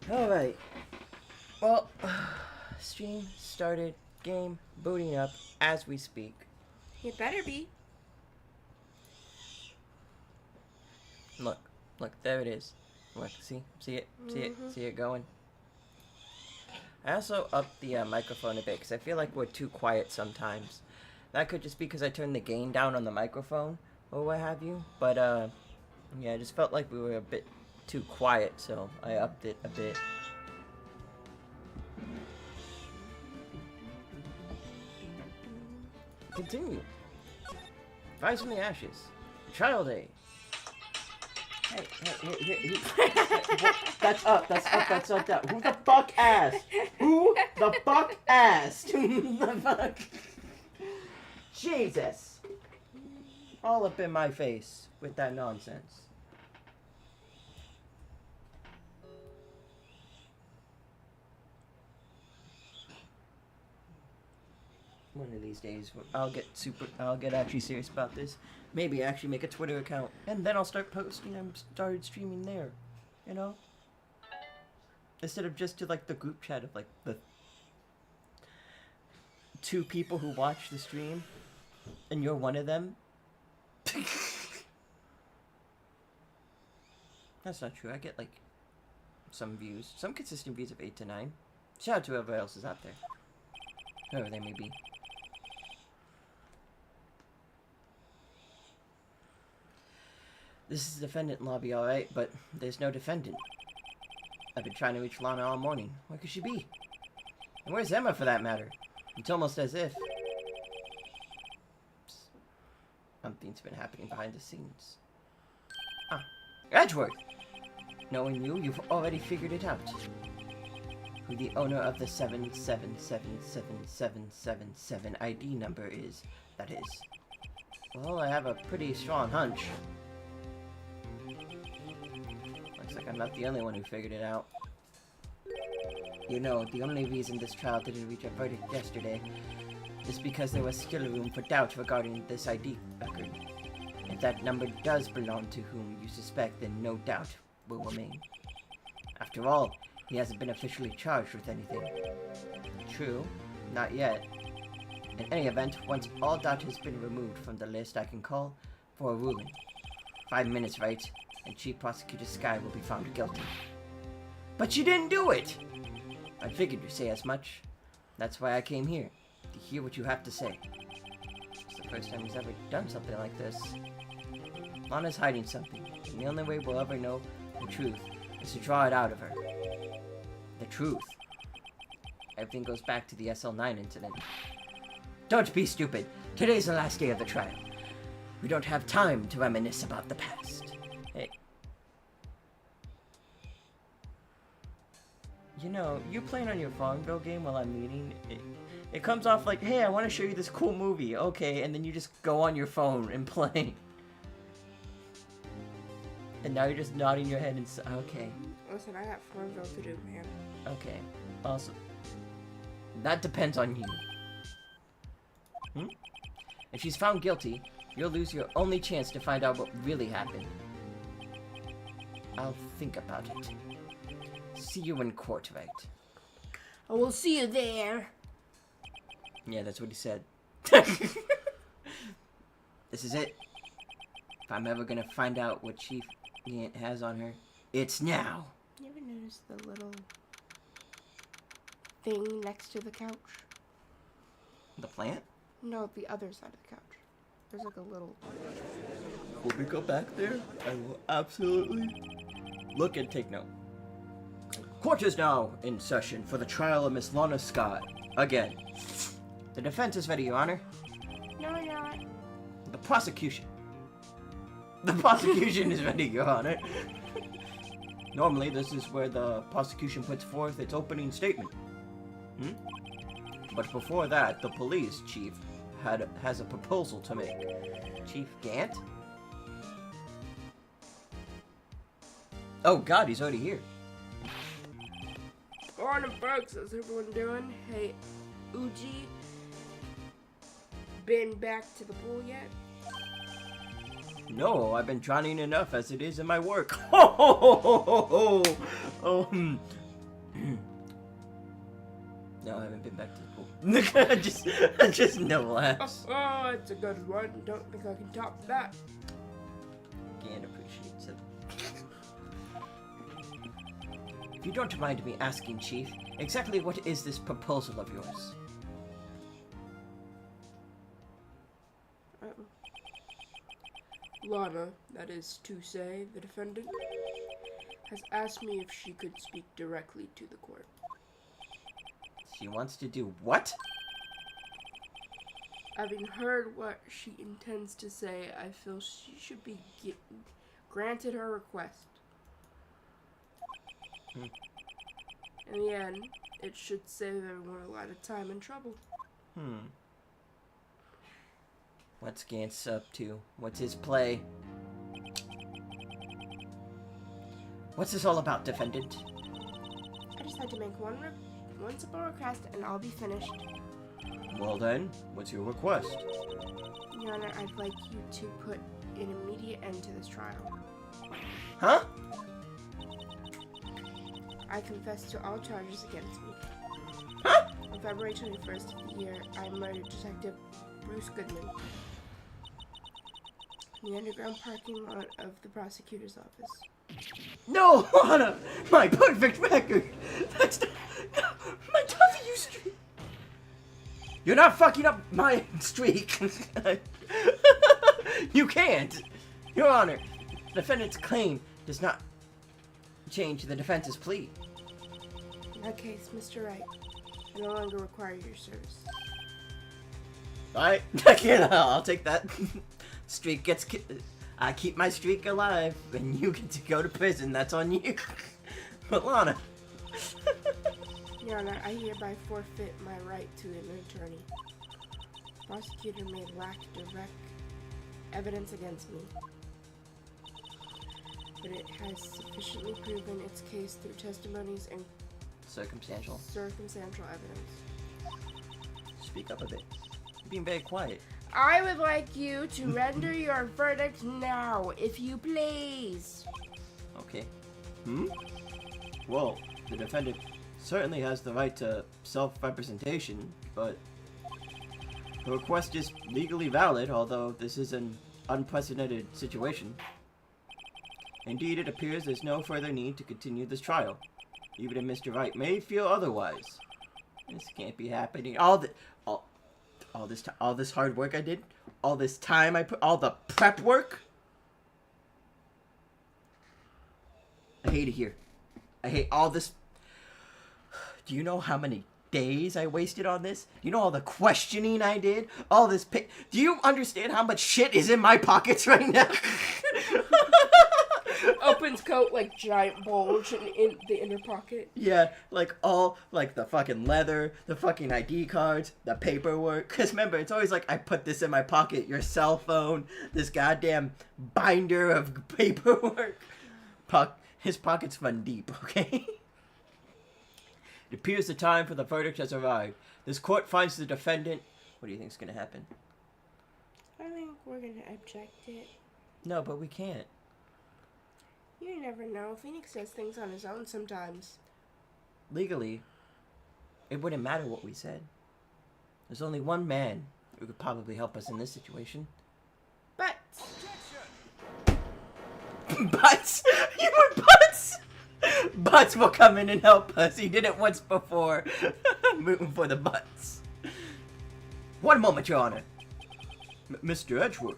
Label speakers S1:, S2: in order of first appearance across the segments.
S1: Alright. Well, stream started, game booting up as we speak.
S2: It better be.
S1: Look, there it is. Look, see it going. I also upped the microphone a bit because I feel like we're too quiet sometimes. That could just be because I turned the gain down on the microphone or what have you. But yeah, I just felt like we were a bit too quiet, so I upped it a bit. Continue. Rise from the ashes. Trial day. Hey. That's up. Who the fuck asked? Who the fuck asked? Who the fuck? Jesus. All up in my face with that nonsense. One of these days, I'll get actually serious about this. Maybe actually make a Twitter account, and then I'll start posting and start streaming there, you know? Instead of just to, like, the group chat of, like, the 2 people who watch the stream, and you're one of them. That's not true. I get, like, some views. Some consistent views of 8 to 9. Shout out to whoever else is out there. Whoever they may be. This is the defendant lobby, alright, but there's no defendant. I've been trying to reach Lana all morning. Where could she be? And where's Emma, for that matter? It's almost as if something's been happening behind the scenes. Ah, Edgeworth! Knowing you, you've already figured it out. Who the owner of the 7777777 ID number is, that is. Well, I have a pretty strong hunch. Looks like I'm not the only one who figured it out. You know, the only reason this trial didn't reach a verdict yesterday is because there was still room for doubt regarding this ID record. If that number does belong to whom you suspect, then no doubt will remain. After all, he hasn't been officially charged with anything. True, not yet. In any event, once all doubt has been removed from the list, I can call for a ruling. 5 minutes, right? And Chief Prosecutor Sky will be found guilty. But you didn't do it! I figured you'd say as much. That's why I came here, to hear what you have to say. It's the first time he's ever done something like this. Lana's hiding something, and the only way we'll ever know the truth is to draw it out of her. The truth. Everything goes back to the SL9 incident. Don't be stupid. Today's the last day of the trial. We don't have time to reminisce about the past. Hey. You know, you playing on your Farmville game while I'm meeting, it comes off like, hey, I want to show you this cool movie. Okay, and then you just go on your phone and play. And now you're just nodding your head and okay.
S2: Listen, I got Farmville to do, man.
S1: Okay. Also, that depends on you. If she's found guilty, you'll lose your only chance to find out what really happened. I'll think about it. See you in court, right?
S2: I will see you there.
S1: Yeah, that's what he said. This is it. If I'm ever gonna find out what Chief has on her, it's now.
S2: You ever notice the little thing next to the couch?
S1: The plant?
S2: No, the other side of the couch. There's like a little...
S1: Will we go back there? I will absolutely look and take note. Court is now in session for the trial of Miss Lana Scott. Again. The defense is ready, Your Honor.
S2: No, we're not.
S1: The prosecution. The prosecution is ready, Your Honor. Normally, this is where the prosecution puts forth its opening statement. But before that, the police chief has a proposal to make. Chief Gant? Oh God, he's already here.
S2: Morning, folks. How's everyone doing? Hey, Uji, been back to the pool yet?
S1: No, I've been drowning enough as it is in my work. Ho ho ho ho ho ho! No, I haven't been back to the pool. just no laughs.
S2: Oh, it's a good one. Don't think I can top that.
S1: Can't appreciate it. If you don't mind me asking, Chief, exactly what is this proposal of yours?
S2: Lana, that is to say, the defendant, has asked me if she could speak directly to the court.
S1: She wants to do what?
S2: Having heard what she intends to say, I feel she should be granted her request. In the end, it should save everyone a lot of time and trouble.
S1: What's Gantz up to? What's his play? What's this all about, defendant?
S2: I just had to make one simple request and I'll be finished.
S1: Well then, what's your request?
S2: Your Honor, I'd like you to put an immediate end to this trial.
S1: Huh?
S2: I confess to all charges against me.
S1: Huh?
S2: On February 21st of the year, I murdered Detective Bruce Goodman in the underground parking lot of the prosecutor's office.
S1: No, Lana! My perfect record! That's the... No, my W streak! You're not fucking up my streak! You can't! Your Honor, the defendant's claim does not change the defense's plea.
S2: In that case, Mr. Wright, I no longer require your service.
S1: I can't. I'll take that. Streak gets... I keep my streak alive, and you get to go to prison. That's on you. But Lana...
S2: Your Honor, I hereby forfeit my right to an attorney. The prosecutor may lack direct evidence against me, but it has sufficiently proven its case through testimonies and
S1: Circumstantial.
S2: Evidence.
S1: Speak up a bit. You're being very quiet.
S2: I would like you to render your verdict now, if you please.
S1: Okay. Well, the defendant certainly has the right to self-representation, but the request is legally valid, although this is an unprecedented situation. Indeed, it appears there's no further need to continue this trial, even if Mr. Wright may feel otherwise. This can't be happening. All this hard work I did, all this time I put, all the prep work. I hate it here. I hate all this. Do you know how many days I wasted on this? Do you know all the questioning I did? All this do you understand how much shit is in my pockets right now?
S2: Opens coat like giant bulge in the inner pocket.
S1: Yeah, like all, like the fucking leather, the fucking ID cards, the paperwork. Because remember, it's always like, I put this in my pocket, your cell phone, this goddamn binder of paperwork. His pockets run deep, okay? It appears the time for the verdict has arrived. This court finds the defendant... What do you think is going to happen?
S2: I think we're going to object it.
S1: No, but we can't.
S2: You never know. Phoenix does things on his own sometimes.
S1: Legally, it wouldn't matter what we said. There's only one man who could probably help us in this situation.
S2: But...
S1: Butts! You were Butts! Butts will come in and help us. He did it once before. Moving for the Butts. One moment, Your Honor. Mr. Edgeworth.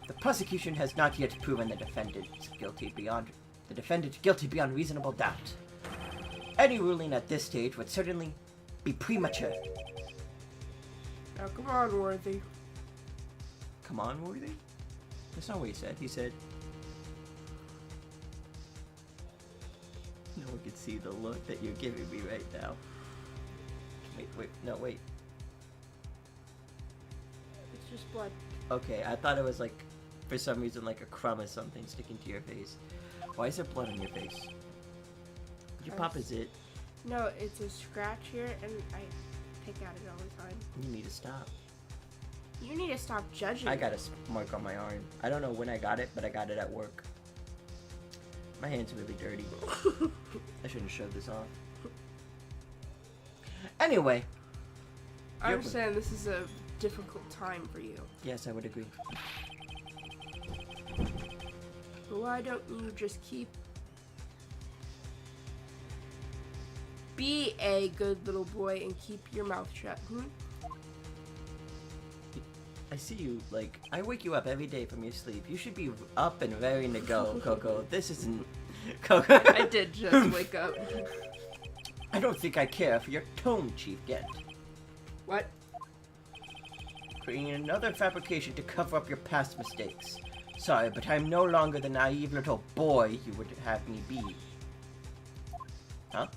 S1: The prosecution has not yet proven the defendant guilty beyond reasonable doubt. Any ruling at this stage would certainly be premature.
S2: Now, come on, Worthy.
S1: Come on, Worthy? That's not what he said. He said... No one can see the look that you're giving me right now. Wait.
S2: It's just blood.
S1: Okay, I thought it was like, for some reason, like a crumb or something sticking to your face. Why is there blood on your face? Did you pop a zit?
S2: No, it's a scratch here, and I pick at it all the time.
S1: You need to stop.
S2: You need to stop judging.
S1: I got a mark on my arm. I don't know when I got it, but I got it at work. My hand's really dirty. I shouldn't shove this off. Anyway.
S2: I understand this is a difficult time for you.
S1: Yes, I would agree.
S2: But why don't you just be a good little boy and keep your mouth shut,
S1: I see you, like, I wake you up every day from your sleep. You should be up and raring to go, Coco. This isn't... Coco.
S2: I did just wake up.
S1: I don't think I care for your tone, Chief Gent.
S2: What?
S1: Creating another fabrication to cover up your past mistakes. Sorry, but I'm no longer the naive little boy you would have me be. Huh?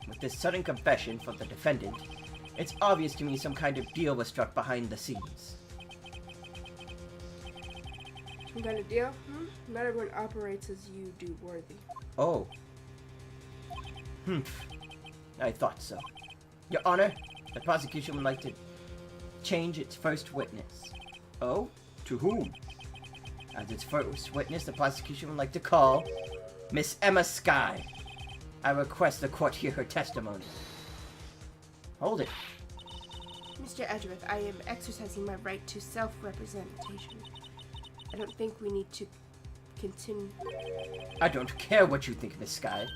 S1: With this sudden confession from the defendant, it's obvious to me some kind of deal was struck behind the scenes.
S2: Some kind of deal? Not everyone operates as you do, Worthy.
S1: Oh. I thought so. Your Honor, the prosecution would like to change its first witness. Oh? To whom? As its first witness, the prosecution would like to call Miss Emma Skye. I request the court hear her testimony. Hold it.
S2: Mr. Edgeworth, I am exercising my right to self-representation. I don't think we need to continue.
S1: I don't care what you think, Miss Skye.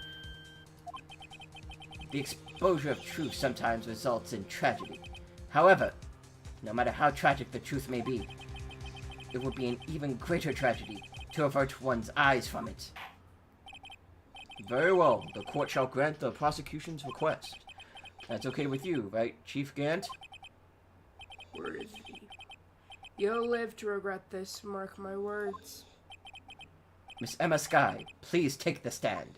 S1: The exposure of truth sometimes results in tragedy. However, no matter how tragic the truth may be, it would be an even greater tragedy to avert one's eyes from it. Very well. The court shall grant the prosecution's request. That's okay with you, right, Chief Gant?
S2: Worthy. You'll live to regret this, mark my words.
S1: Miss Emma Skye, please take the stand.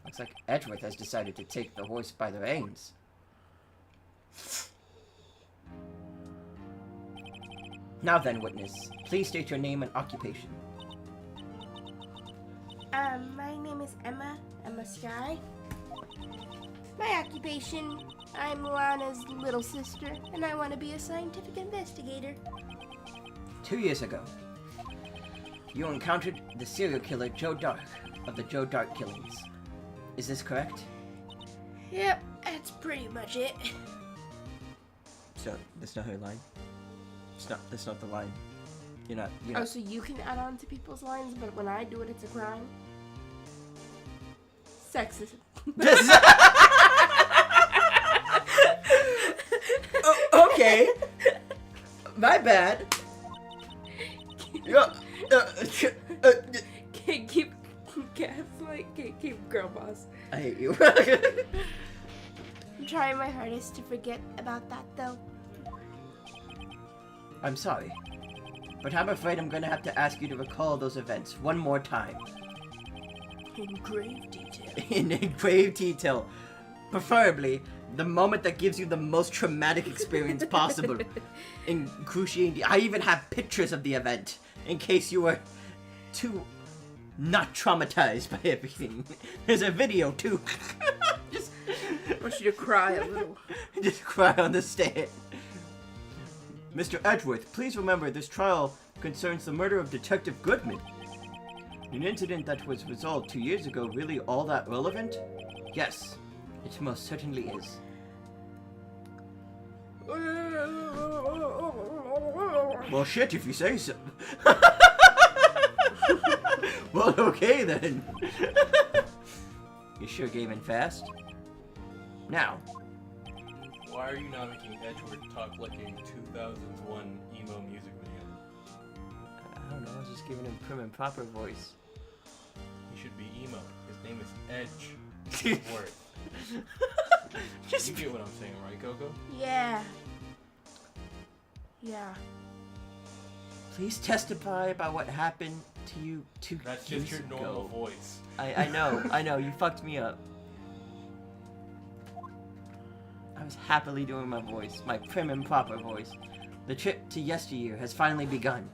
S1: Looks like Edgeworth has decided to take the horse by the reins. Now then, witness, please state your name and occupation.
S2: My name is Emma Skye. My occupation, I'm Lana's little sister, and I want to be a scientific investigator.
S1: 2 years ago, you encountered the serial killer Joe Dark of the Joe Dark killings. Is this correct?
S2: Yep, that's pretty much it.
S1: So, that's not her line? That's not the line. You're not.
S2: Oh, so you can add on to people's lines, but when I do it, it's a crime? Sexism.
S1: Oh, okay. My bad.
S2: Can't keep gaslight, can't keep girl boss.
S1: I hate you.
S2: I'm trying my hardest to forget about that, though.
S1: I'm sorry, but I'm afraid I'm gonna have to ask you to recall those events one more time.
S2: In grave detail.
S1: In grave detail. Preferably, the moment that gives you the most traumatic experience possible. In cruciating. I even have pictures of the event, in case you were too not traumatized by everything. There's a video, too.
S2: I want you to cry a little.
S1: Just cry on the stand. Mr. Edgeworth, please remember this trial concerns the murder of Detective Goodman. An incident that was resolved 2 years ago really all that relevant? Yes, it most certainly is. Well, shit, if you say so. Well, okay then. You sure gave in fast? Now.
S3: Why are you not making Edgeworth talk like a 2001 emo music video?
S1: I don't know, I was just giving him prim and proper voice.
S3: He should be emo. His name is Edgeworth. You get what I'm saying, right, Coco?
S2: Yeah. Yeah.
S1: Please testify about what happened to you 2
S3: That's
S1: years
S3: just your
S1: ago.
S3: normal voice.
S1: I know, you fucked me up. I was happily doing my voice, my prim and proper voice. The trip to yesteryear has finally begun.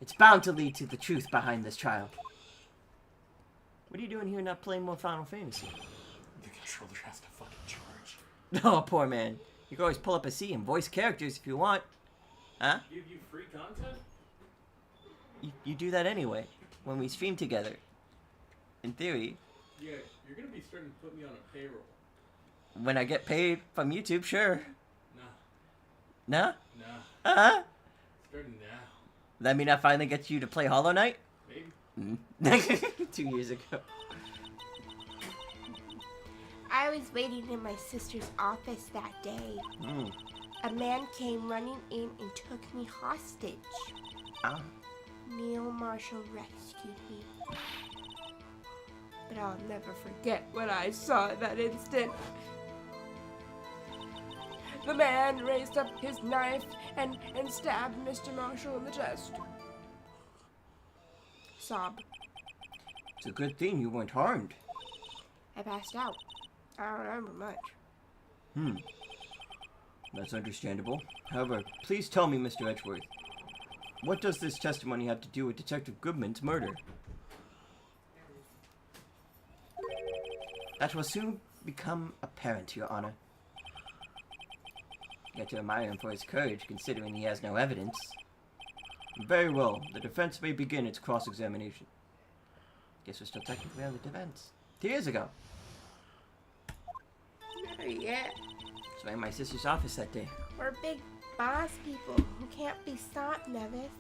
S1: It's bound to lead to the truth behind this trial. What are you doing here not playing more Final Fantasy?
S3: The controller has to fucking charge.
S1: Oh, poor man. You can always pull up a C and voice characters if you want. Huh?
S3: Give you free content?
S1: You do that anyway, when we stream together. In theory.
S3: Yeah, you're gonna be starting to put me on a payroll.
S1: When I get paid from YouTube, sure.
S3: Nah.
S1: No?
S3: Nah.
S1: Uh-huh.
S3: Starting now.
S1: That mean I finally get you to play Hollow Knight?
S3: Maybe.
S1: 2 years ago.
S2: I was waiting in my sister's office that day.
S1: Mm.
S2: A man came running in and took me hostage.
S1: Ah.
S2: Neil Marshall rescued me. But I'll never forget what I saw at that instant. The man raised up his knife and stabbed Mr. Marshall in the chest. Sob.
S1: It's a good thing you weren't harmed.
S2: I passed out. I don't remember much.
S1: That's understandable. However, please tell me, Mr. Edgeworth, what does this testimony have to do with Detective Goodman's murder? That will soon become apparent, Your Honor. You have to admire him for his courage, considering he has no evidence. Very well. The defense may begin its cross-examination. Guess we're still technically on the defense. 2 years ago.
S2: Not yet.
S1: So in my sister's office that day.
S2: We're big boss people who can't be stopped, Nevis.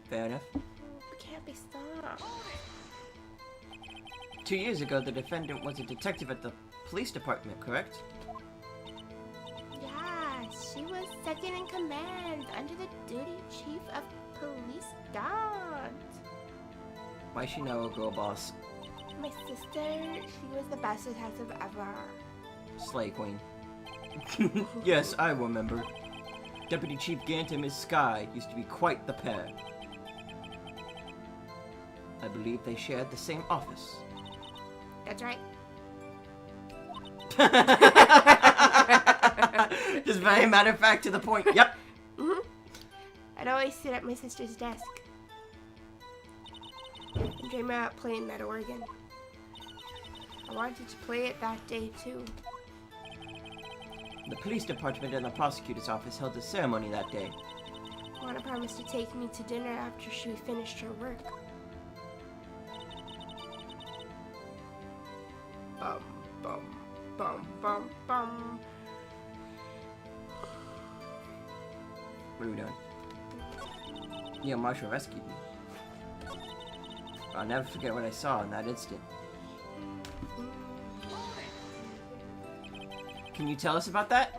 S1: Fair enough.
S2: We can't be stopped.
S1: 2 years ago, the defendant was a detective at the police department, correct?
S2: Yeah, she was second in command under the duty chief of police Dot.
S1: Why is she now a girl boss?
S2: My sister, she was the best detective ever.
S1: Slay Queen. Yes, I remember. Deputy Chief Gant and Miss Sky used to be quite the pair. I believe they shared the same office.
S2: That's right.
S1: Just very matter of fact to the point. Yep.
S2: I'd always sit at my sister's desk and dream about playing that organ. I wanted to play it that day too.
S1: The police department and the prosecutor's office held a ceremony that day.
S2: Juana promised to take me to dinner after she finished her work. Bum, bum, bum, bum, bum.
S1: What are we doing? Yeah, Marshall rescued me. I'll never forget what I saw in that instant. Can you tell us about that?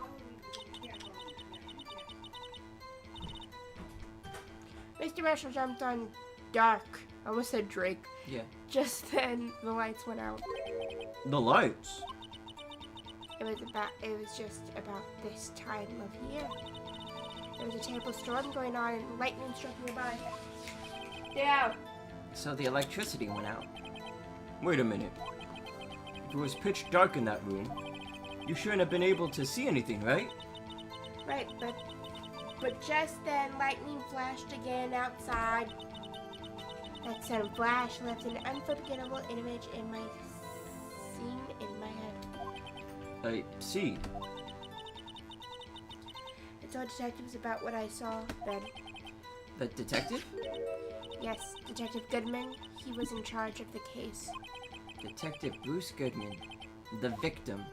S2: Mr. Marshall jumped on Dark. I almost said Drake.
S1: Yeah.
S2: Just then, the lights went out.
S1: The lights?
S2: It was just about this time of year. There was a terrible storm going on and lightning struck nearby. Get out!
S1: So the electricity went out. Wait a minute. If it was pitch dark in that room, you shouldn't have been able to see anything, right?
S2: Right, but just then lightning flashed again outside. That sudden flash left an unforgettable image in my scene in my head.
S1: I see.
S2: I told detectives about what I saw then.
S1: The detective?
S2: Yes, Detective Goodman. He was in charge of the case.
S1: Detective Bruce Goodman. The victim.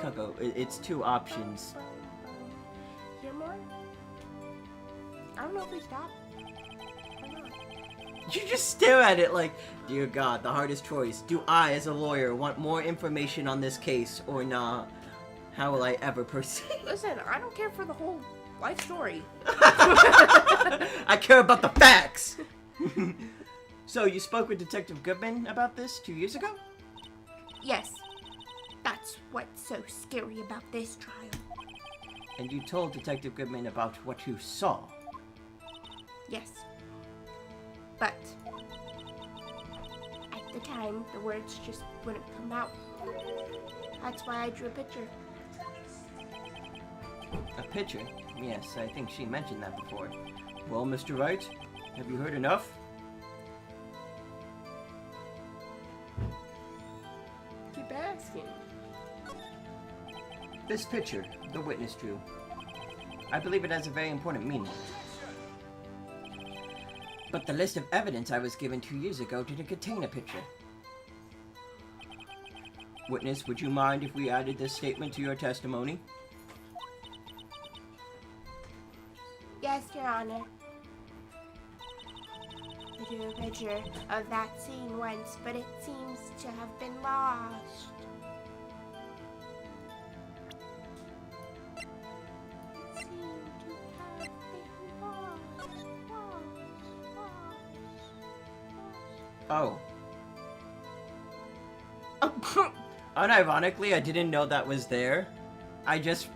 S1: Coco, it's two options.
S2: Hear more? I don't know if we stop. Or not.
S1: You just stare at it like, dear God, the hardest choice. Do I, as a lawyer, want more information on this case or not? How will I ever proceed?
S2: Listen, I don't care for the whole life story.
S1: I care about the facts! So, you spoke with Detective Goodman about this 2 years ago?
S2: Yes. That's what's so scary about this trial.
S1: And you told Detective Goodman about what you saw?
S2: Yes. But at the time, the words just wouldn't come out. That's why I drew a picture.
S1: A picture? Yes, I think she mentioned that before. Well, Mr. Wright, have you heard enough?
S2: Keep asking.
S1: This picture, the witness drew. I believe it has a very important meaning. But the list of evidence I was given 2 years ago didn't contain a picture. Witness, would you mind if we added this statement to your testimony?
S2: Yes, Your Honor. I drew a picture of that scene once, but it seems to have been lost. It seemed to have been lost.
S1: Oh. Unironically, I didn't know that was there. I just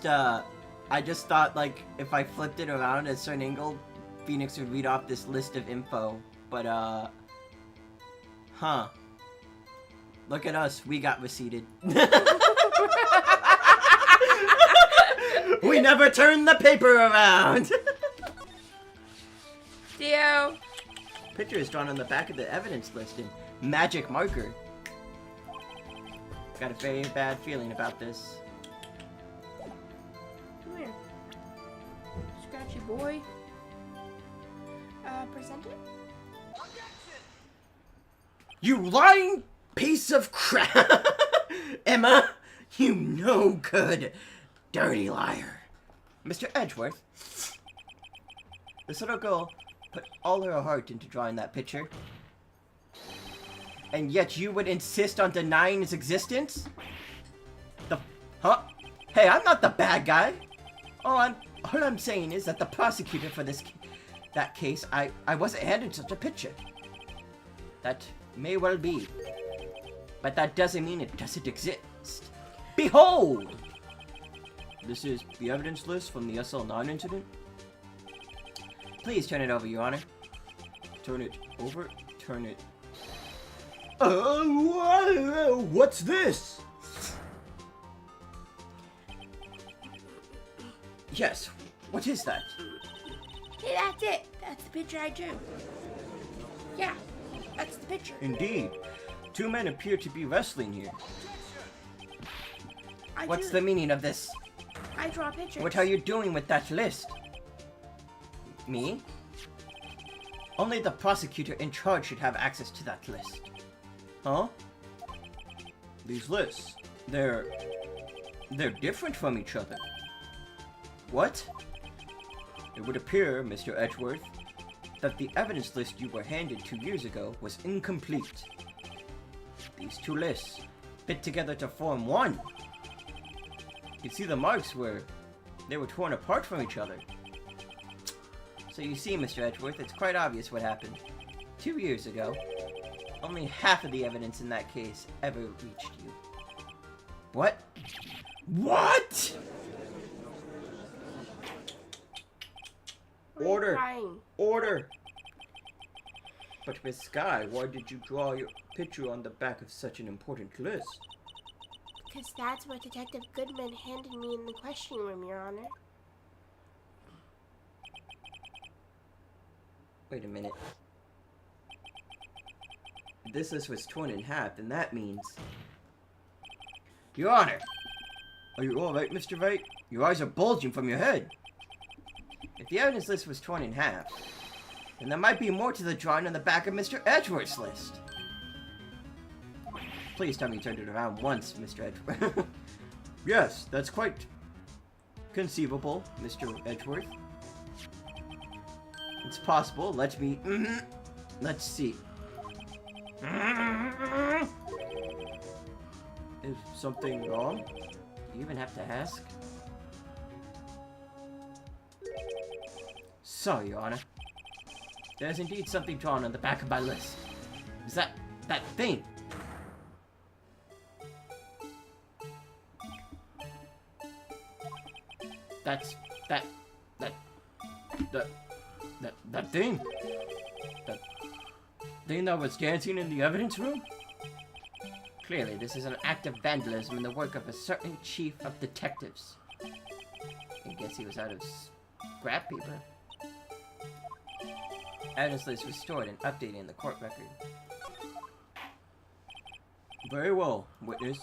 S1: thought, like, if I flipped it around at a certain angle, Phoenix would read off this list of info. But, huh. Look at us, we got receipted. We never turned the paper around!
S2: Theo.
S1: Picture is drawn on the back of the evidence list in magic marker. Got a very bad feeling about this.
S2: Come here. Scratchy boy. Present it?
S1: You lying piece of crap! Emma, you no good, dirty liar. Mr. Edgeworth, this little girl put all her heart into drawing that picture. And yet you would insist on denying its existence? Huh? Hey, I'm not the bad guy. All I'm saying is that the prosecutor for that case, I wasn't handed such a picture. That may well be. But that doesn't mean it doesn't exist. Behold! This is the evidence list from the SL9 incident. Please turn it over, Your Honor. Turn it over. Turn it. What's this? Yes, what is that?
S2: Hey, that's it. That's the picture I drew. Yeah, that's the picture.
S1: Indeed. Two men appear to be wrestling here. What's
S2: do
S1: the
S2: it.
S1: meaning of this?
S2: I draw pictures.
S1: What are you doing with that list? Me? Only the prosecutor in charge should have access to that list. Huh? These lists, they're different from each other. What? It would appear, Mr. Edgeworth, that the evidence list you were handed 2 years ago was incomplete. These two lists fit together to form one. You see the marks where they were torn apart from each other. So you see, Mr. Edgeworth, it's quite obvious what happened. 2 years ago, only half of the evidence in that case ever reached you. What? What? Order! Order! But Miss Sky, why did you draw your picture on the back of such an important list?
S2: Because that's what Detective Goodman handed me in the questioning room, Your Honor.
S1: Wait a minute. If this list was torn in half, then that means... Your Honor! Are you alright, Mr. Wright? Your eyes are bulging from your head. If the evidence list was torn in half, then there might be more to the drawing on the back of Mr. Edgeworth's list. Please tell me you turned it around once, Mr. Edgeworth. Yes, that's quite conceivable, Mr. Edgeworth. It's possible. Let's see. Is something wrong? Do you even have to ask? Sorry, Your Honor. There's indeed something drawn on the back of my list. Is that thing? That thing? That thing that was dancing in the evidence room? Clearly, this is an act of vandalism in the work of a certain chief of detectives. I guess he was out of scrap paper. Evidence list was stored and updated in the court record. Very well, witness.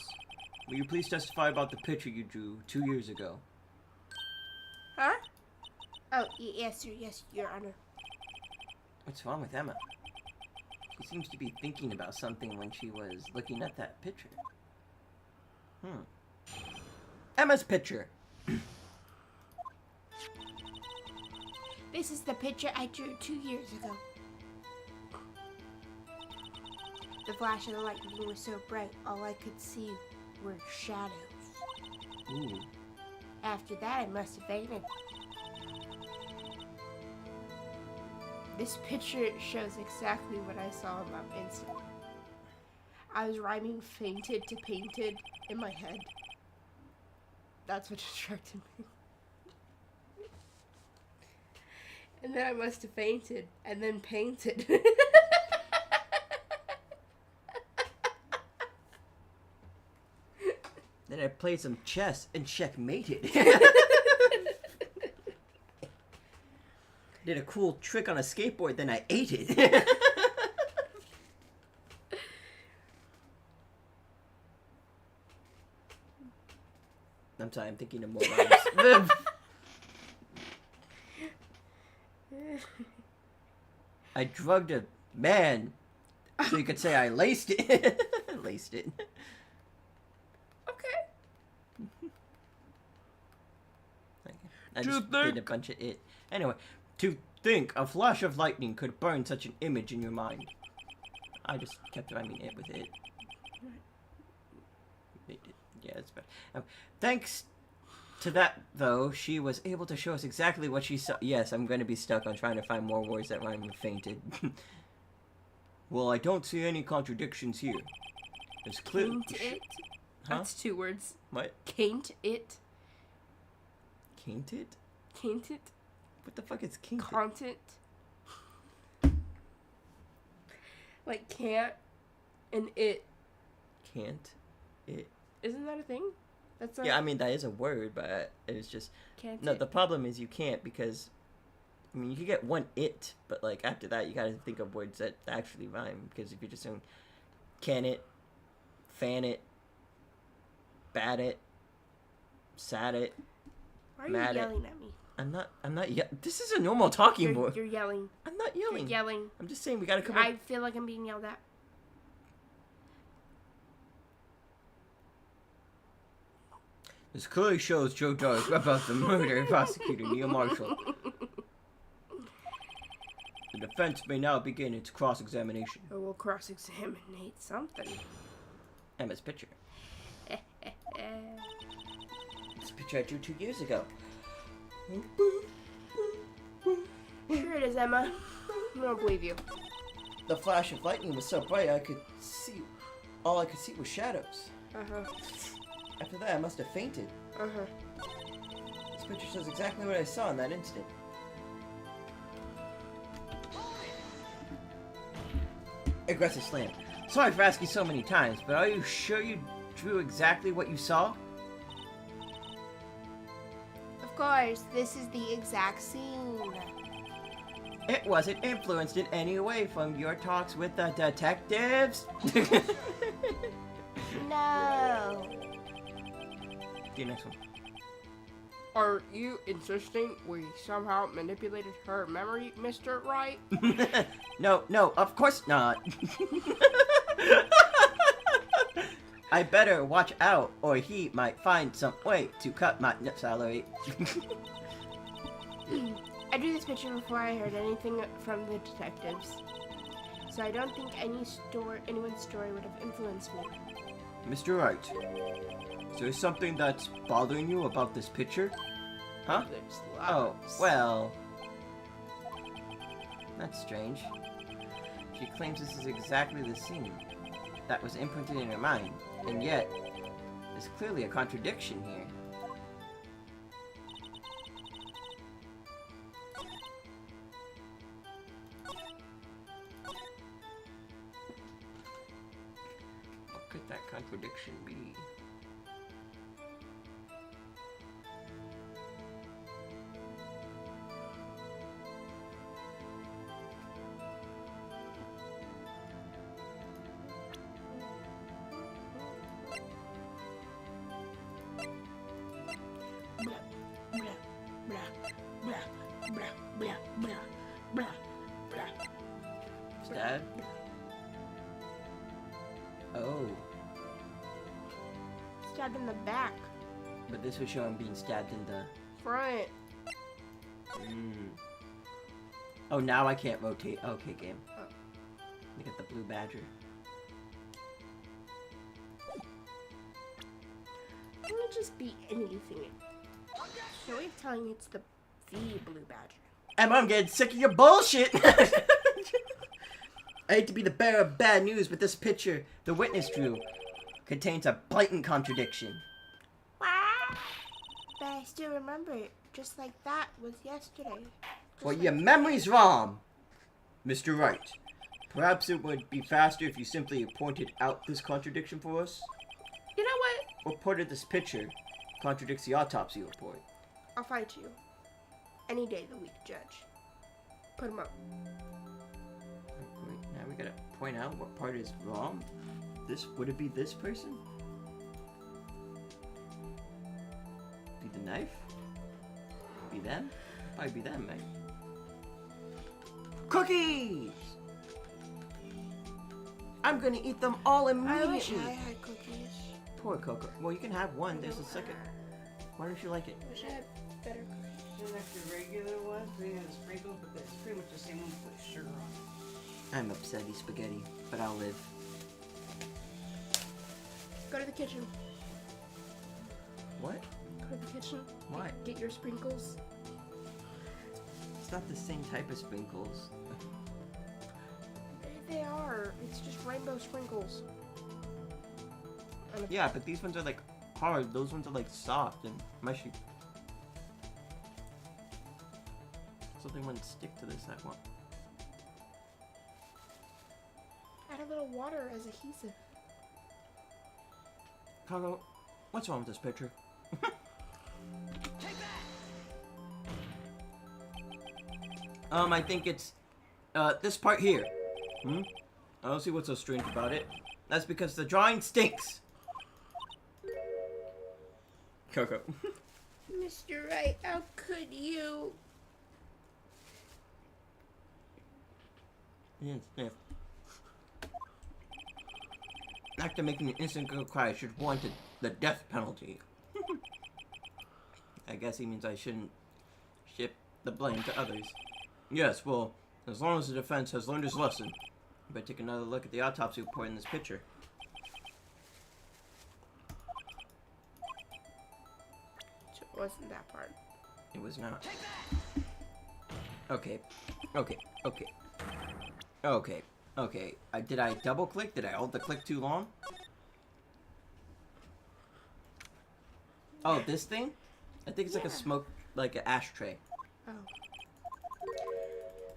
S1: Will you please testify about the picture you drew 2 years ago?
S2: Huh? Oh, yes, sir. Yes, Your Honor.
S1: What's wrong with Emma? She seems to be thinking about something when she was looking at that picture. Emma's picture.
S2: This is the picture I drew 2 years ago. The flash of the lightning was so bright, all I could see were shadows.
S1: Ooh.
S2: After that, I must have fainted. This picture shows exactly what I saw in that instant. I was rhyming fainted to painted in my head. That's what distracted me. And then I must have fainted and then painted.
S1: Then I played some chess and checkmated. Did a cool trick on a skateboard, then I ate it. I'm sorry, I'm thinking of more rhymes. I drugged a man, so you could say I laced it. Laced it.
S2: Okay.
S1: I just did a bunch of it. Anyway, to think a flash of lightning could burn such an image in your mind. I just kept rhyming it with it. Yeah, that's better. Thanks to that, though, she was able to show us exactly what she saw. Yes, I'm going to be stuck on trying to find more words that rhyme with fainted. Well, I don't see any contradictions here. It's clear.
S2: Can't it?
S1: Huh?
S2: That's 2 words.
S1: What?
S2: Can't it?
S1: Can't it?
S2: Can't it?
S1: What the fuck is can't it?
S2: Content. Like can't and it.
S1: Can't it?
S2: Isn't that a thing? That's not.
S1: Yeah, I mean, that is a word, but it's just...
S2: Can't
S1: No,
S2: it?
S1: the problem is you can't because... I mean, you could get one it, but, like, after that, you gotta think of words that actually rhyme. Because if you're just saying, can it, fan it, bat it, sat it,
S2: Why are you
S1: mad it.
S2: yelling at me?
S1: I'm not this is a normal talking board.
S2: You're yelling.
S1: I'm not yelling.
S2: You're yelling.
S1: I'm just saying we gotta come
S2: I
S1: up...
S2: feel like I'm being yelled at.
S1: This clearly shows Joe Does about the murder of prosecutor Neil Marshall. The defense may now begin its cross-examination.
S2: Or we'll cross-examine something.
S1: Emma's picture. This picture I drew 2 years ago.
S2: Sure it is, Emma. I don't believe you.
S1: The flash of lightning was so bright I could see... All I could see was shadows.
S2: Uh-huh.
S1: After that, I must have fainted.
S2: Uh-huh.
S1: This picture shows exactly what I saw in that instant. Aggressive slam. Sorry for asking so many times, but are you sure you drew exactly what you saw?
S2: Of course, this is the exact scene.
S1: It wasn't influenced in any way from your talks with the detectives?
S2: No.
S1: The next one.
S2: Are you insisting we somehow manipulated her memory, Mr. Wright?
S1: No, of course not. I better watch out, or he might find some way to cut my salary.
S2: I drew this picture before I heard anything from the detectives, so I don't think anyone's story would have influenced me.
S1: Mr. Wright, is there something that's bothering you about this picture? Huh?
S2: There's
S1: Oh,
S2: lots.
S1: well... That's strange. She claims this is exactly the scene that was imprinted in her mind, and yet, there's clearly a contradiction here. What could that contradiction be?
S2: Blah, blah, blah. stabbed in the back.
S1: But this would show him being stabbed in the...
S2: Front.
S1: Oh, now I can't rotate. Okay, game.
S2: Oh.
S1: Look at the blue badger.
S2: It would just be anything. So we're telling you it's the blue badger.
S1: Emma, I'm getting sick of your bullshit! I hate to be the bearer of bad news, but this picture the witness drew contains a blatant contradiction.
S2: Wow. But I still remember it, just like that was yesterday.
S1: Well, your memory's wrong, Mr. Wright. Perhaps it would be faster if you simply pointed out this contradiction for us?
S2: You know what?
S1: What part of this picture contradicts the autopsy report?
S2: I'll fight you. Any day of the week, Judge. Put him up.
S1: Wait, now we gotta point out what part is wrong? Would it be this person? Be the knife? Be them? Probably be them, right? Cookies! I'm gonna eat them all
S2: I wish
S1: immediately.
S2: I had cookies.
S1: Poor Coco. Well, you can have one. There's a second. Why don't you like it?
S2: Wish I had better cookies.
S4: Just like the regular ones, we have sprinkles, but it's pretty much the same one with sugar on it.
S1: I'm upsetty spaghetti, but I'll live.
S2: Go to the kitchen.
S1: What?
S2: Go to the kitchen.
S1: Why?
S2: Get your sprinkles.
S1: It's not the same type of sprinkles.
S2: They are. It's just rainbow sprinkles.
S1: Yeah, but these ones are like hard. Those ones are like soft and mushy. Something wouldn't stick to this, that one.
S2: Add a little water as adhesive.
S1: Coco, what's wrong with this picture? I think it's, this part here. I don't see what's so strange about it. That's because the drawing stinks. Coco.
S2: Mr. Wright, how could you?
S1: Sniff. After making an innocent girl cry should warrant the death penalty. I guess he means I shouldn't shift the blame to others. Yes, well, as long as the defense has learned its lesson. But take another look at the autopsy report in this picture.
S2: It wasn't that part.
S1: It was not. Okay. Did I double click? Did I hold the click too long? Oh, this thing? I think it's like a smoke, like an ashtray.
S2: Oh.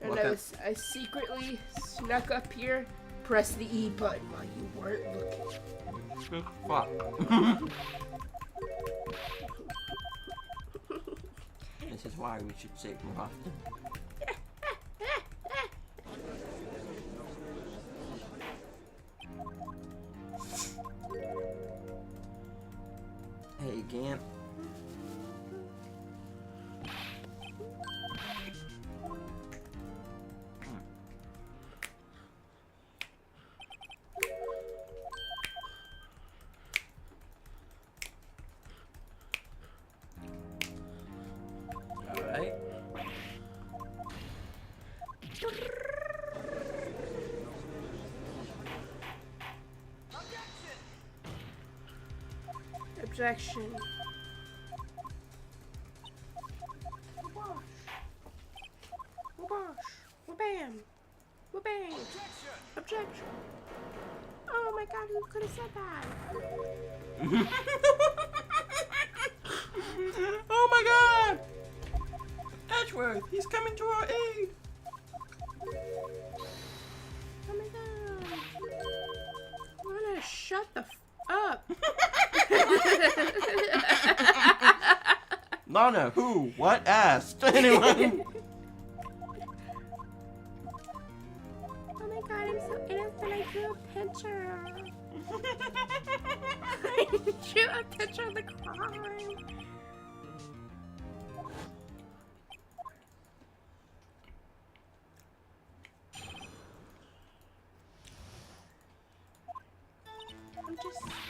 S2: And
S1: Look up.
S2: I secretly snuck up here, pressed the E button while you weren't looking.
S1: Fuck. This is why we should save more often. Hey, Gant. Alright.
S2: Objection. Wabash. Wabam. Wabang. Objection. Oh my god, who could have said that?
S1: Oh my god! Edgeworth, he's coming to our aid!
S2: Oh my god. Lana, shut the up.
S1: Lana, who? What? Asked? Anyone?
S2: Oh my god, I'm so innocent. I drew a picture. I drew a picture of the crime.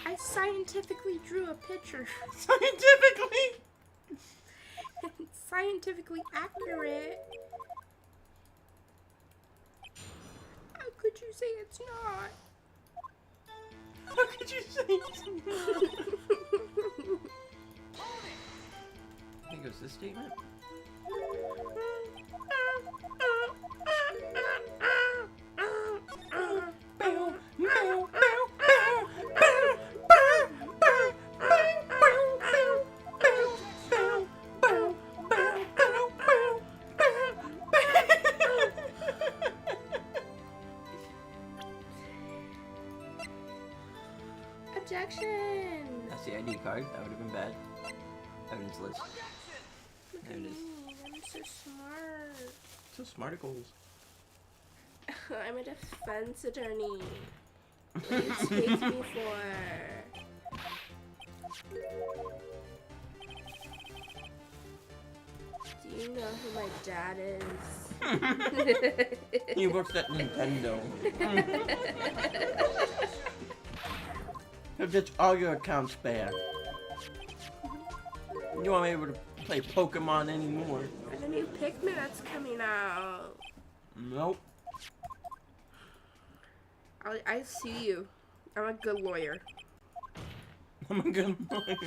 S2: I saw scientifically drew a picture.
S1: Scientifically?
S2: It's scientifically accurate. How could you say it's not?
S1: How could you say it's not? Here goes this statement.
S2: Objection!
S1: That's the ID card. That would have been bad. Evidence list.
S2: Look
S1: There
S2: at
S1: it
S2: me.
S1: is.
S2: I'm so smart.
S1: So smarticles.
S2: I'm a defense attorney. What do you take me for? Do you know who my dad is?
S1: He works at Nintendo. He'll ditch all your accounts back. You won't be able to play Pokemon anymore.
S2: And a new Pikmin that's coming out.
S1: Nope.
S2: I see you. I'm a good lawyer.
S1: I'm a good lawyer.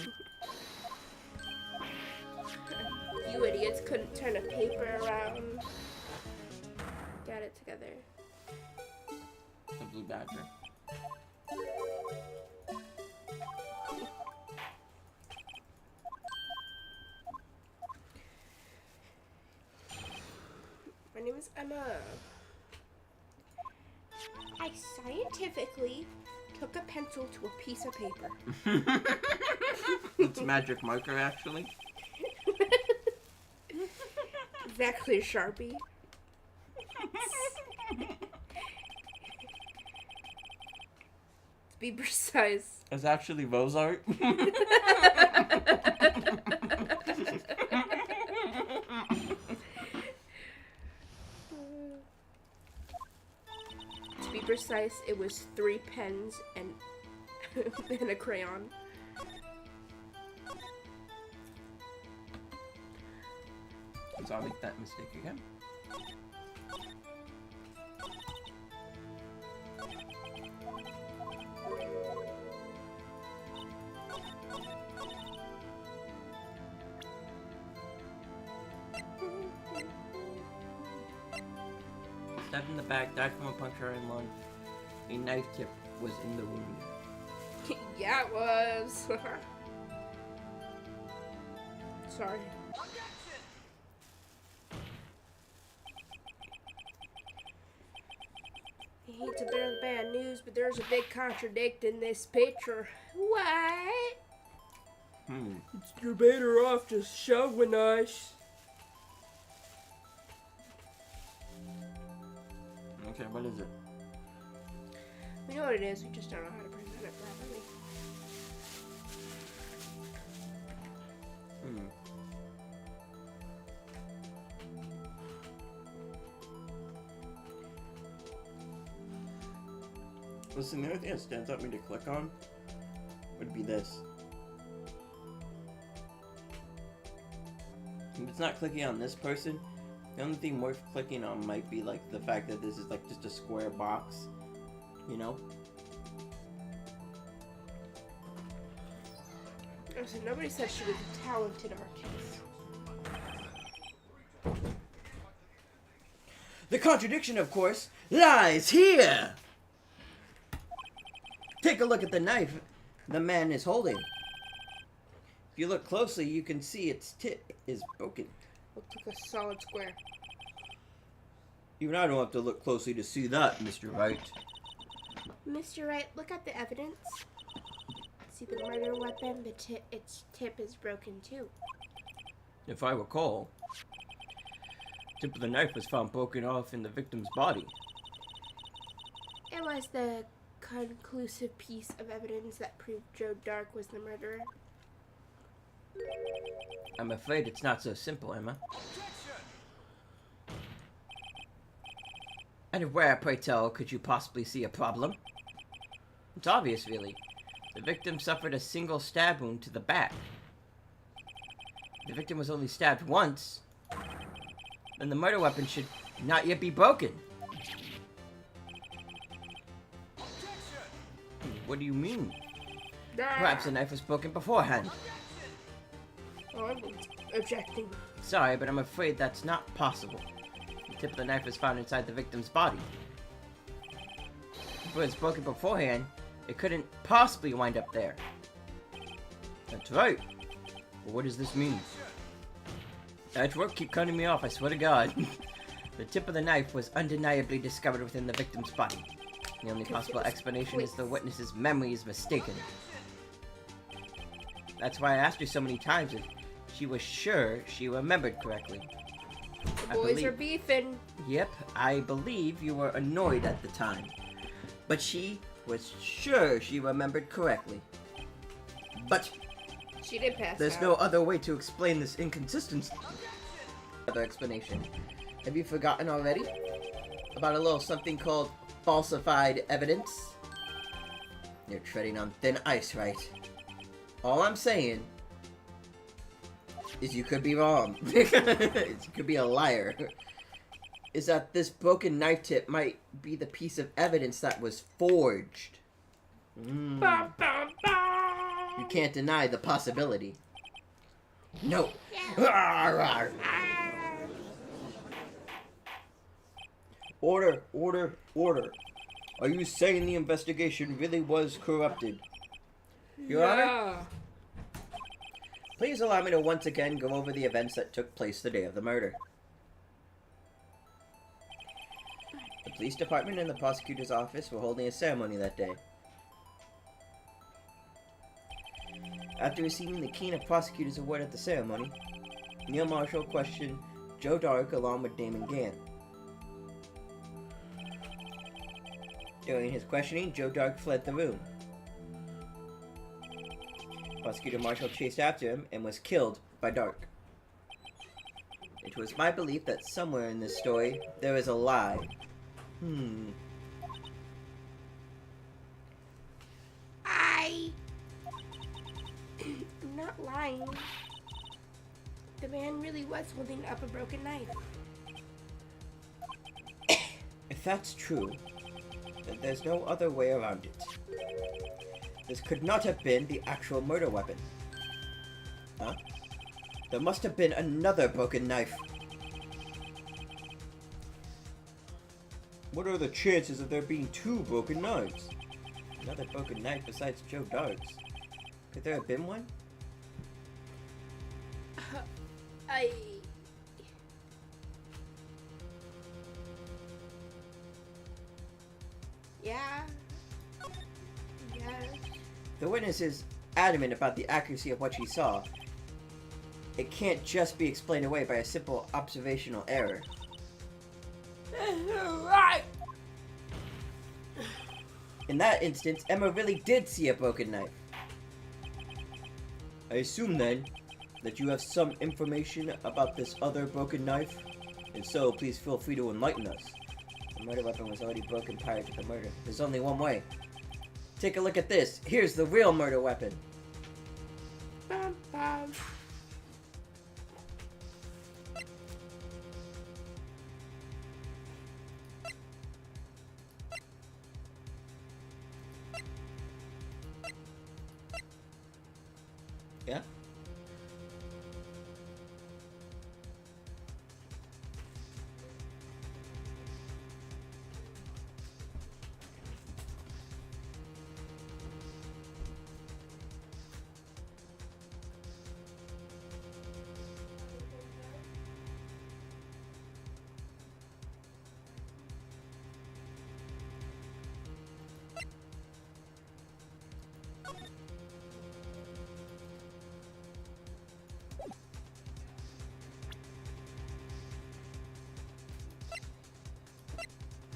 S2: You idiots couldn't turn a paper around. Get it together.
S1: The blue badger.
S2: My name is Emma. I scientifically took a pencil to a piece of paper.
S1: It's magic marker, actually.
S2: Exactly, Sharpie. To be precise.
S1: It's actually Rose art.
S2: To be precise, it was 3 pens and and a crayon.
S1: So I'll make that mistake again. Stabbed in the back, died from a puncture in lung. A knife tip was in the wound.
S2: Yeah, it was. Sorry. I hate to bear the bad news, but there's a big contradict in this picture. What? You're better off just shoving us.
S1: Okay, what is it?
S2: We know what it is, we just don't know how to present it properly.
S1: Listen, the only thing that stands out me to click on would be this. If it's not clicking on this person, the only thing worth clicking on might be like the fact that this is like just a square box, you know?
S2: Listen, nobody said she was a talented artist.
S1: The contradiction, of course, lies here! Take a look at the knife the man is holding. If you look closely, you can see its tip is broken.
S2: Looks like a solid square.
S1: Even I don't have to look closely to see that, Mr. Wright.
S2: Mr. Wright, look at the evidence. See the murder weapon, its tip is broken too.
S1: If I recall, the tip of the knife was found broken off in the victim's body.
S2: It was the conclusive piece of evidence that proved Joe Dark was the murderer.
S1: I'm afraid it's not so simple, Emma. And where, pray tell, could you possibly see a problem? It's obvious, really. The victim suffered a single stab wound to the back. The victim was only stabbed once. Then the murder weapon should not yet be broken. What do you mean? Perhaps the knife was broken beforehand.
S2: Oh, I'm objecting.
S1: Sorry, but I'm afraid that's not possible. The tip of the knife was found inside the victim's body. If it was broken beforehand, it couldn't possibly wind up there. That's right. Well, what does this mean? Edgework, keep cutting me off, I swear to God. The tip of the knife was undeniably discovered within the victim's body. The only possible explanation is the witness's memory is mistaken. That's why I asked her so many times if she was sure she remembered correctly.
S2: The boys are beefing.
S1: Yep, I believe you were annoyed at the time. But she was sure she remembered correctly. But
S2: She did pass
S1: there's
S2: out.
S1: no other way to explain this inconsistency. Other explanation. Have you forgotten already? About a little something called falsified evidence? You're treading on thin ice, right? All I'm saying is you could be wrong. You could be a liar. Is that this broken knife tip might be the piece of evidence that was forged.
S2: Bum, bum, bum.
S1: You can't deny the possibility. No. Order, order, order. Are you saying the investigation really was corrupted? Your Honor? Please allow me to once again go over the events that took place the day of the murder. The police department and the prosecutor's office were holding a ceremony that day. After receiving the Keen of Prosecutors Award at the ceremony, Neil Marshall questioned Joe Dark along with Damon Gann. During his questioning, Joe Dark fled the room. Prosecutor Marshall chased after him and was killed by Dark. It was my belief that somewhere in this story, there is a lie.
S2: I'm not lying. The man really was holding up a broken knife.
S1: If that's true, then there's no other way around it. This could not have been the actual murder weapon. Huh? There must have been another broken knife. What are the chances of there being two broken knives? Another broken knife besides Joe Dark's. Could there have been one?
S2: Yeah.
S1: The witness is adamant about the accuracy of what she saw. It can't just be explained away by a simple observational error.
S2: Right.
S1: In that instance, Emma really did see a broken knife. I assume then that you have some information about this other broken knife? If so, please feel free to enlighten us. The murder weapon was already broken prior to the murder. There's only one way. Take a look at this. Here's the real murder weapon.
S2: Bum, bum.
S1: Yeah?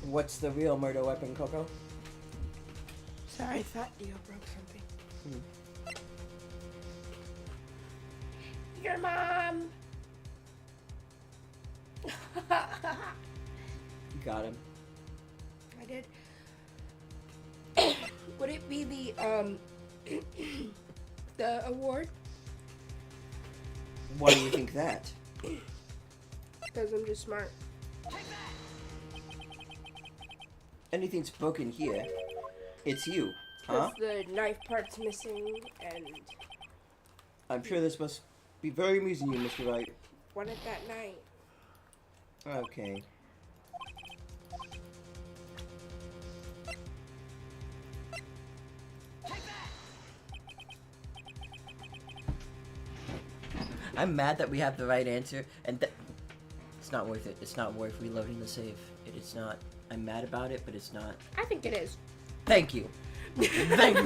S1: What's the real murder weapon, Coco?
S2: Sorry, I thought Dio broke something. Your mom.
S1: You got him.
S2: I did. Would it be the The award?
S1: Why do you think that?
S2: Because I'm just smart.
S1: Anything's broken here, it's you, huh?
S2: Because the knife part's missing and
S1: I'm sure this must be very amusing you, Mr. Wright.
S2: won it that night.
S1: Okay. I'm mad that we have the right answer, and it's not worth it. It's not worth reloading the save. It is not. I'm mad about it, but it's not.
S2: I think it is.
S1: Thank you. Thank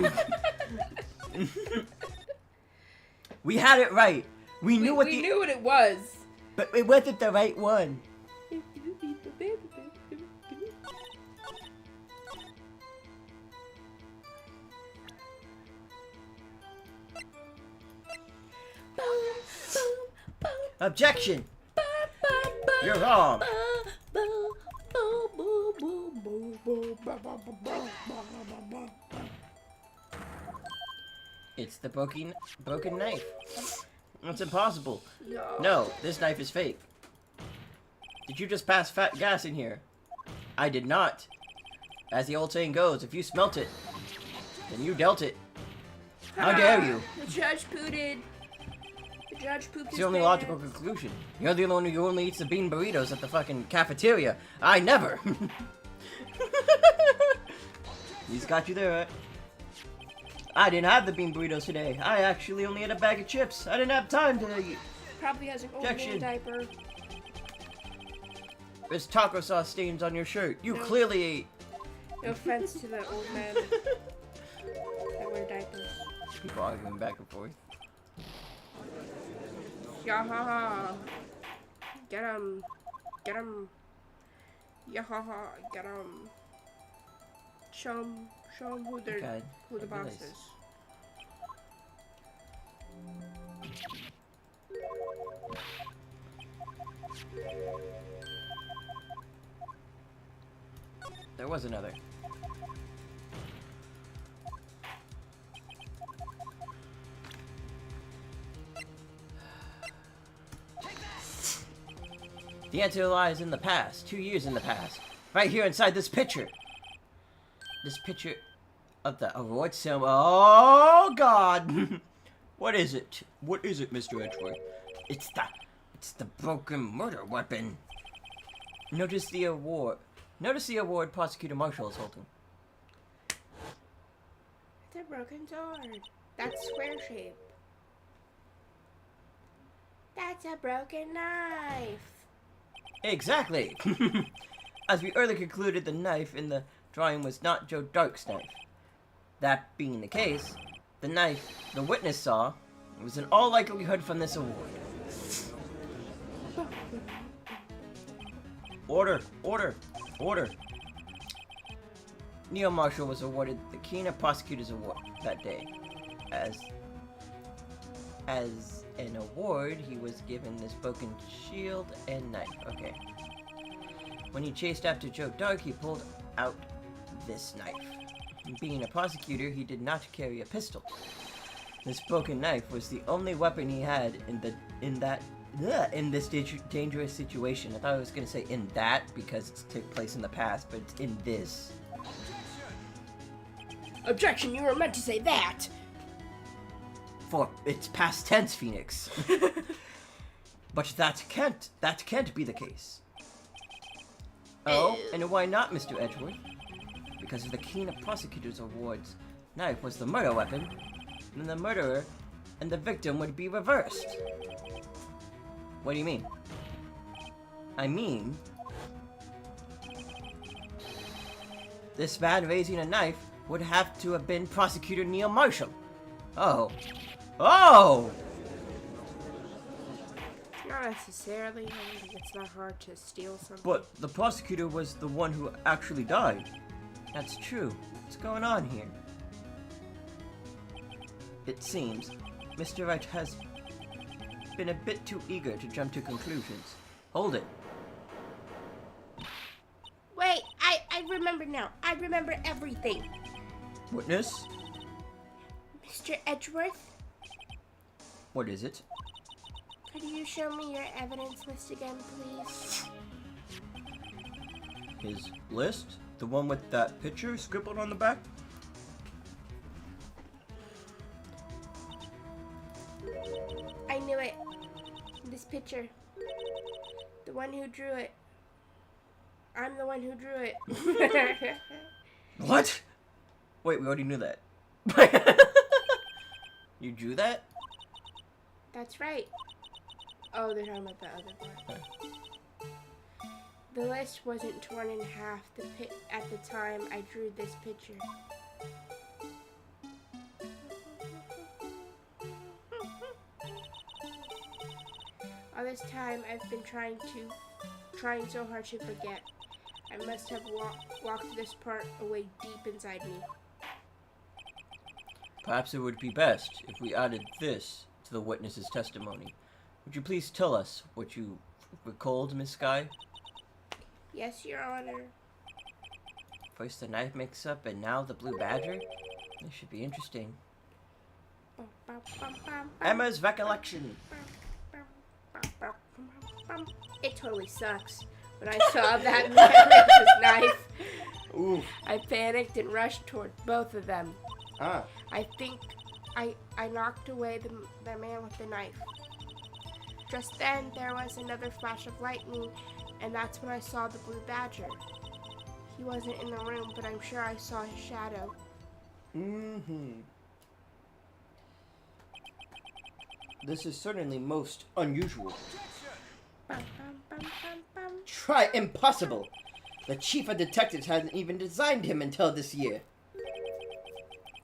S1: you. We had it right. We knew what
S2: it was.
S1: but it wasn't the right one. Objection! You're wrong. It's the broken knife. It's impossible. No, this knife is fake. Did you just pass fat gas in here? I did not. As the old saying goes, if you smelt it, then you dealt it. How dare you?
S2: The judge pooted. The judge pooped
S1: It's
S2: his
S1: the only
S2: pants.
S1: logical conclusion. You're the only one who only eats the bean burritos at the fucking cafeteria. I never. He's got you there, right? I didn't have the bean burritos today. I actually only had a bag of chips. I didn't have time to eat.
S2: Probably has an old
S1: Objection.
S2: man diaper.
S1: There's taco sauce stains on your shirt. You
S2: No.
S1: clearly ate.
S2: No offense to the old men that wear diapers.
S1: People arguing back and forth.
S2: Yahaha. Get him. Get him. Yahaha. Get him. Show him who
S1: Okay,
S2: the
S1: that'd be
S2: boss
S1: nice.
S2: is.
S1: There was another. The answer lies in the past. 2 years in the past. Right here inside this picture. This picture of the award ceremony. Oh, God. What is it? What is it, Mr. Edgeworth? It's the broken murder weapon. Notice the award. Notice the award Prosecutor Marshall is holding.
S2: It's a broken sword. That's square shape. That's a broken knife.
S1: Exactly! As we earlier concluded, the knife in the drawing was not Joe Dark's knife. That being the case, the knife the witness saw was in all likelihood from this award. Order! Order! Order! Neil Marshall was awarded the Keener Prosecutor's Award that day. As an award, he was given this broken shield and knife. Okay. When he chased after Joe Dark, he pulled out this knife. Being a prosecutor, he did not carry a pistol. This broken knife was the only weapon he had in this dangerous situation. I thought I was gonna say in that because it took place in the past, but it's in this.
S2: Objection, you were meant to say that.
S1: For it's past tense, Phoenix. But that can't be the case. Oh, and why not, Mr. Edgeworth? Because if the Keener Prosecutor's Award's knife was the murder weapon, then the murderer and the victim would be reversed. What do you mean? I mean, this man raising a knife would have to have been Prosecutor Neil Marshall. Oh. Oh!
S2: Not necessarily. I think it's not hard to steal something.
S1: But the prosecutor was the one who actually died. That's true. What's going on here? It seems Mr. Wright has been a bit too eager to jump to conclusions. Hold it.
S2: Wait, I remember now. I remember everything.
S1: Witness?
S2: Mr. Edgeworth,
S1: What is it?
S2: could you show me your evidence list again, please?
S1: His list? The one with that picture scribbled on the back?
S2: I knew it. This picture. The one who drew it. I'm the one who drew it.
S1: What? Wait, we already knew that. You drew that?
S2: That's right. Oh, they're talking about the other part. The list wasn't torn in half at the time I drew this picture. All this time I've been trying so hard to forget. I must have walked this part away deep inside me.
S1: Perhaps it would be best if we added this to the witness's testimony. Would you please tell us what you recalled, Miss Sky?
S2: Yes, Your Honor.
S1: First the knife mix-up and now the blue badger? This should be interesting. Emma's recollection.
S2: It totally sucks. When I saw that man with his knife,
S1: Ooh.
S2: I panicked and rushed toward both of them.
S1: Ah.
S2: I think I knocked away the man with the knife. Just then, there was another flash of lightning, and that's when I saw the blue badger. He wasn't in the room, but I'm sure I saw his shadow.
S1: Mm-hmm. This is certainly most unusual.
S2: Bum, bum, bum, bum, bum.
S1: Try impossible! The chief of detectives hadn't even designed him until this year.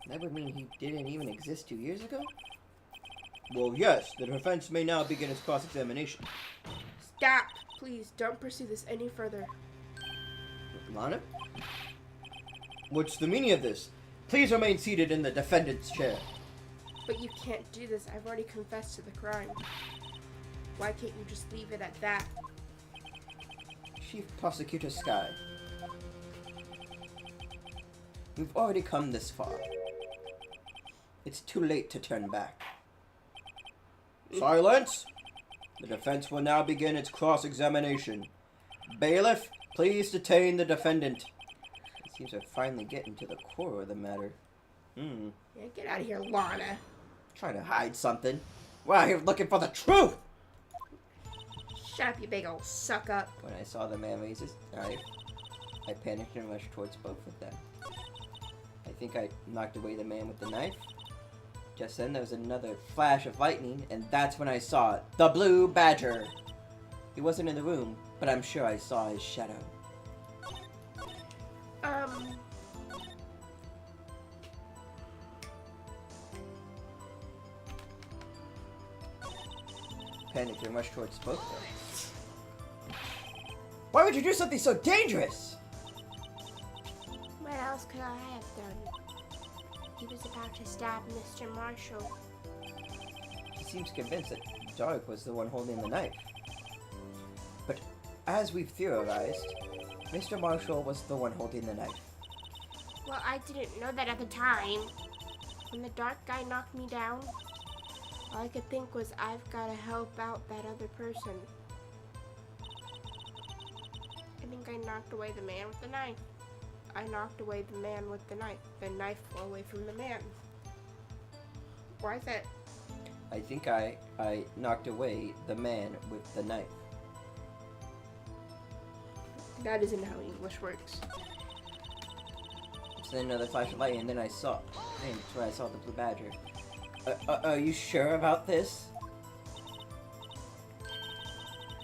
S1: That would mean he didn't even exist 2 years ago? Well, yes, the defense may now begin its cross-examination.
S2: Stop! Please, don't pursue this any further.
S1: Lana? What's the meaning of this? Please remain seated in the defendant's chair.
S2: But you can't do this. I've already confessed to the crime. Why can't you just leave it at that?
S1: Chief Prosecutor Sky. We've already come this far. It's too late to turn back. Silence! The defense will now begin its cross-examination. Bailiff, please detain the defendant. It seems we're finally getting to the core of the matter.
S2: Yeah, get out of here, Lana.
S1: Trying to hide something. We're out here looking for the truth!
S2: Shut up, you big old suck up.
S1: When I saw the man raise his knife, I panicked and rushed towards both of them. I think I knocked away the man with the knife. Just then there was another flash of lightning, and that's when I saw it. The blue badger! He wasn't in the room, but I'm sure I saw his shadow. Panicked and rushed towards both of them. Why would you do something so dangerous?
S2: What else could I have done? He was about to stab Mr. Marshall.
S1: She seems convinced that Dark was the one holding the knife. But as we've theorized, Mr. Marshall was the one holding the knife.
S2: Well, I didn't know that at the time. When the dark guy knocked me down, all I could think was I've got to help out that other person. I think I knocked away the man with the knife. I knocked away the man with the knife. The knife fell away from the man. Why is that?
S1: I think I knocked away the man with the knife.
S2: That isn't how English works.
S1: So then another flash of light, and then I saw, and that's where I saw the blue badger. Are you sure about this?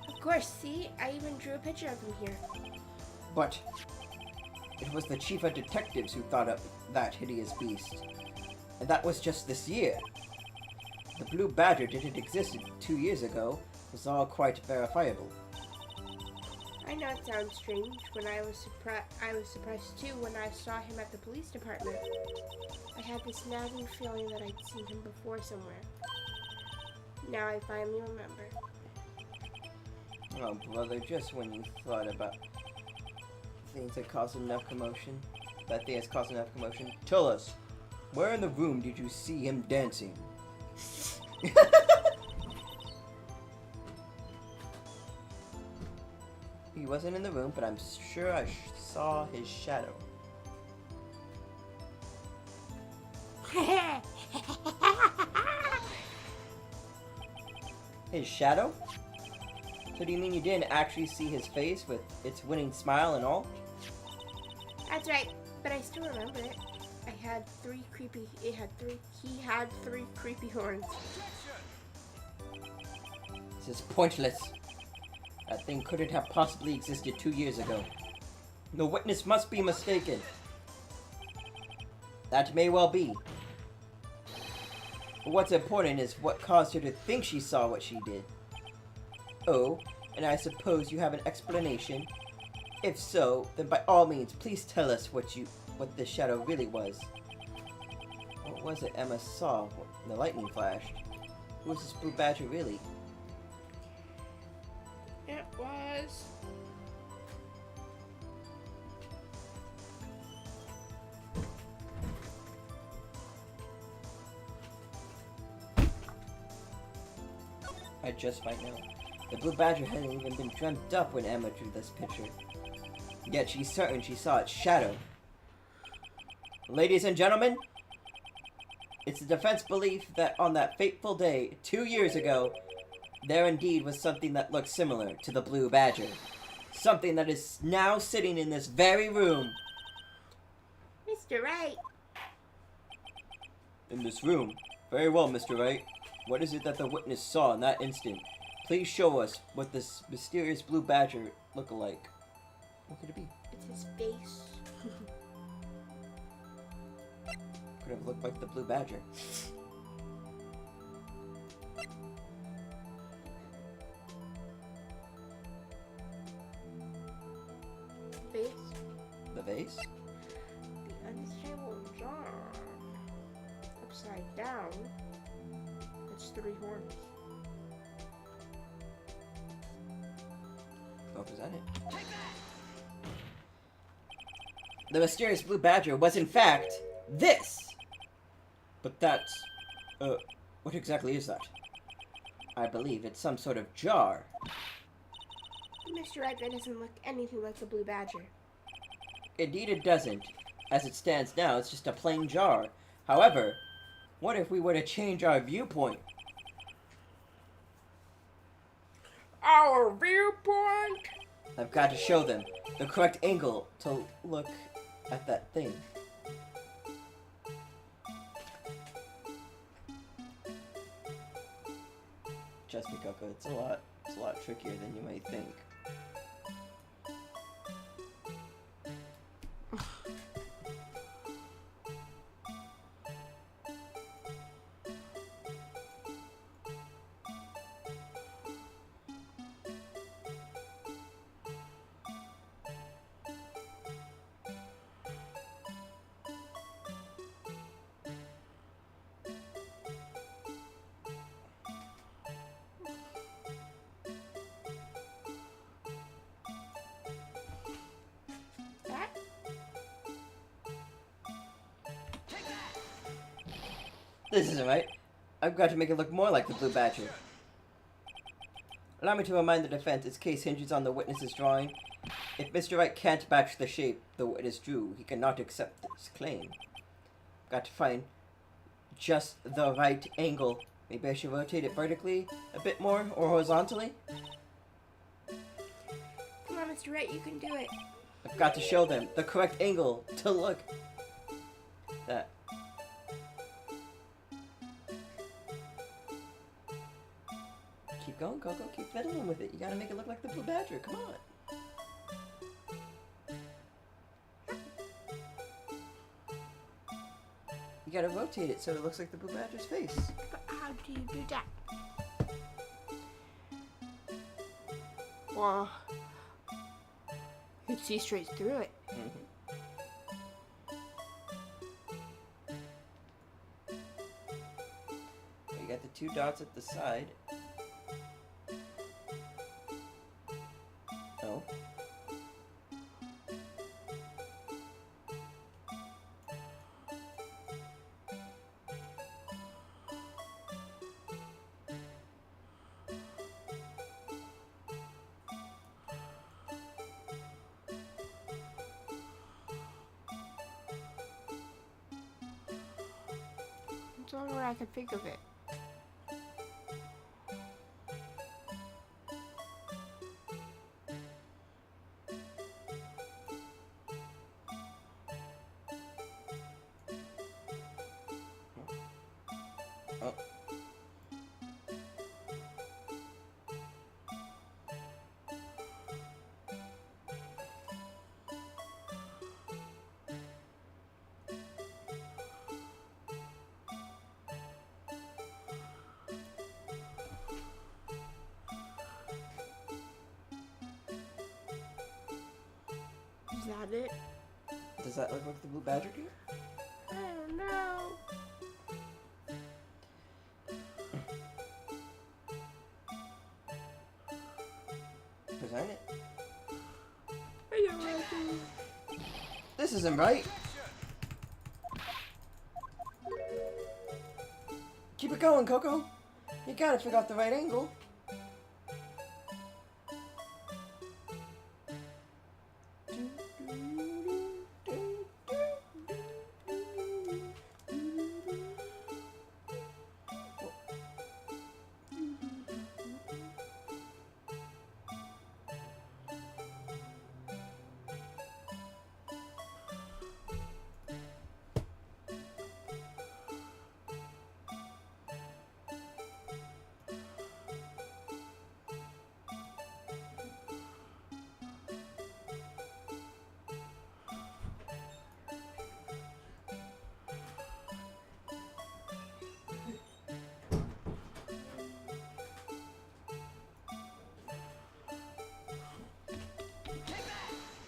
S2: Of course, see? I even drew a picture of him here.
S1: But it was the chief of detectives who thought up that hideous beast. And that was just this year. The blue badger didn't exist 2 years ago. It was all quite verifiable.
S2: I know it sounds strange. When I was surprised too when I saw him at the police department. I had this nagging feeling that I'd seen him before somewhere. Now I finally remember.
S1: Oh, brother, just when you thought about things that caused enough commotion, tell us, Where in the room did you see him dancing? He wasn't in the room, but I'm sure I saw his shadow. His shadow? So do you mean you didn't actually see his face with its winning smile and all?
S2: That's right, but I still remember it. He had three creepy horns.
S1: This is pointless. That thing couldn't have possibly existed 2 years ago. The witness must be mistaken. That may well be. But what's important is what caused her to think she saw what she did. Oh, and I suppose you have an explanation. If so, then by all means, please tell us what the shadow really was. What was it Emma saw when the lightning flashed? Who was this blue badger really?
S2: It was...
S1: I just might know. The blue badger hadn't even been dreamt up when Emma drew this picture. Yet she's certain she saw its shadow. Ladies and gentlemen, it's the defense belief that on that fateful day, 2 years ago, there indeed was something that looked similar to the blue badger. Something that is now sitting in this very room.
S2: Mr. Wright.
S1: In this room? Very well, Mr. Wright. What is it that the witness saw in that instant? Please show us what this mysterious blue badger looked like. What could it be?
S2: It's his face.
S1: Could have looked like the blue badger.
S2: Face.
S1: The vase?
S2: The unstable jar. Upside down. It's 3 horns.
S1: Oh, was that it? The mysterious blue badger was in fact this! But that's... what exactly is that? I believe it's some sort of jar.
S2: Mr. Wright, that doesn't look anything like the blue badger.
S1: Indeed it doesn't. As it stands now, it's just a plain jar. However, what if we were to change our viewpoint?
S2: Our viewpoint?
S1: I've got to show them the correct angle to look at that thing. Trust me, Coco, it's a lot trickier than you might think. This isn't right. I've got to make it look more like the blue badger. Allow me to remind the defense its case hinges on the witness's drawing. If Mr. Wright can't match the shape the witness drew, he cannot accept this claim. Got to find just the right angle. Maybe I should rotate it vertically a bit more, or horizontally?
S2: Come on, Mr. Wright, you can do it.
S1: I've got to show them the correct angle to look. That. Keep going, Coco. Keep fiddling with it. You gotta make it look like the blue badger. Come on. You gotta rotate it so it looks like the blue badger's face.
S2: But how do you do that? Well, you'd see straight through it.
S1: You got the 2 dots at the side. Oh.
S2: the only way I could think of it.
S1: Oh.
S2: Is that it?
S1: Does that look like the blue badger do?
S2: I don't know.
S1: Design it.
S2: I don't know.
S1: This isn't right. Keep it going, Coco. You gotta figure out the right angle.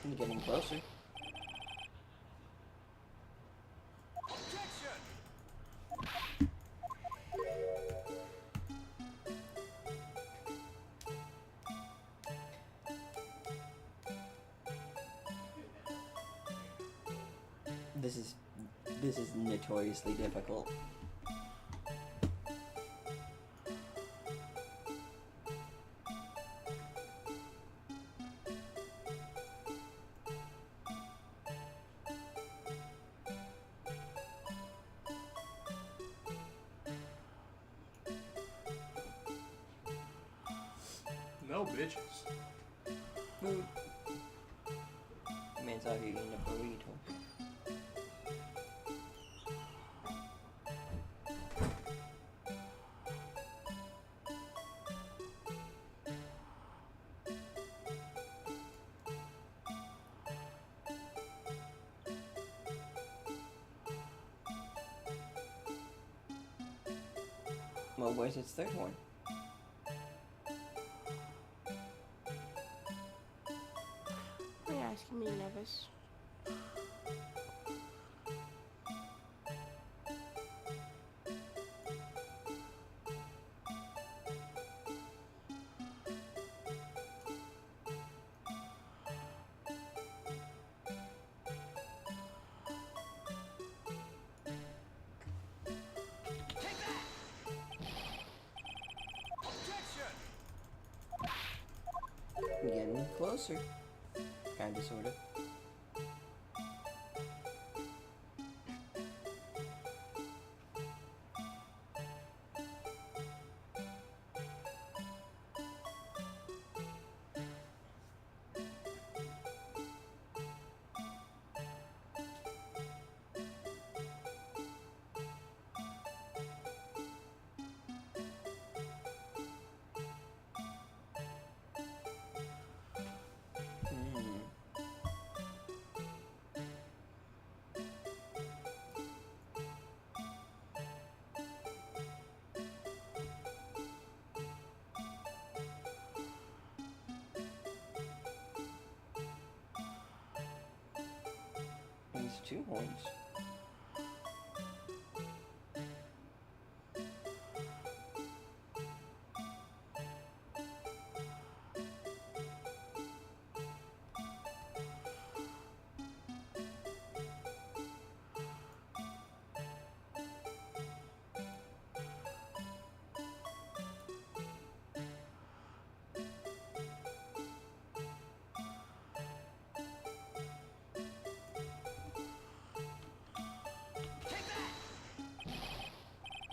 S1: You're getting closer. This is notoriously difficult.
S3: No bitches.
S1: Food. Man's out here eating a burrito. Well, where's its third one?
S2: Why are you asking me, Nevis?
S1: Getting closer. Kinda, sorta. These two horns.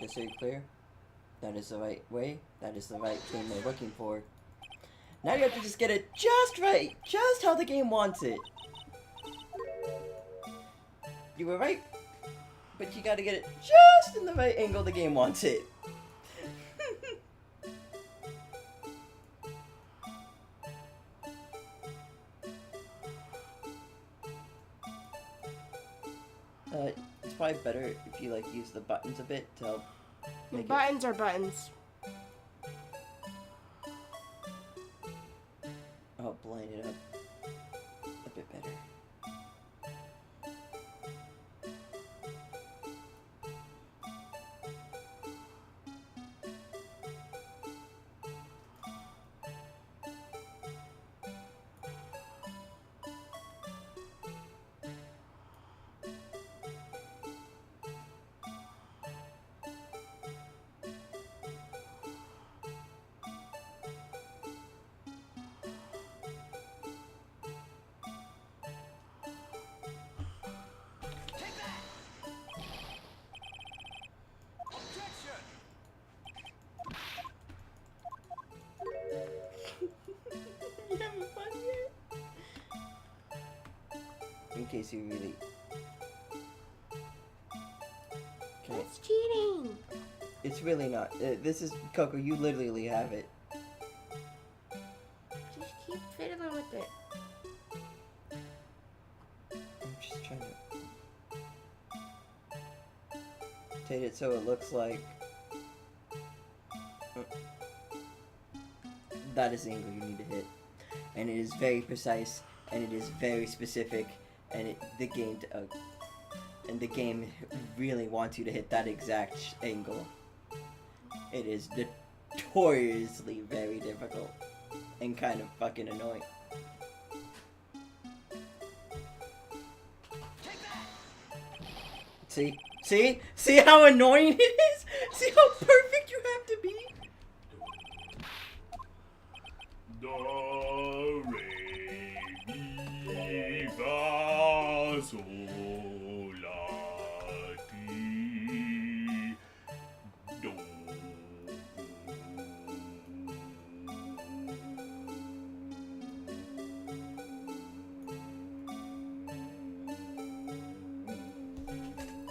S1: Just so you're clear, that is the right way. That is the right thing they're looking for. Now you have to just get it just right, just how the game wants it. You were right, but you gotta get it just in the right angle the game wants it. It's probably better if you like use the buttons a bit to help make
S2: Buttons are buttons.
S1: help line it up a bit better. You having fun yet? In case you really... Okay.
S2: That's cheating.
S1: It's really not. This is... Coco, you literally have it.
S2: Just keep fiddling with it.
S1: I'm just trying to... rotate it so it looks like... That is the angle you need to hit. And it is very precise, and it is very specific, and the game really wants you to hit that exact angle. It is notoriously very difficult and kind of fucking annoying. See? See? See how annoying it is? See how perfect you have to be?
S3: Do, re, mi, fa, sol, la, ti, do.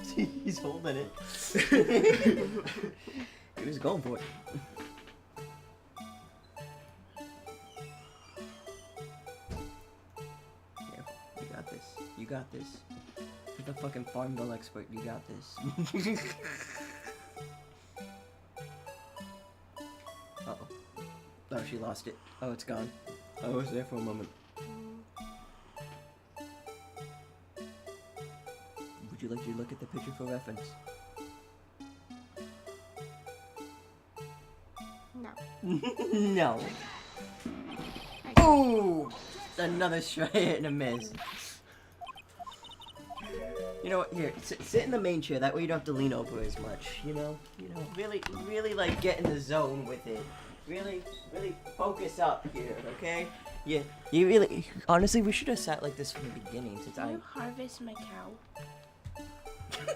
S1: See, he's holding it. He was going for it. You got this. You're the fucking Farmville expert. You got this. Uh-oh. Oh, she lost it. Oh, it's gone. Oh, it was there for a moment. Would you like to look at the picture for reference?
S2: No.
S1: No. Ooh! Another straight hit and a miss. You know what? Here, sit in the main chair. That way you don't have to lean over as much. You know, really, like get in the zone with it. Really focus up here, okay? Yeah, you really. Honestly, we should have sat like this from the beginning, since
S2: Can
S1: I.
S2: you harvest my cow?
S1: The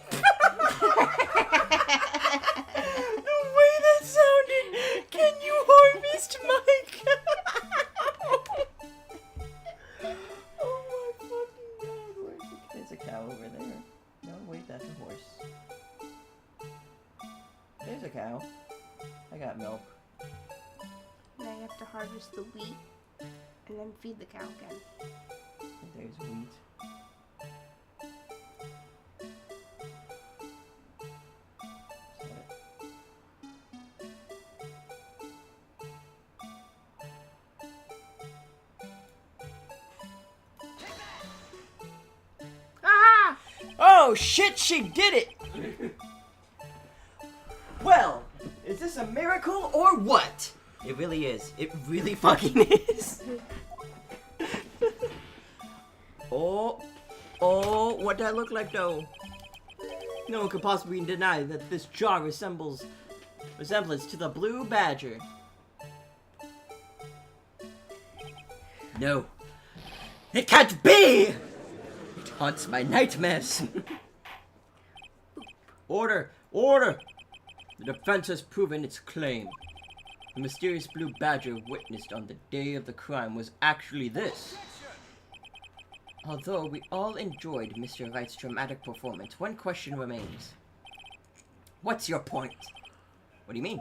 S1: way that sounded. Can you harvest my cow? Oh my fucking god! There's a cow over there. No, wait, that's a horse. There's a cow. I got milk.
S2: And I have to harvest the wheat and then feed the cow again.
S1: And there's wheat.
S2: Ah!
S1: Oh shit, she did it! Well, is this a miracle or what? It really is. It really fucking is. Oh, what that look like though? No one could possibly deny that this jar resemblance to the blue badger. No, it can't be! It haunts my nightmares. Order! The defense has proven its claim. The mysterious blue badger witnessed on the day of the crime was actually this. Although we all enjoyed Mr. Wright's dramatic performance, one question remains. What's your point? What do you mean?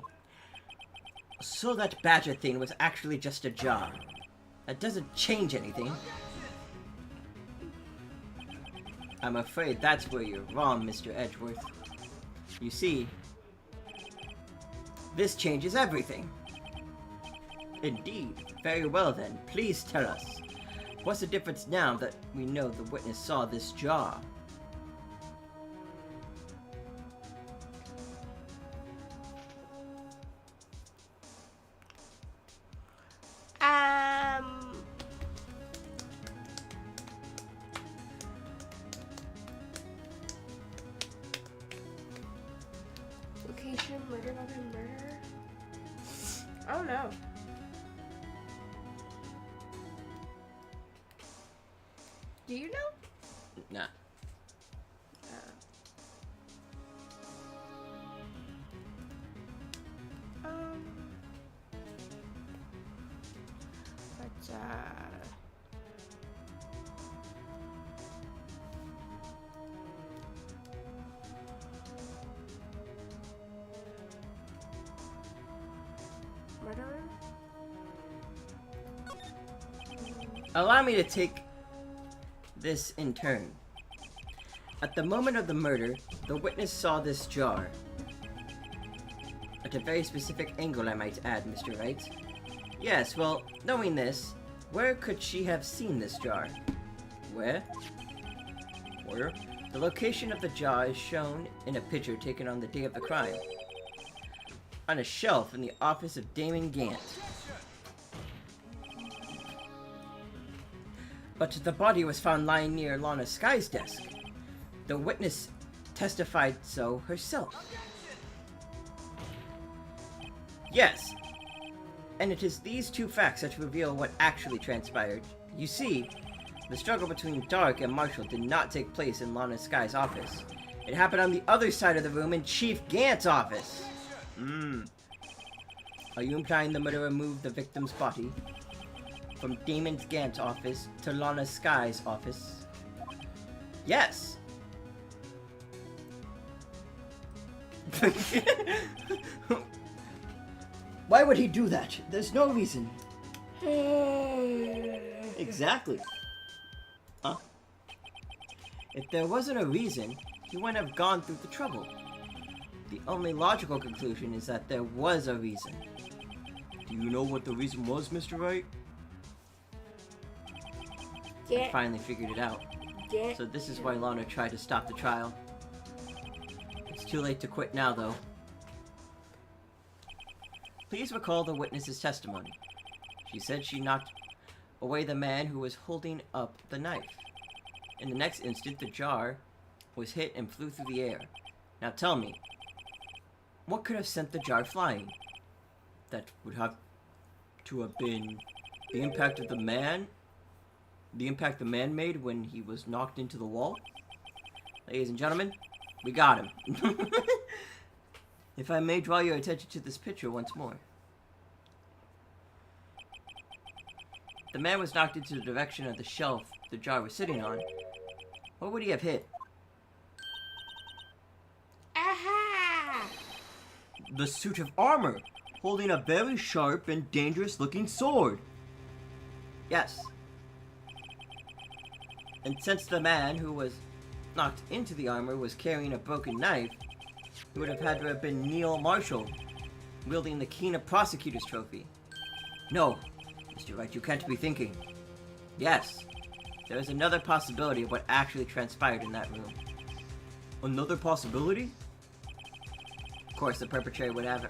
S1: So that badger thing was actually just a jar. That doesn't change anything. I'm afraid that's where you're wrong, Mr. Edgeworth. You see, this changes everything. Indeed. Very well then. Please tell us. What's the difference now that we know the witness saw this jar?
S2: Location, murder, weapon, murder. I don't know. Do you know?
S1: Nah.
S2: But murderer?
S1: Allow me to take this in turn. At the moment of the murder, the witness saw this jar. At a very specific angle, I might add, Mr. Wright. Yes, well, knowing this, where could she have seen this jar? Where? Where? The location of the jar is shown in a picture taken on the day of the crime. On a shelf in the office of Damon Gant. But the body was found lying near Lana Sky's desk. The witness testified so herself. Yes, and it is these two facts that reveal what actually transpired. You see, the struggle between Dark and Marshall did not take place in Lana Sky's office. It happened on the other side of the room in Chief Gant's office. Are you implying the murderer moved the victim's body from Damon Gant's office to Lana Sky's office? Yes. Why would he do that? There's no reason. Exactly. Huh? If there wasn't a reason, he wouldn't have gone through the trouble. The only logical conclusion is that there was a reason. Do you know what the reason was, Mr. Wright? I finally figured it out. So this is why Lana tried to stop the trial. It's too late to quit now, though. Please recall the witness's testimony. She said she knocked away the man who was holding up the knife. In the next instant, the jar was hit and flew through the air. Now tell me, what could have sent the jar flying? That would have to have been the impact of the man? The impact the man made when he was knocked into the wall? Ladies and gentlemen, we got him. If I may draw your attention to this picture once more. The man was knocked into the direction of the shelf the jar was sitting on. What would he have hit?
S2: Aha!
S1: The suit of armor, holding a very sharp and dangerous looking sword. Yes. And since the man who was knocked into the armor was carrying a broken knife, it would have had to have been Neil Marshall, wielding the Keen of Prosecutor's trophy. No, Mr. Wright, you can't be thinking. Yes, there is another possibility of what actually transpired in that room. Another possibility? Of course, the perpetrator would have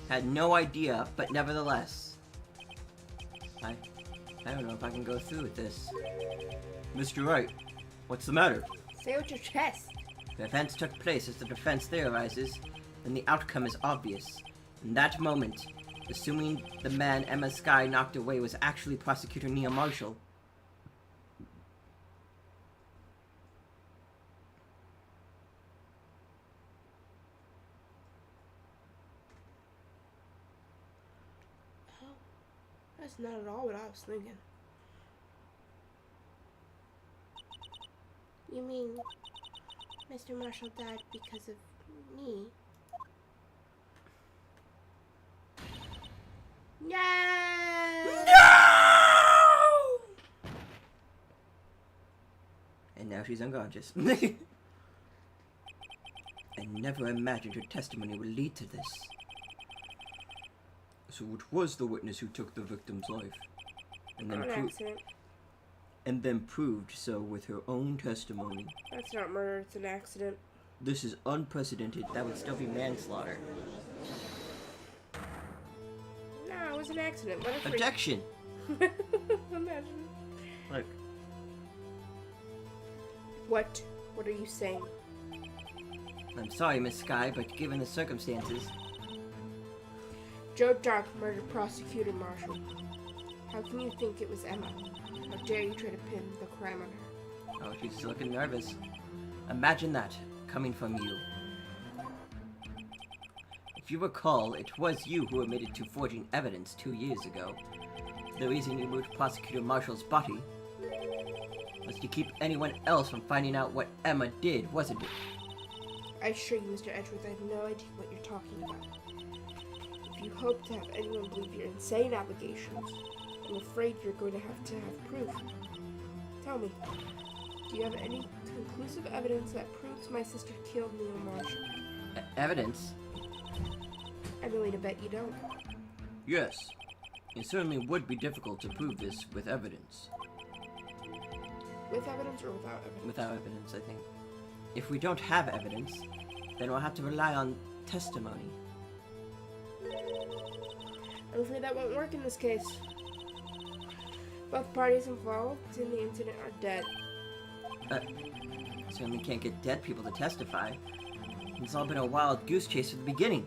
S1: had no idea, but nevertheless. I don't know if I can go through with this. Mr. Wright, what's the matter?
S2: Say with your chest.
S1: If events took place as the defense theorizes, then the outcome is obvious. In that moment, assuming the man Emma Sky knocked away was actually Prosecutor Neil Marshall,
S2: That's not at all what I was thinking. You mean Mr. Marshall died because of me? No!
S1: No! And now she's unconscious. I never imagined her testimony would lead to this. So it was the witness who took the victim's life, and then
S2: Not an accident.
S1: and then proved so with her own testimony.
S2: That's not murder, it's an accident.
S1: This is unprecedented. That would still be manslaughter.
S2: No, it was an accident. Let her free.
S1: Objection!
S2: Imagine.
S1: Look,
S2: What? What are you saying?
S1: I'm sorry, Miss Sky, but given the circumstances,
S2: Joe Dark murdered Prosecutor Marshall. How can you think it was Emma? How dare you try to pin the crime on her?
S1: oh, she's looking nervous. Imagine that, coming from you. If you recall, it was you who admitted to forging evidence 2 years ago. The reason you moved Prosecutor Marshall's body was to keep anyone else from finding out what Emma did, wasn't it?
S2: I assure you, Mr. Edgeworth, I have no idea what you're talking about. If you hope to have anyone believe your insane allegations, I'm afraid you're going to have proof. Tell me, do you have any conclusive evidence that proves my sister killed Neil Marshall?
S1: Evidence?
S2: I'm willing to bet you don't.
S1: Yes. It certainly would be difficult to prove this with evidence.
S2: With evidence or without evidence?
S1: Without evidence, I think. If we don't have evidence, then we'll have to rely on testimony.
S2: I'm afraid that won't work in this case. Both parties involved in the incident are dead.
S1: Certainly can't get dead people to testify. It's all been a wild goose chase from the beginning.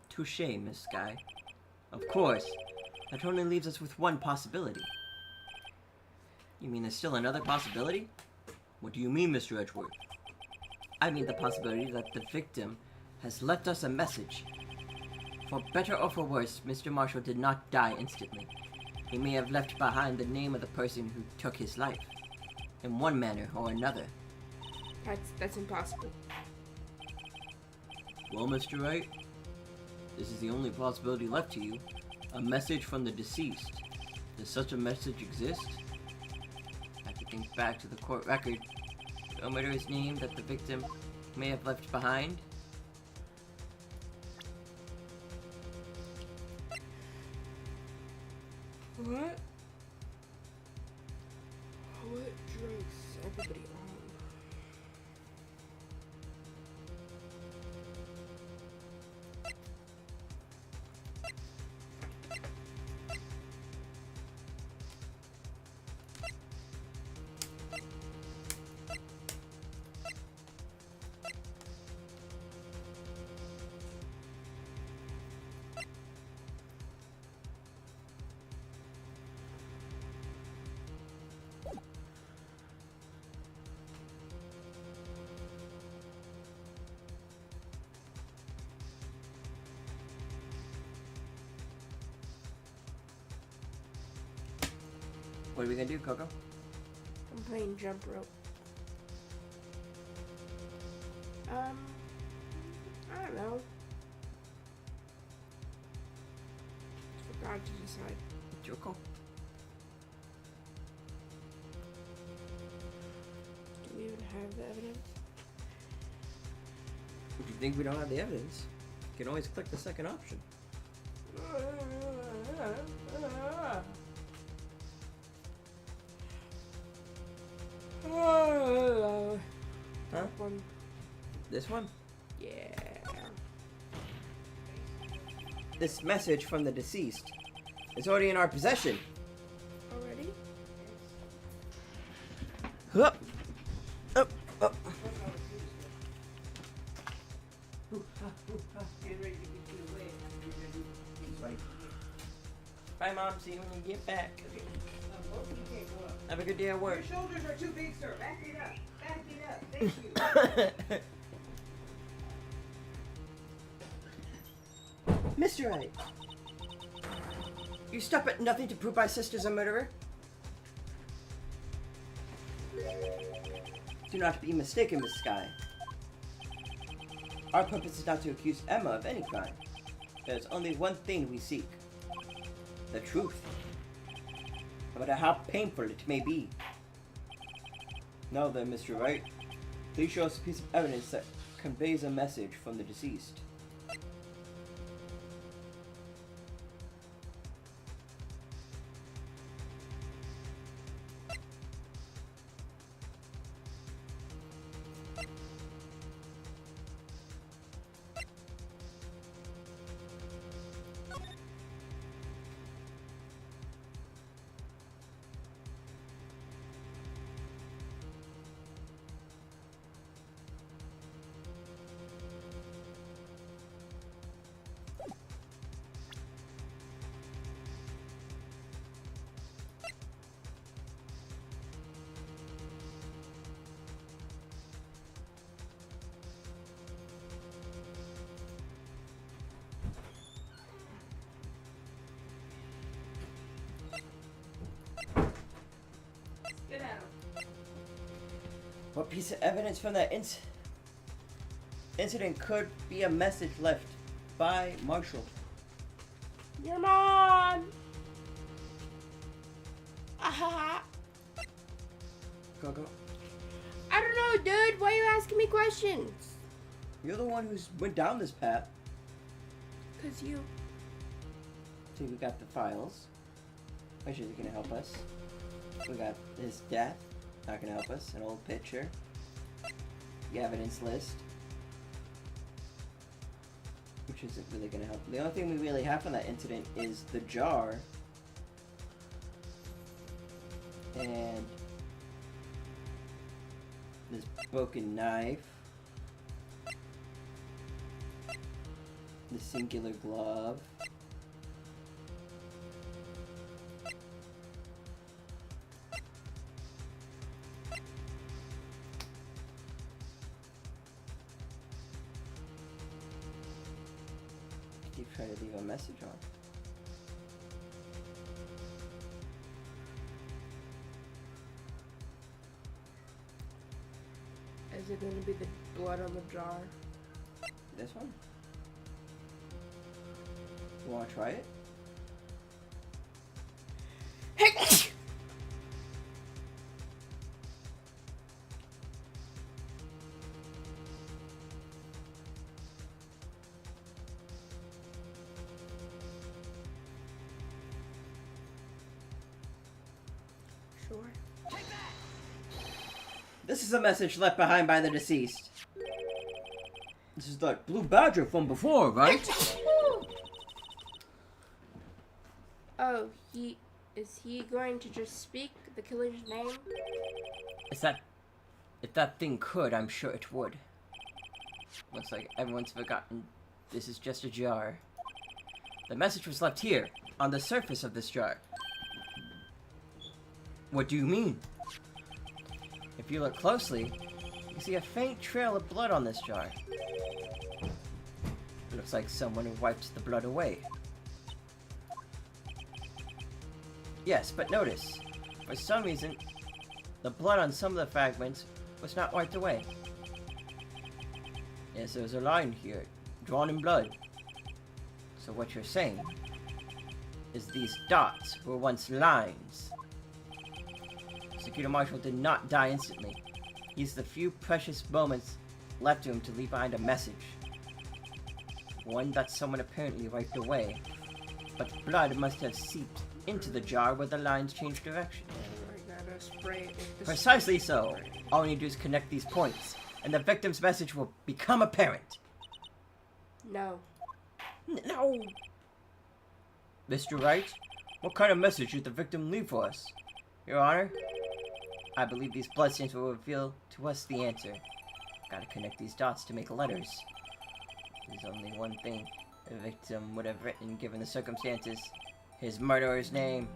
S1: Touché, Miss Sky. Of course. That only leaves us with one possibility. You mean there's still another possibility? What do you mean, Mr. Edgeworth? I mean the possibility that the victim has left us a message. For better or for worse, Mr. Marshall did not die instantly. He may have left behind the name of the person who took his life, in one manner or another.
S2: That's impossible.
S1: Well, Mr. Wright, this is the only possibility left to you. A message from the deceased. Does such a message exist? I have to think back to the court record. No murderer's name that the victim may have left behind.
S2: What? What drinks everybody on?
S1: What are we gonna do, Coco?
S2: I'm playing jump rope. I don't know. It's for God to decide.
S1: Joko?
S2: Do we even have the evidence?
S1: If you think we don't have the evidence, you can always click the second option. Huh?
S2: One.
S1: This one?
S2: Yeah.
S1: This message from the deceased is already in our possession.
S2: Already?
S1: Up, up, up. Bye, Mom. See you when you get back. Have a good day at work.
S4: Your shoulders are too big, sir. Back it up. Back it up. Thank you.
S1: Mr. Wright, you stop at nothing to prove my sister's a murderer? Do not be mistaken, Miss Skye. Our purpose is not to accuse Emma of any crime. There's only one thing we seek. The truth. No matter how painful it may be. Now then, Mr. Wright, please show us a piece of evidence that conveys a message from the deceased.
S4: Get out.
S1: What piece of evidence from that incident could be a message left by Marshall?
S2: Your mom! Ahaha.
S1: Coco,
S2: I don't know, dude. Why are you asking me questions?
S1: you're the one who's went down this path.
S2: Cause you.
S1: See, we got the files, which is gonna help us. We got his death, not gonna help us. An old picture. The evidence list, which isn't really gonna help. The only thing we really have from that incident is the jar and this broken knife, the singular glove. You try to leave a message on.
S2: Is it gonna be the blood on the jar?
S1: This one? You wanna try it?
S2: Sure.
S1: This is a message left behind by the deceased. This is the Blue Badger from before, right?
S2: Oh, is he going to just speak the killer's name?
S1: If that thing could, I'm sure it would. Looks like everyone's forgotten. This is just a jar. The message was left here, on the surface of this jar. What do you mean? If you look closely, you see a faint trail of blood on this jar. It looks like someone wiped the blood away. Yes, but notice, for some reason, the blood on some of the fragments was not wiped away. Yes, there's a line here, drawn in blood. So what you're saying is these dots were once lines. Security Marshall did not die instantly. He used the few precious moments left to him to leave behind a message. One that someone apparently wiped away. But blood must have seeped into the jar where the lines changed direction.
S2: I gotta spray it with the
S1: Precisely so. All we need to do is connect these points, and the victim's message will become apparent.
S2: No.
S1: No! Mr. Wright, what kind of message did the victim leave for us? Your Honor, I believe these bloodstains will reveal to us the answer. Gotta connect these dots to make letters. There's only one thing the victim would have written given the circumstances. His murderer's name.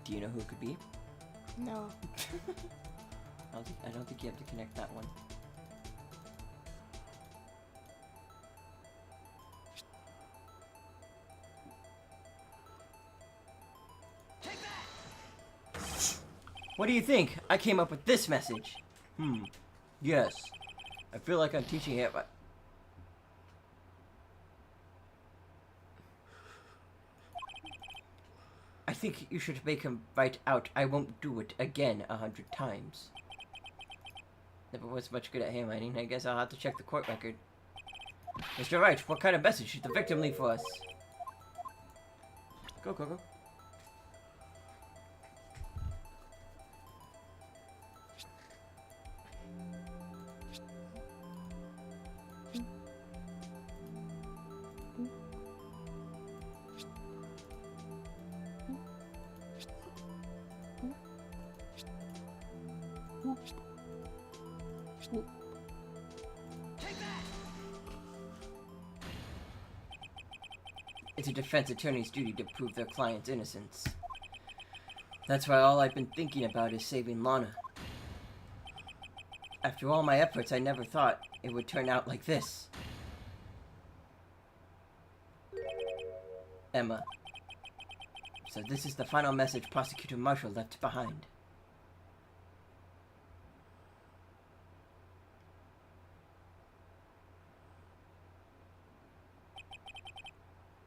S1: Do you know who it could be?
S2: No.
S1: I don't think you have to connect that one. What do you think? I came up with this message. Yes. I feel like I'm teaching it, but... I think you should make him write out, "I won't do it again" 100 times. Never was much good at handwriting. I guess I'll have to check the court record. Mr. Wright, what kind of message did the victim leave for us? Go, Coco. It's a defense attorney's duty to prove their client's innocence. That's why all I've been thinking about is saving Lana. After all my efforts, I never thought it would turn out like this. Emma. So this is the final message Prosecutor Marshall left behind.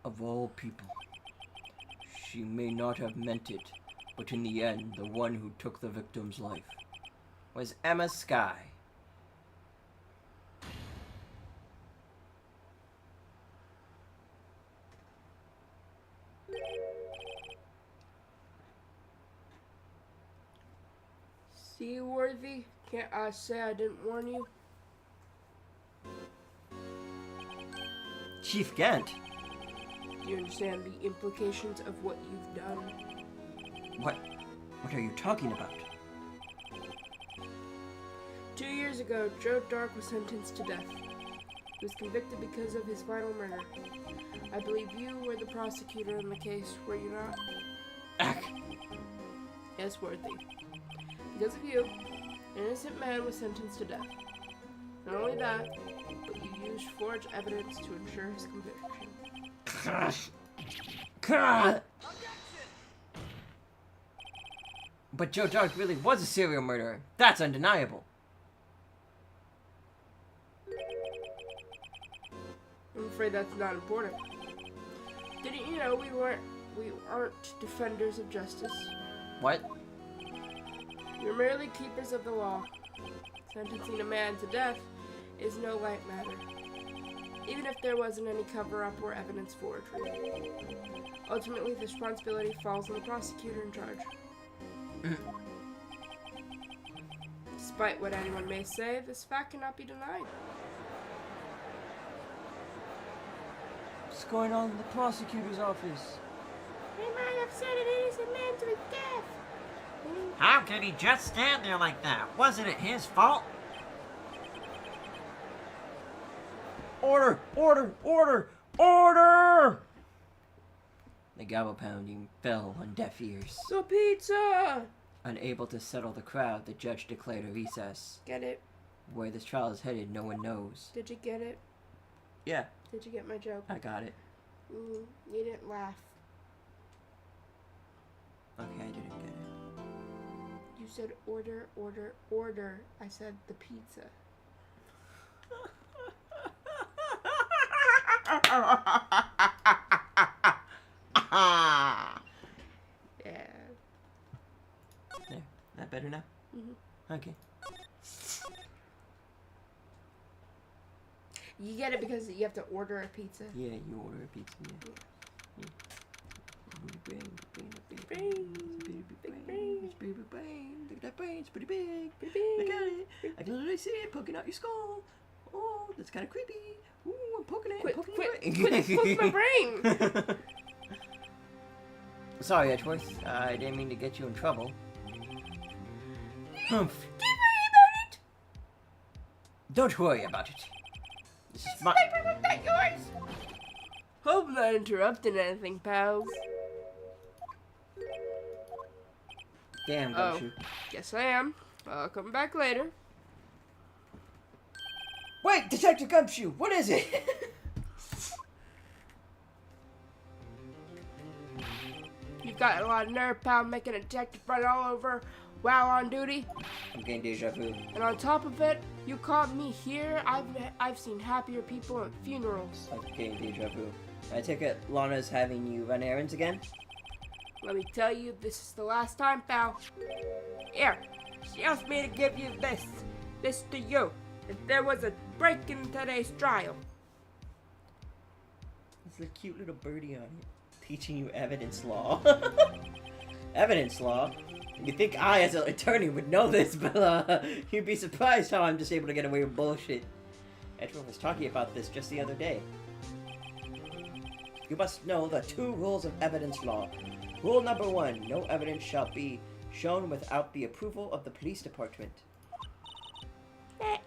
S1: Of all people, she may not have meant it, but in the end, the one who took the victim's life was Emma Skye.
S2: See, Worthy? Can't I say I didn't warn you?
S1: Chief Gant.
S2: Do you understand the implications of what you've done?
S1: What are you talking about?
S2: 2 years ago, Joe Dark was sentenced to death. He was convicted because of his final murder. I believe you were the prosecutor in the case, were you not?
S1: Ack.
S2: Yes, Worthy. Because of you, an innocent man was sentenced to death. Not only that, but you used forged evidence to ensure his conviction.
S1: But Joe Dark really was a serial murderer. That's undeniable.
S2: I'm afraid that's not important. Didn't you know we aren't defenders of justice?
S1: What?
S2: We're merely keepers of the law. Sentencing a man to death is no light matter, even if there wasn't any cover-up or evidence forgery. Ultimately, the responsibility falls on the prosecutor in charge. Despite what anyone may say, this fact cannot be denied.
S1: What's going on in the prosecutor's office?
S2: They might have sent an innocent man to his death.
S5: How could he just stand there like that? Wasn't it his fault?
S1: Order! Order! Order! Order! The gavel pounding fell on deaf ears.
S2: The pizza!
S1: Unable to settle the crowd, the judge declared a recess.
S2: Get it?
S1: Where this trial is headed, no one knows.
S2: Did you get it?
S1: Yeah,
S2: Did you get my joke?
S1: I got it.
S2: You didn't laugh.
S1: Okay, I didn't get it.
S2: You said order, order, order. I said the pizza. Yeah.
S1: There. That better now? Okay.
S2: You get it because you have to order a pizza.
S1: Yeah, you order a pizza, yeah. Big brain. Look at that brain. It's pretty big. Look at it. I can literally see it poking out your skull. Oh, that's kind of creepy. Ooh, I'm poking it.
S2: Quit
S1: poking
S2: my brain.
S1: Sorry, Edgeworth. I didn't mean to get you in trouble.
S2: Don't worry about it.
S1: Don't worry about it. This is my
S2: paper was not yours. Hope I'm not interrupting anything, pals.
S1: Damn,
S2: Oh.
S1: Gumshoe.
S2: Yes, I am. I'll come back later.
S1: Wait, Detective Gumshoe, what is it?
S2: You've got a lot of nerve, pal, making a detective run all over while on duty.
S1: I'm getting deja vu.
S2: And on top of it, you called me here. I've seen happier people at funerals.
S1: I'm getting deja vu. I take it Lana's having you run errands again?
S2: Let me tell you, this is the last time, pal. Here, she asked me to give you this to you. If there was a break in today's trial.
S1: There's a cute little birdie on it, teaching you evidence law. Evidence law? You'd think I, as an attorney, would know this, but you'd be surprised how I'm just able to get away with bullshit. Edgeworth was talking about this just the other day. You must know the 2 rules of evidence law. Rule number 1, no evidence shall be shown without the approval of the police department.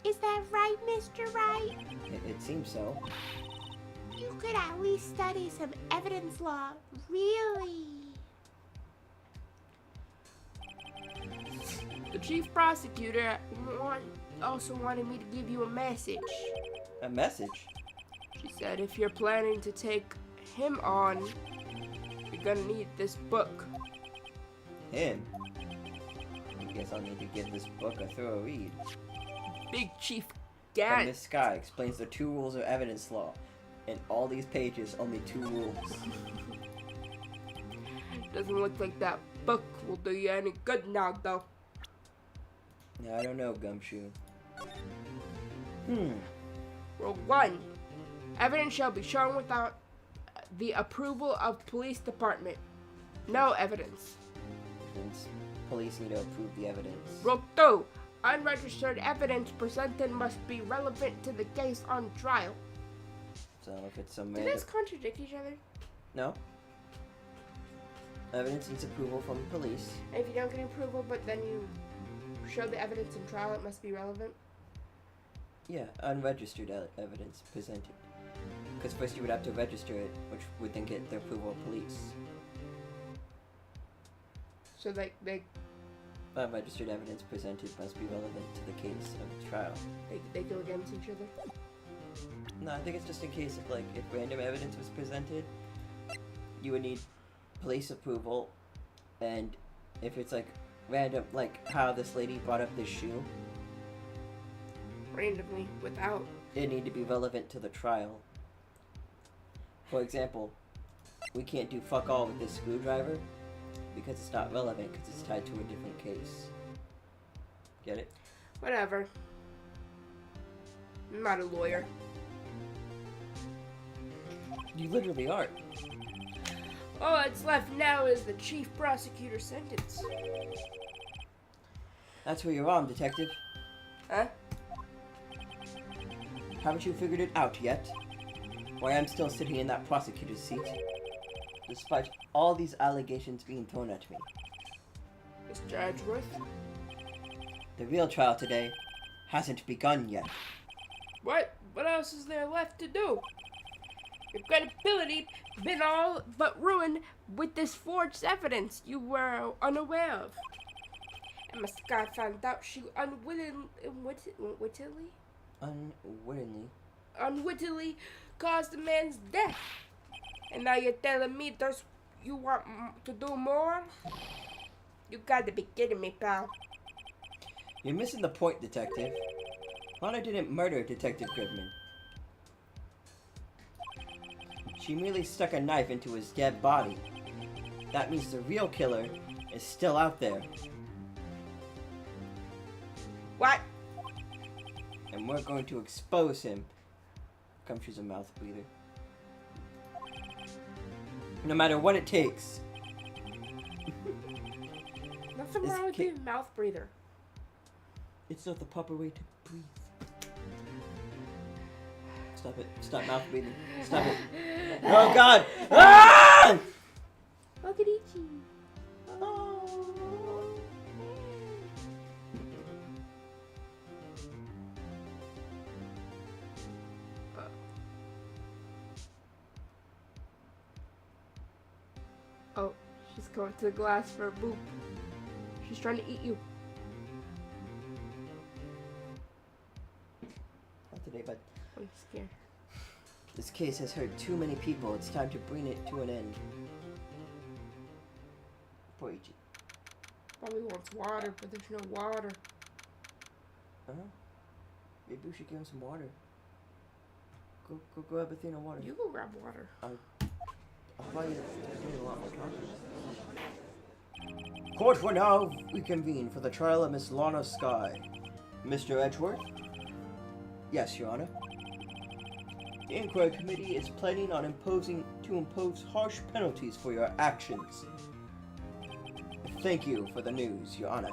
S2: Is that right, Mr. Wright?
S1: It seems so.
S2: You could at least study some evidence law. Really? The chief prosecutor also wanted me to give you a message.
S1: A message?
S2: She said if you're planning to take him on, you're gonna need this book.
S1: Him? I guess I'll need to give this book a thorough read.
S2: Big Chief
S1: From
S2: Gant.
S1: this guy explains the 2 rules of evidence law. In all these pages, only 2 rules.
S2: Doesn't look like that book will do you any good now, though.
S1: Now, I don't know, Gumshoe.
S2: Rule 1. Evidence shall be shown without the approval of police department. No evidence.
S1: Since police need to approve the evidence.
S2: Rule 2. Unregistered evidence presented must be relevant to the case on trial.
S1: So if it's some
S2: Do
S1: random...
S2: those contradict each other?
S1: No. Evidence needs approval from police.
S2: And if you don't get approval, but then you show the evidence in trial, it must be relevant?
S1: Yeah, unregistered evidence presented. Because first you would have to register it, which would then get the approval of police.
S2: So they
S1: Unregistered evidence presented must be relevant to the case of the trial.
S2: go against each other?
S1: No, I think it's just in case of, like, if random evidence was presented, you would need police approval, and if it's, like, random, like, how this lady brought up this shoe,
S2: Randomly, without.
S1: it need to be relevant to the trial. For example, we can't do fuck all with this screwdriver, because it's not relevant, because it's tied to a different case. Get it?
S2: Whatever. I'm not a lawyer.
S1: You literally are.
S2: All that's left now is the chief prosecutor's sentence.
S1: That's where you're on, detective.
S2: Huh?
S1: Haven't you figured it out yet? Why I'm still sitting in that prosecutor's seat, despite all these allegations being thrown at me.
S2: Mr. Edgeworth?
S1: The real trial today hasn't begun yet.
S2: What? What else is there left to do? Your credibility has been all but ruined with this forged evidence you were unaware of. And Miss Scott found out she unwittingly caused the man's death. And now you're telling me you want to do more? You gotta be kidding me, pal.
S1: You're missing the point, detective. Lana didn't murder Detective Goodman. She merely stuck a knife into his dead body. That means the real killer is still out there.
S2: What?
S1: And we're going to expose him. Gumshoe's a mouth breather. No matter what it takes.
S2: Nothing
S1: This
S2: wrong with
S1: ki-
S2: being a mouth breather.
S1: It's not the proper way to breathe. Stop it. Stop mouth breathing. Stop it. Oh god! Ah!
S2: Okadichi. Oh, she's going to the glass for a boop. She's trying to eat you.
S1: Not today, but
S2: I'm scared.
S1: this case has hurt too many people. It's time to bring it to an end. Poor Ichi.
S2: Probably wants water, but there's no water.
S1: Maybe we should give him some water. Go grab Athena water.
S2: You go grab water.
S1: I'll buy you a lot more time. Court will now reconvene for the trial of Miss Lana Sky. Mr. Edgeworth? Yes, Your Honor. The inquiry committee is planning on impose harsh penalties for your actions. Thank you for the news, Your Honor.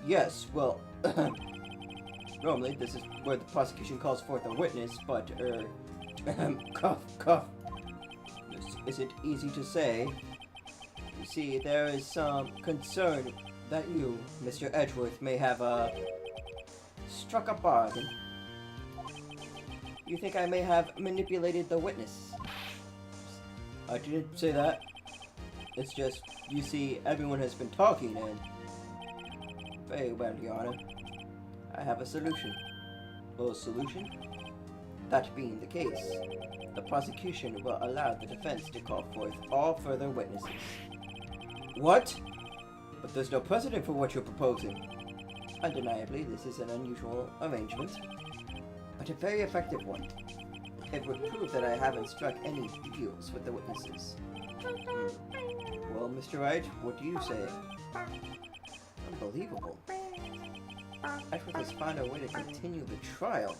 S1: Yes, well, normally this is where the prosecution calls forth a witness, but, cough. This isn't easy to say. You see, there is some concern that you, Mr. Edgeworth, may have, struck a bargain. You think I may have manipulated the witness? I didn't say that. It's just, you see, everyone has been talking and... Very well, Your Honor. I have a solution. A solution? That being the case, the prosecution will allow the defense to call forth all further witnesses. What? But there's no precedent for what you're proposing. Undeniably, this is an unusual arrangement, but a very effective one. It would prove that I haven't struck any deals with the witnesses. Well, Mr. Wright, what do you say? Unbelievable. Edgeworth has found a way to continue the trial.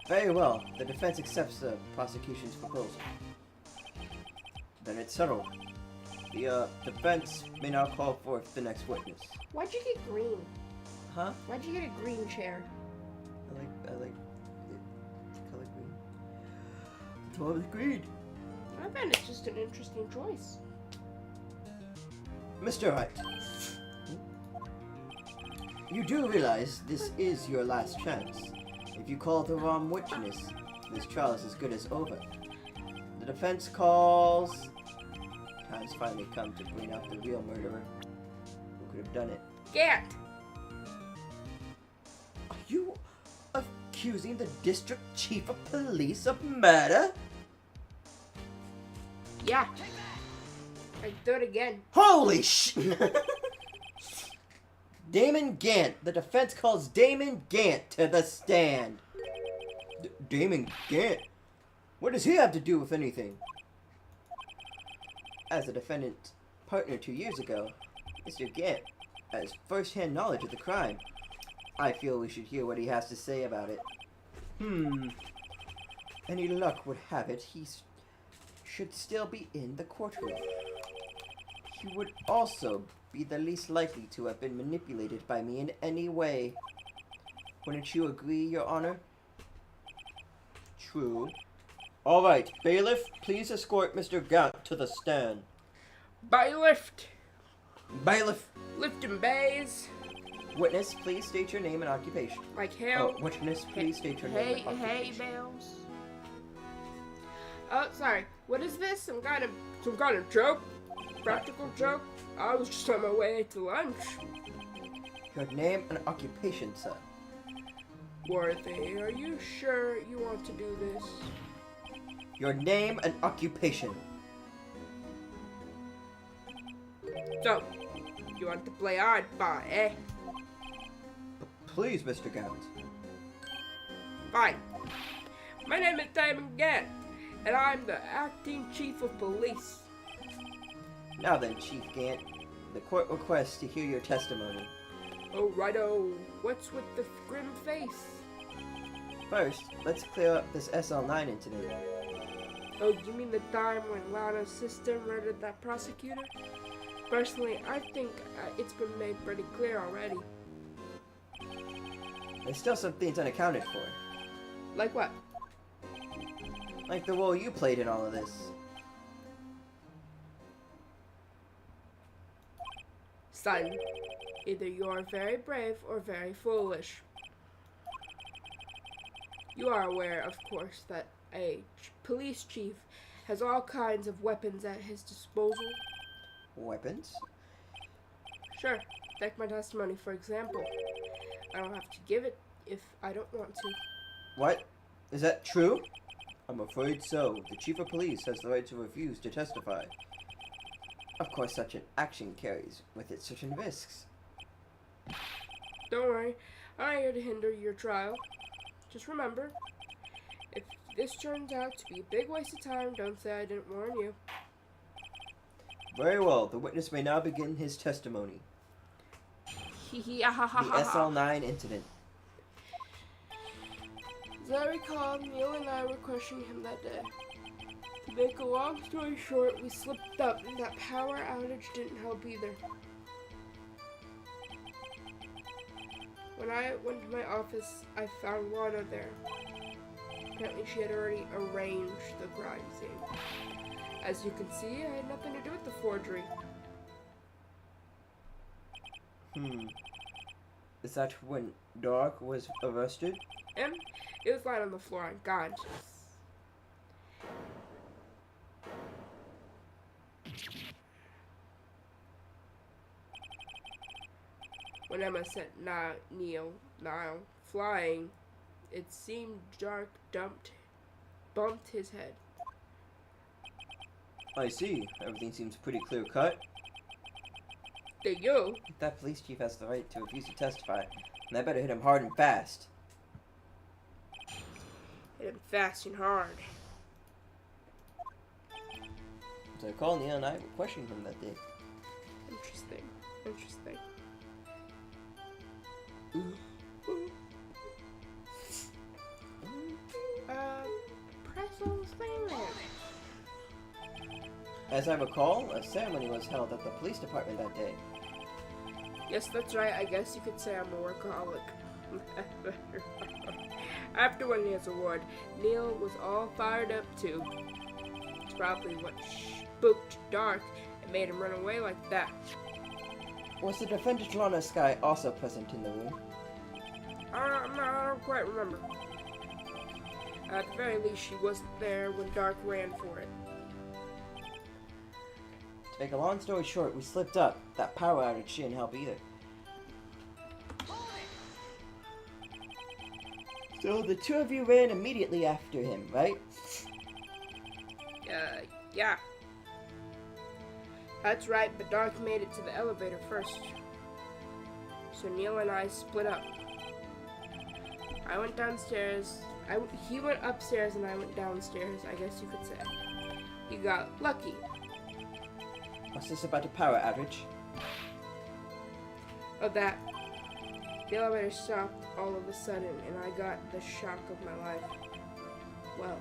S1: Very well, the defense accepts the prosecution's proposal. Then it's settled. The defense may now call forth the next witness.
S2: Why'd you get green?
S1: Huh?
S2: Why'd you get a green chair?
S1: I like the color green. It's always green.
S2: I bet it's just an interesting choice.
S1: Mr. Wright, you do realize this is your last chance. If you call the wrong witness, this trial is as good as over. The defense calls... Time's finally come to bring out the real murderer. Who could have done it?
S2: Gant!
S1: Are you accusing the district chief of police of murder?
S2: Yeah. I do it again.
S1: Holy sh... Damon Gant. The defense calls Damon Gant to the stand. Damon Gant? What does he have to do with anything? As a defendant's partner 2 years ago, Mr. Gant has first-hand knowledge of the crime. I feel we should hear what he has to say about it. Any luck would have it, he should still be in the courtroom. He would also be the least likely to have been manipulated by me in any way. Wouldn't you agree, Your Honor? True. All right, bailiff, please escort Mr. Gant to the stand.
S2: Bailiff!
S1: Bailiff.
S2: Lifting bays.
S1: Witness, please state your name and occupation.
S2: Like hell.
S1: Oh, witness, please state your name and
S2: Hey,
S1: occupation.
S2: bells. Oh, sorry. What is this? Some kind of joke? Practical joke? I was just on my way to lunch.
S1: Your name and occupation, sir.
S2: Worthy, are you sure you want to do this?
S1: Your name and occupation.
S2: So, you want to play oddball, eh?
S1: Please, Mr. Gant.
S2: Fine. My name is Damon Gant, and I'm the acting chief of police.
S1: Now then, Chief Gant, the court requests to hear your testimony.
S2: Oh, righto. What's with the grim face?
S1: First, let's clear up this SL9 incident.
S2: Oh, you mean the time when Lana's sister murdered that prosecutor? Personally, I think it's been made pretty clear already.
S1: There's still some things unaccounted for.
S2: Like what?
S1: Like the role you played in all of this.
S2: Son, either you're very brave or very foolish. You are aware, of course, that a police chief has all kinds of weapons at his disposal.
S1: Weapons?
S2: Sure. Take my testimony, for example. I don't have to give it if I don't want to.
S1: What? Is that true? I'm afraid so. The chief of police has the right to refuse to testify. Of course, such an action carries with it certain risks.
S2: Don't worry. I'm not here to hinder your trial. Just remember, if this turns out to be a big waste of time, don't say I didn't warn you.
S1: Very well. The witness may now begin his testimony. The SL9 incident.
S2: As I recall, Neil and I were questioning him that day. To make a long story short, we slipped up and that power outage didn't help either. When I went to my office, I found Lana there. Apparently she had already arranged the crime scene. As you can see, I had nothing to do with the forgery.
S1: Is that when Dark was arrested?
S2: And it was lying on the floor unconscious. When Emma sent Niall flying, it seemed Dark bumped his head.
S1: I see. Everything seems pretty clear cut.
S2: Do you?
S1: That police chief has the right to refuse to testify, and I better hit him hard and fast.
S2: Hit him fast and hard.
S1: So I called Neil and I were questioning him that day.
S2: Interesting. Interesting. Pretzels famous.
S1: As I recall, a ceremony was held at the police department that day.
S2: Yes, that's right. I guess you could say I'm a workaholic. After winning his award, Neil was all fired up too. It's probably what spooked Dark and made him run away like that.
S1: Was the defendant Lana Sky also present in the room?
S2: I don't quite remember. At the very least, she wasn't there when Dark ran for it.
S1: To make a long story short, we slipped up. That power outage didn't help either. So the two of you ran immediately after him, right?
S2: Yeah. That's right, but Dark made it to the elevator first. So Neil and I split up. I went downstairs. He went upstairs and I went downstairs, I guess you could say. He got lucky.
S1: Was this about a power outage?
S2: Of that. The elevator stopped all of a sudden and I got the shock of my life. Well,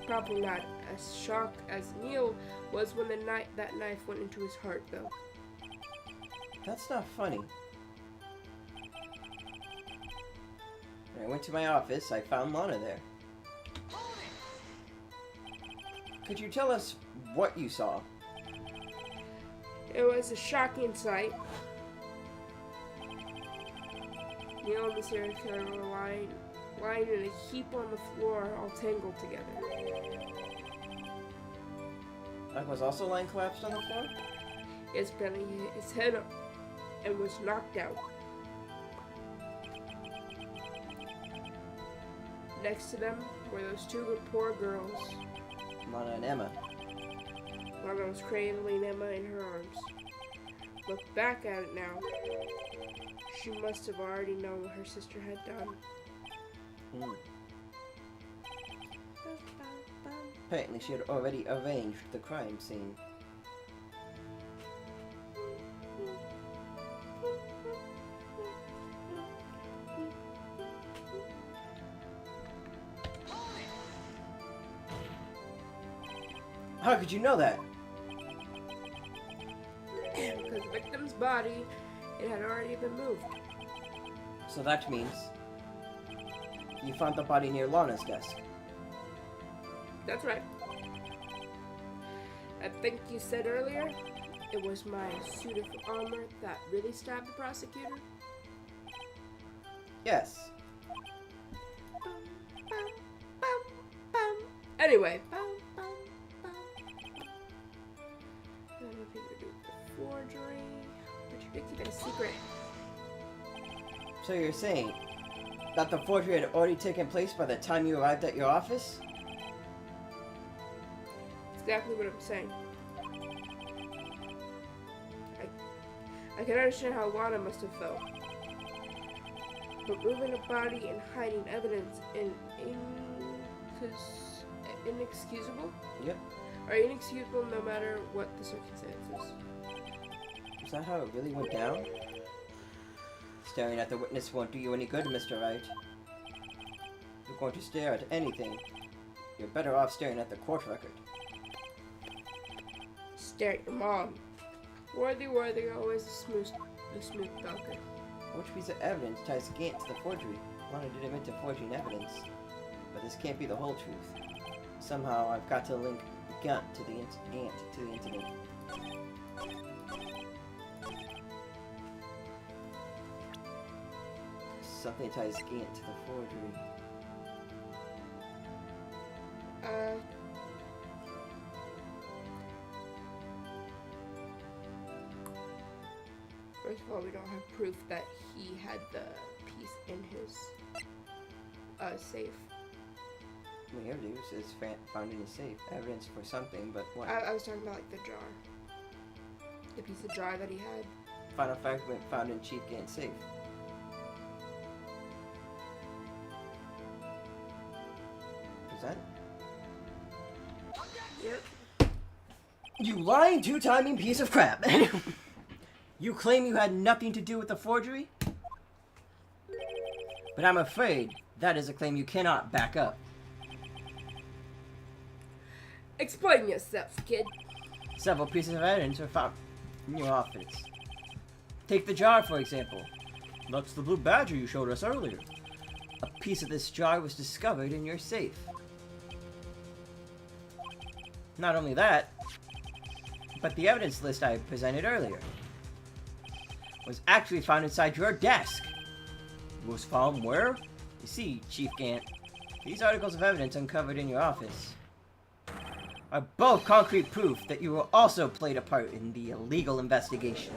S2: probably not as shocked as Neil was when that knife went into his heart, though.
S1: That's not funny. When I went to my office, I found Lana there. Could you tell us what you saw?
S2: It was a shocking sight. Neil and the serial killer were lying in a heap on the floor, all tangled together.
S1: Mike was also lying collapsed on the floor?
S2: Yes, apparently he hit his head up and was knocked out. Next to them were those two poor girls.
S1: Lana and Emma.
S2: Lana was cradling Emma in her arms. Look back at it now. She must have already known what her sister had done.
S1: Apparently she had already arranged the crime scene. How could you know that?
S2: Because the victim's body, it had already been moved.
S1: So that means you found the body near Lana's desk.
S2: That's right. I think you said earlier it was my suit of armor that really stabbed the prosecutor.
S1: Yes.
S2: Anyway. Nothing to do with the forgery. But you keep it a secret.
S1: So you're saying that the forgery had already taken place by the time you arrived at your office?
S2: Exactly what I'm saying. I can understand how Lana must have felt. But moving a body and hiding evidence inexcusable?
S1: Yep.
S2: Are inexcusable no matter what the circumstances.
S1: Is that how it really went down? Staring at the witness won't do you any good, Mr. Wright. If you're going to stare at anything, you're better off staring at the court record.
S2: Stare at your mom. Worthy, always the smooth talker.
S1: Which piece of evidence ties Gant to the forgery? Lana did admit to forging evidence. But this can't be the whole truth. Somehow, I've got to link Gant to the incident. Something ties Gant to the forgery.
S2: First of all, we don't have proof that he had the piece in his safe.
S1: We have news is found in his safe. Evidence for something, but what?
S2: I was talking about like the jar. The piece of jar that he had.
S1: Final fragment found in Chief Gant's safe. Is that?
S2: Yep.
S1: You lying two-timing piece of crap! You claim you had nothing to do with the forgery? But I'm afraid that is a claim you cannot back up.
S2: Explain yourself, kid.
S1: Several pieces of evidence were found in your office. Take the jar, for example. That's the blue badger you showed us earlier. A piece of this jar was discovered in your safe. Not only that, but the evidence list I presented earlier was actually found inside your desk. It was found where? You see, Chief Gant, these articles of evidence uncovered in your office are both concrete proof that you were also played a part in the illegal investigation.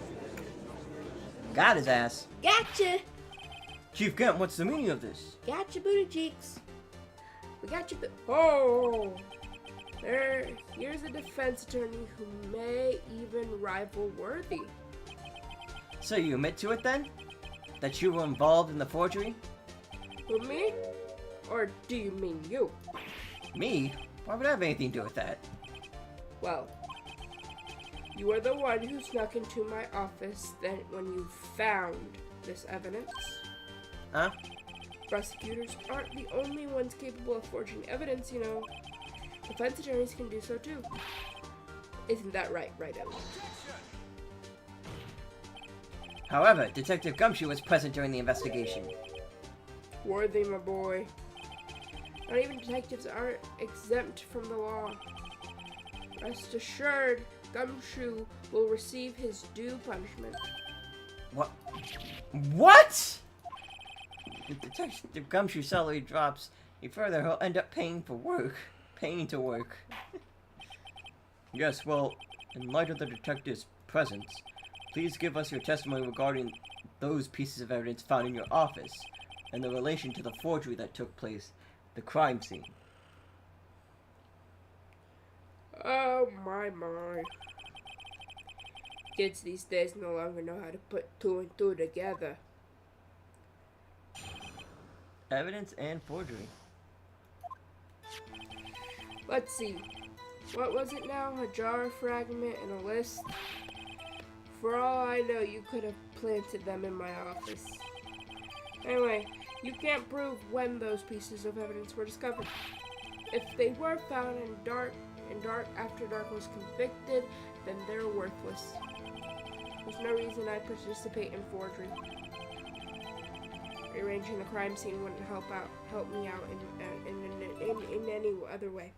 S1: Got his ass.
S2: Gotcha.
S1: Chief Gant, what's the meaning of this?
S2: Gotcha, booty cheeks. We got you. Oh, here's a defense attorney who may even rival Worthy.
S1: So you admit to it then? That you were involved in the forgery?
S2: Who, me? Or do you mean you?
S1: Me? Why would I have anything to do with that?
S2: Well, you are the one who snuck into my office then when you found this evidence.
S1: Huh?
S2: Prosecutors aren't the only ones capable of forging evidence, you know. Defense attorneys can do so too. Isn't that right, Ellie?
S1: However, Detective Gumshoe was present during the investigation.
S2: Worthy, my boy. Not even detectives aren't exempt from the law. Rest assured, Gumshoe will receive his due punishment.
S1: What? What? If Detective Gumshoe's salary drops any further, he'll end up paying to work. Yes, well, in light of the detective's presence, please give us your testimony regarding those pieces of evidence found in your office and the relation to the forgery that took place, the crime scene.
S2: Oh my. Kids these days no longer know how to put two and two together.
S1: Evidence and forgery.
S2: Let's see. What was it now? A jar fragment and a list? For all I know, you could have planted them in my office. Anyway, you can't prove when those pieces of evidence were discovered. If they were found in dark after Dark was convicted, then they're worthless. There's no reason I'd participate in forgery. Rearranging the crime scene wouldn't help me out in any other way.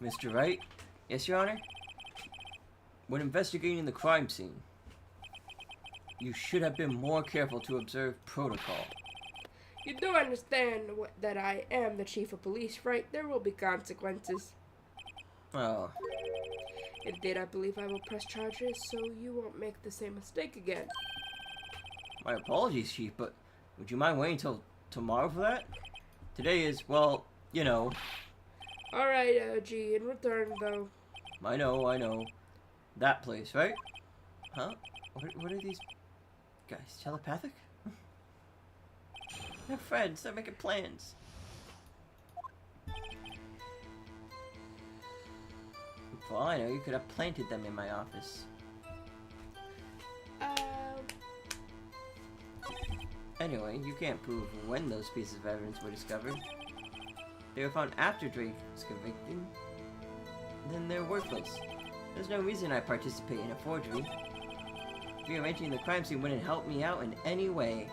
S1: Mr. Wright? Yes, Your Honor? When investigating the crime scene, you should have been more careful to observe protocol.
S2: You do understand that I am the chief of police, right? There will be consequences.
S1: Oh.
S2: Indeed, I believe I will press charges so you won't make the same mistake again.
S1: My apologies, Chief, but would you mind waiting till tomorrow for that? Today is, well, you know.
S2: Alright, G, in return, though.
S1: I know. That place, right? Huh? What are these guys? Telepathic? They're friends. They're making plans. For all I know, you could have planted them in my office. Anyway, you can't prove when those pieces of evidence were discovered. They were found after Drake was convicted. Then they're worthless. There's no reason I participate in a forgery. Rearranging the crime scene wouldn't help me out in any way.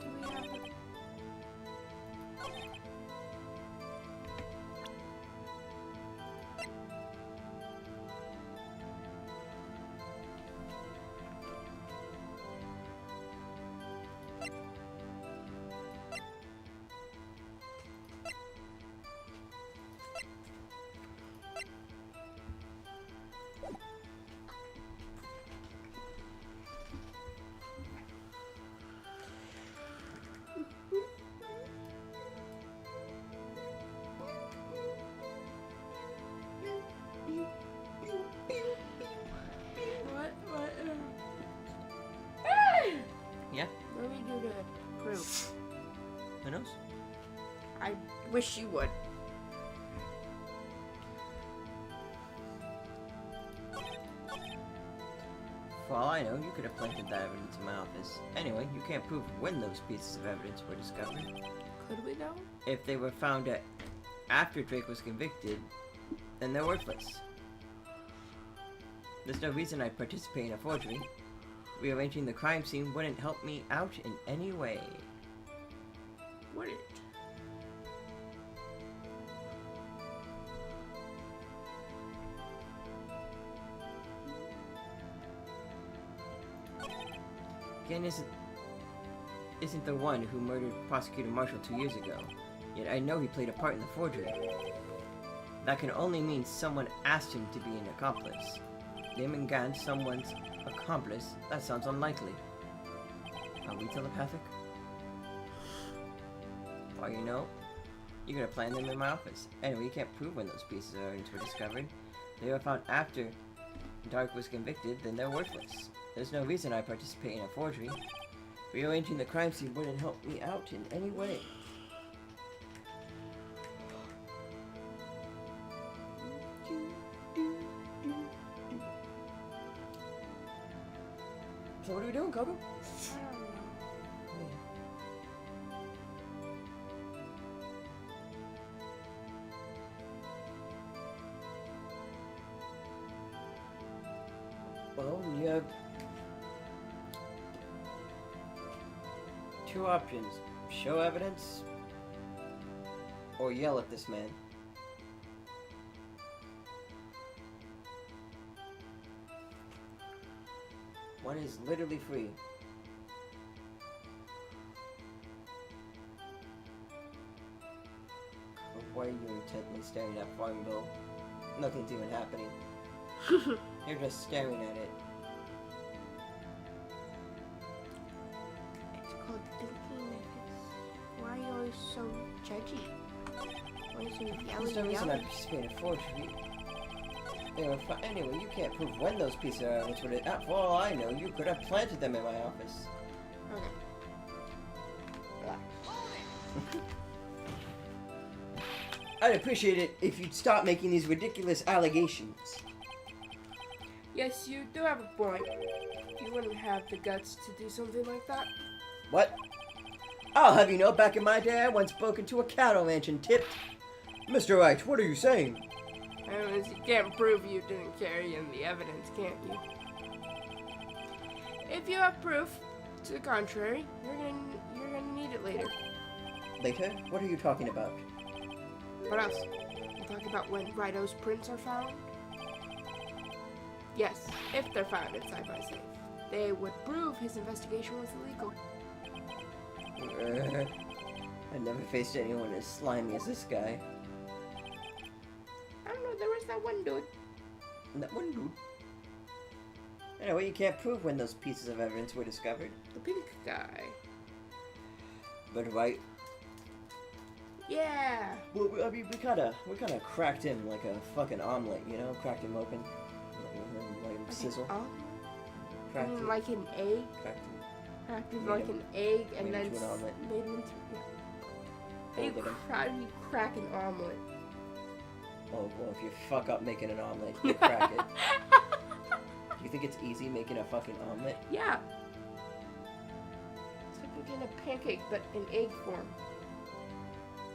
S2: Do we have a...
S1: Yeah?
S2: What do we do to prove?
S1: Who knows?
S2: I wish you would.
S1: For all I know, you could have planted that evidence in my office. Anyway, you can't prove when those pieces of evidence were discovered.
S2: Could we, though?
S1: If they were found after Drake was convicted, then they're worthless. There's no reason I'd participate in a forgery. Rearranging the crime scene wouldn't help me out in any way.
S2: Would it?
S1: Gann isn't the one who murdered Prosecutor Marshall 2 years ago, yet I know he played a part in the forgery. That can only mean someone asked him to be an accomplice. Naming Gann someone's accomplice, that sounds unlikely. Are we telepathic? For all you know, you're gonna plant them in my office. Anyway, you can't prove when those pieces of evidence were discovered. They were found after Dark was convicted, then they're worthless. There's no reason I participate in a forgery. Rearranging the crime scene wouldn't help me out in any way. So what are we doing, Coco?
S2: I don't know.
S1: Well, you have two options. Show evidence or yell at this man. One is literally free. Why are you intently staring at Farmville? Nothing's even happening. You're just staring at it.
S2: It's called thinking, I guess. Why are you always so judgy? Why are you so
S1: There's no
S2: yelling?
S1: reason I participate in a forgery. Anyway, you can't prove when those pieces of evidence were. For all I know, you could have planted them in my office.
S2: Okay. Relax.
S1: I'd appreciate it if you'd stop making these ridiculous allegations.
S2: Yes, you do have a point. You wouldn't have the guts to do something like that.
S1: What? I'll have you know, back in my day, I once broke into a cattle ranch and tipped. Mr. Wright, what are you saying?
S2: Anyways, you can't prove you didn't carry in the evidence, can't you? If you have proof to the contrary, you're gonna need it later.
S1: Later? What are you talking about?
S2: What else? You talking about when Rido's prints are found? Yes, if they're found inside my safe, they would prove his investigation was illegal.
S1: I've never faced anyone as slimy as this guy.
S2: that one dude.
S1: That one dude. Anyway, you can't prove when those pieces of evidence were discovered.
S2: The pink guy.
S1: But right.
S2: Yeah.
S1: Well, I mean, we kind of cracked him like a fucking omelet, you know? Cracked him open. Let him sizzle.
S2: Oh, I
S1: Cracked
S2: mean,
S1: him.
S2: like an egg.
S1: Cracked him.
S2: Cracked him
S1: Made
S2: like
S1: him-
S2: an egg and
S1: made
S2: then
S1: into an omelet.
S2: made him into. Yeah.
S1: Folded him.
S2: How do you crack an omelet?
S1: Oh, well, if you fuck up making an omelet, you crack it. Do you think it's easy making a fucking omelet?
S2: Yeah. It's like making a pancake, but in egg form.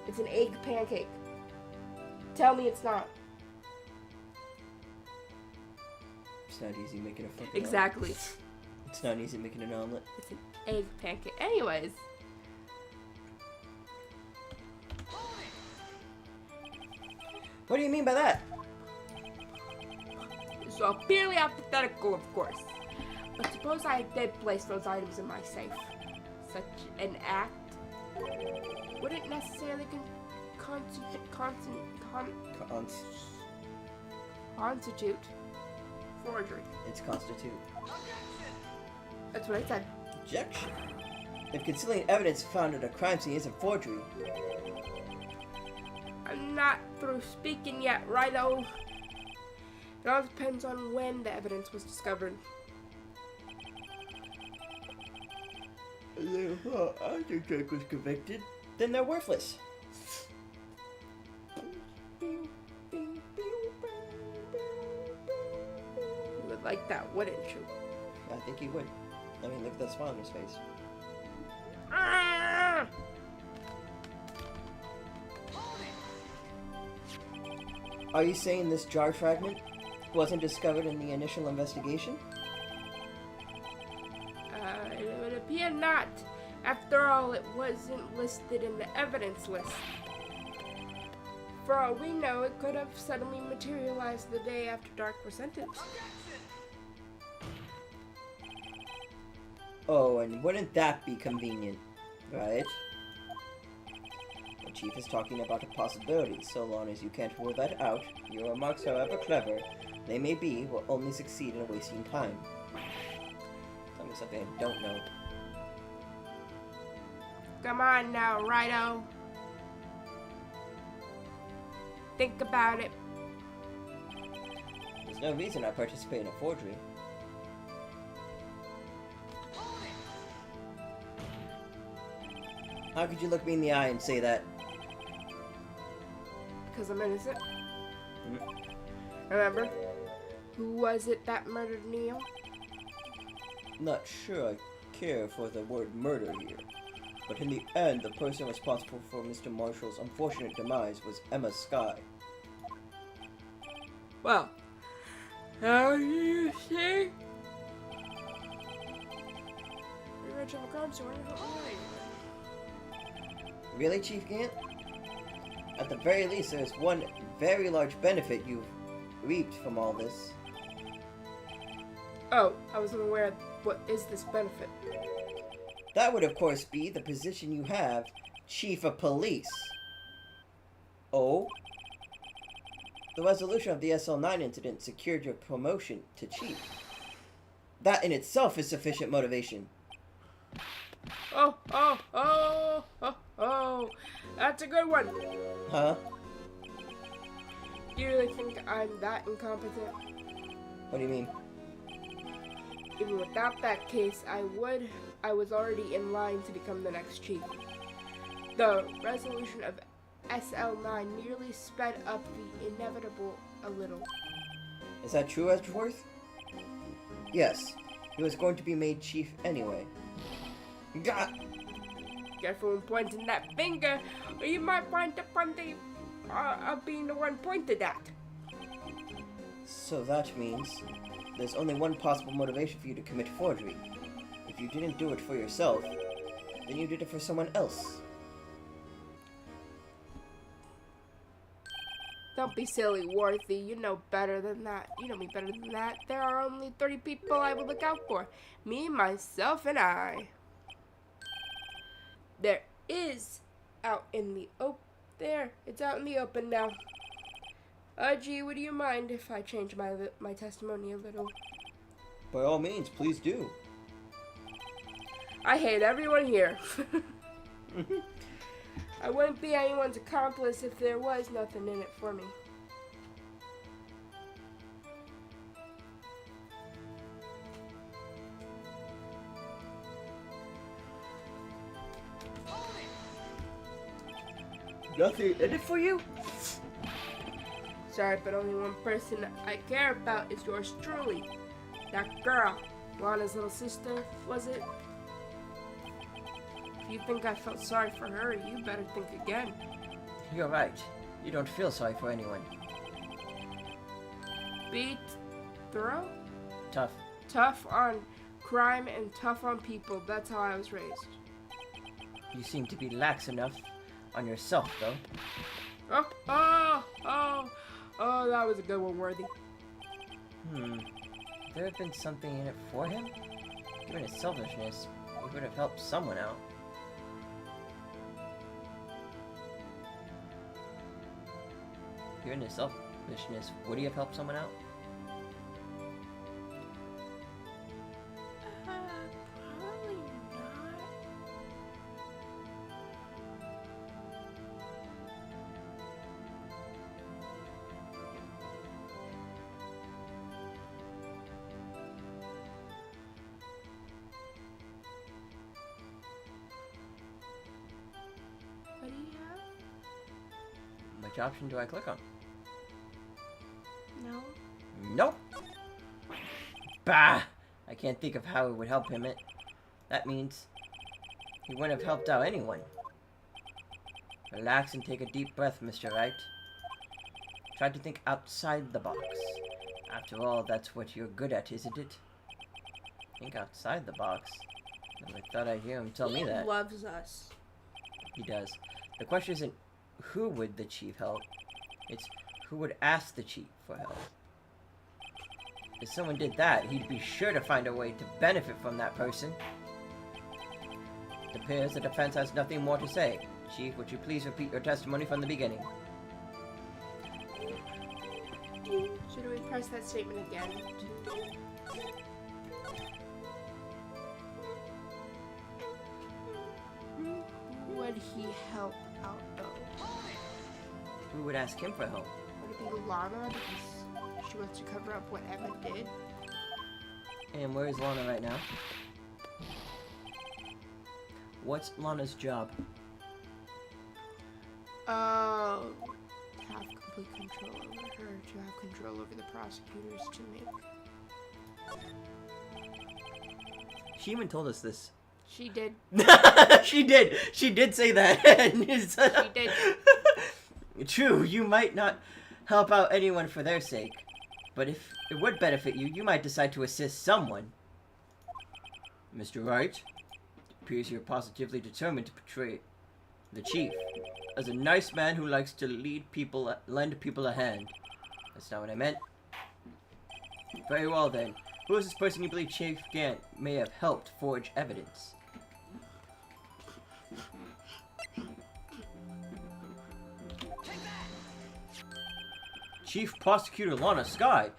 S2: It's an egg pancake. Tell me it's not.
S1: It's not easy making a fucking
S2: Exactly.
S1: omelet. It's not easy making an omelet.
S2: It's an egg pancake. Anyways.
S1: What do you mean by that?
S2: So purely hypothetical, of course. But suppose I did place those items in my safe. Such an act wouldn't necessarily constitute forgery.
S1: It's constitute.
S2: That's what I said.
S1: Objection. If concealing evidence found at a crime scene isn't forgery,
S2: I'm not through speaking yet, righto? It all depends on when the evidence was discovered.
S1: after Drake was convicted, then they're worthless.
S2: You would like that, wouldn't you?
S1: I think he would. I mean, look at that smile on his face.
S2: Ah!
S1: Are you saying this jar fragment wasn't discovered in the initial investigation?
S2: It would appear not. After all, it wasn't listed in the evidence list. For all we know, it could have suddenly materialized the day after Dark was sentenced.
S1: Oh, and wouldn't that be convenient, right? The chief is talking about a possibility. So long as you can't rule that out, your remarks, however clever they may be, will only succeed in wasting time. Tell me something I don't know.
S2: Come on now, righto. Think about it.
S1: There's no reason I participate in a forgery. How could you look me in the eye and say that?
S2: Because I'm innocent.
S1: Mhm.
S2: Remember? Who was it that murdered Neil?
S1: Not sure I care for the word murder here. But in the end, the person responsible for Mr. Marshall's unfortunate demise was Emma Skye.
S2: Well, how do you say? You're rich of a crime, so where the hell are you?
S1: Really, Chief Gant? At the very least, there's one very large benefit you've reaped from all this.
S2: Oh, I wasn't aware. What is this benefit?
S1: That would, of course, be the position you have, Chief of Police. Oh? The resolution of the SL9 incident secured your promotion to Chief. That in itself is sufficient motivation.
S2: Oh, that's a good one.
S1: Huh?
S2: You really think I'm that incompetent?
S1: What do you mean?
S2: Even without that case, I was already in line to become the next chief. The resolution of SL9 merely sped up the inevitable a little.
S1: Is that true, Edgeworth? Yes. He was going to be made chief anyway. Gah!
S2: Careful when pointing that finger, or you might find the fun of being the one pointed at.
S1: So that means there's only one possible motivation for you to commit forgery. If you didn't do it for yourself, then you did it for someone else.
S2: Don't be silly, Worthy. You know better than that. You know me better than that. There are only 30 people I will look out for. Me, myself, and I. There is out in the it's out in the open now. Gee, would you mind if I change my testimony a little?
S1: By all means, please do.
S2: I hate everyone here. I wouldn't be anyone's accomplice if there was nothing in it for me.
S1: Nothing in it for you?
S2: Sorry, but only one person I care about is yours truly. That girl, Lana's little sister, was it? If you think I felt sorry for her, you better think again.
S1: You're right. You don't feel sorry for anyone.
S2: Beat, thorough,
S1: Tough.
S2: tough on crime and tough on people. That's how I was raised.
S1: You seem to be lax enough on yourself, though.
S2: Oh, that was a good one, Worthy.
S1: There have been something in it for him? Given his selfishness, he would have helped someone out. Given his selfishness, would he have helped someone out?
S2: Probably not. What do you have?
S1: Which option do I click on?
S2: No.
S1: Nope. Bah! I can't think of how it would help him. That means he wouldn't have helped out anyone. Relax and take a deep breath, Mr. Wright. Try to think outside the box. After all, that's what you're good at, isn't it? Think outside the box. I thought I'd hear him tell me that.
S2: He loves us.
S1: He does. The question isn't who would the chief help, it's who would ask the chief for help. If someone did that, he'd be sure to find a way to benefit from that person. It appears the defense has nothing more to say. Chief, would you please repeat your testimony from the beginning?
S2: Should we press that statement again? Who would he help out though?
S1: Who would ask him for help?
S2: Would it be Lana because she wants to cover up what Emma did?
S1: And where is Lana right now? What's Lana's job?
S2: Oh, to have complete control over her, to have control over the prosecutors, to make.
S1: She even told us this.
S2: She did.
S1: She did. She did say that.
S2: She did.
S1: True, you might not help out anyone for their sake, but if it would benefit you, you might decide to assist someone. Mr. Wright, it appears you're positively determined to portray the chief as a nice man who likes to lend people a hand. That's not what I meant. Very well then. Who is this person you believe Chief Gant may have helped forge evidence? Chief Prosecutor Lana Skye,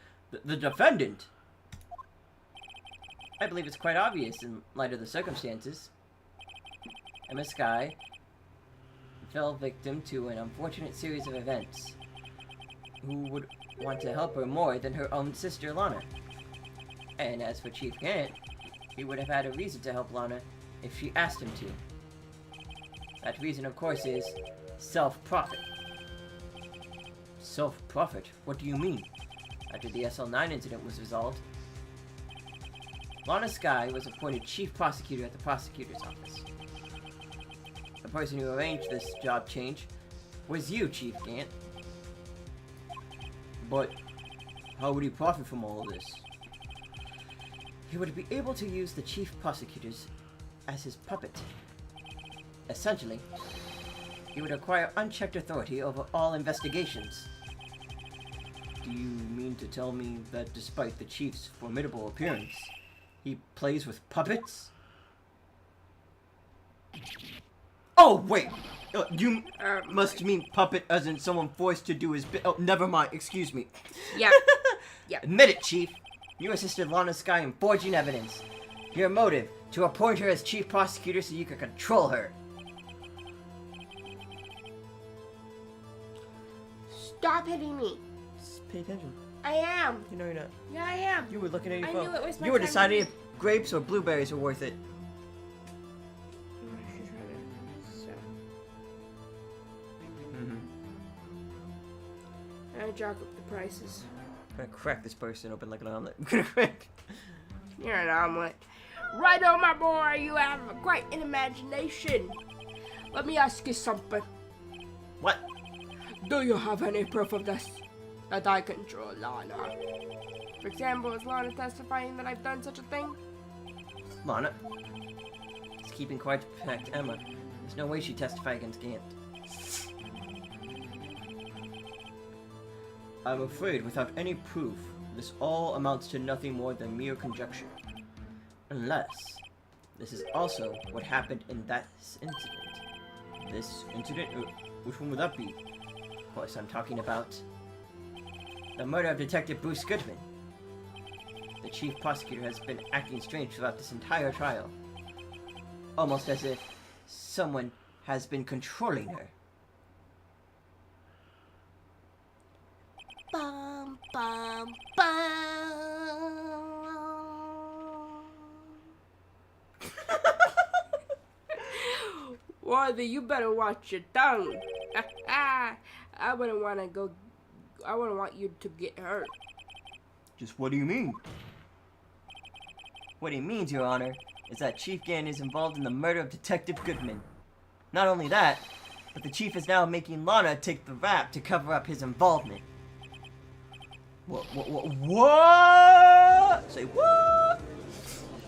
S1: the defendant. I believe it's quite obvious in light of the circumstances. Emma Skye fell victim to an unfortunate series of events. Who would want to help her more than her own sister Lana? And as for Chief Gant, he would have had a reason to help Lana if she asked him to. That reason, of course, is self-profit. Self-profit? What do you mean? After the SL9 incident was resolved, Lana Skye was appointed chief prosecutor at the prosecutor's office. The person who arranged this job change was you, Chief Gant. But how would he profit from all of this? He would be able to use the chief prosecutors as his puppet. Essentially, he would acquire unchecked authority over all investigations. Do you mean to tell me that despite the chief's formidable appearance, he plays with puppets? Oh, wait! You must mean puppet as in someone forced to do his bit. Oh, never mind. Excuse me.
S2: Yeah. Yeah.
S1: Admit it, Chief. You assisted Lana Skye in forging evidence. Your motive, to appoint her as chief prosecutor so you could control her.
S2: Stop hitting me.
S1: Just pay attention.
S2: I am.
S1: You know you're not.
S2: Yeah, I am.
S1: You were looking at your
S2: I
S1: phone.
S2: knew it was my
S1: You were
S2: time to
S1: deciding
S2: leave.
S1: if grapes or blueberries were worth it.
S2: I jack up the prices.
S1: I'm gonna crack this person open like an omelet. I'm gonna crack.
S2: You're an omelet. Right on, my boy. You have quite an imagination. Let me ask you something.
S1: What?
S2: Do you have any proof of this? That I control Lana? For example, is Lana testifying that I've done such a thing?
S1: Lana. She's keeping quiet to protect Emma. There's no way she'd testify against Gant. I'm afraid without any proof, this all amounts to nothing more than mere conjecture. Unless this is also what happened in that incident. This incident? Which one would that be? Of course, I'm talking about the murder of Detective Bruce Goodman. The chief prosecutor has been acting strange throughout this entire trial. Almost as if someone has been controlling her.
S2: Bum, bum, bum. Worthy, you better watch your tongue. I wouldn't want you to get hurt.
S1: Just what do you mean? What he means, Your Honor, is that Chief Gann is involved in the murder of Detective Goodman. Not only that, but the Chief is now making Lana take the rap to cover up his involvement. What? Say what?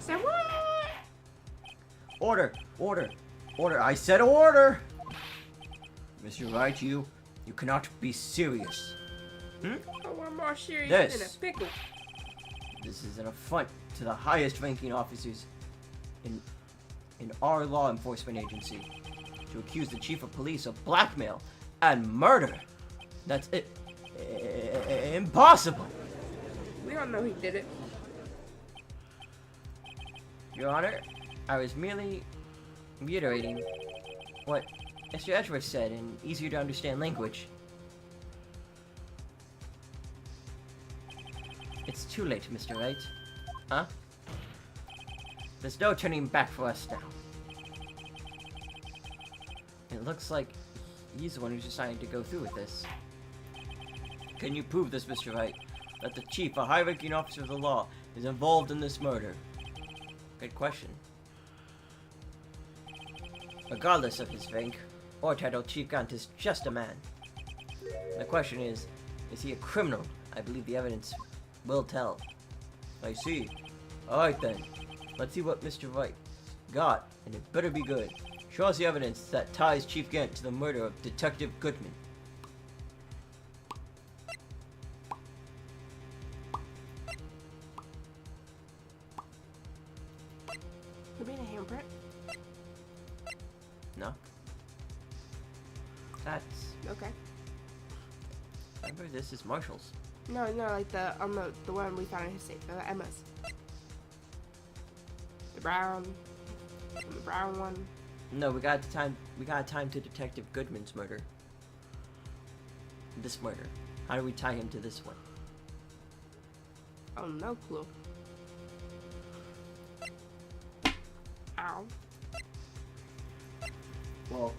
S2: Say what?
S1: Order! I said order! Mr. Wright, you cannot be serious.
S2: Oh, I'm more serious
S1: This.
S2: than a pickle.
S1: This is an affront to the highest ranking officers in our law enforcement agency. To accuse the chief of police of blackmail and murder. That's it. Impossible!
S2: We all know he did it.
S1: Your Honor, I was merely reiterating what Mr. Edgeworth said in easier to understand language. It's too late, Mr. Wright. Huh? There's no turning back for us now. It looks like he's the one who's decided to go through with this. Can you prove this, Mr. Wright? That the chief, a high-ranking officer of the law, is involved in this murder? Good question. Regardless of his rank or title, Chief Gant is just a man. The question is he a criminal? I believe the evidence will tell. I see. Alright then. Let's see what Mr. Wright got, and it better be good. Show us the evidence that ties Chief Gant to the murder of Detective Goodman.
S2: Could be a handprint.
S1: No. That's...
S2: Okay.
S1: Remember, this is Marshall's.
S2: No, like the one we found in his safe, the Emma's. The brown one.
S1: No, we got time to Detective Goodman's murder. This murder. How do we tie him to this one?
S2: Oh, no clue. Ow.
S1: Well,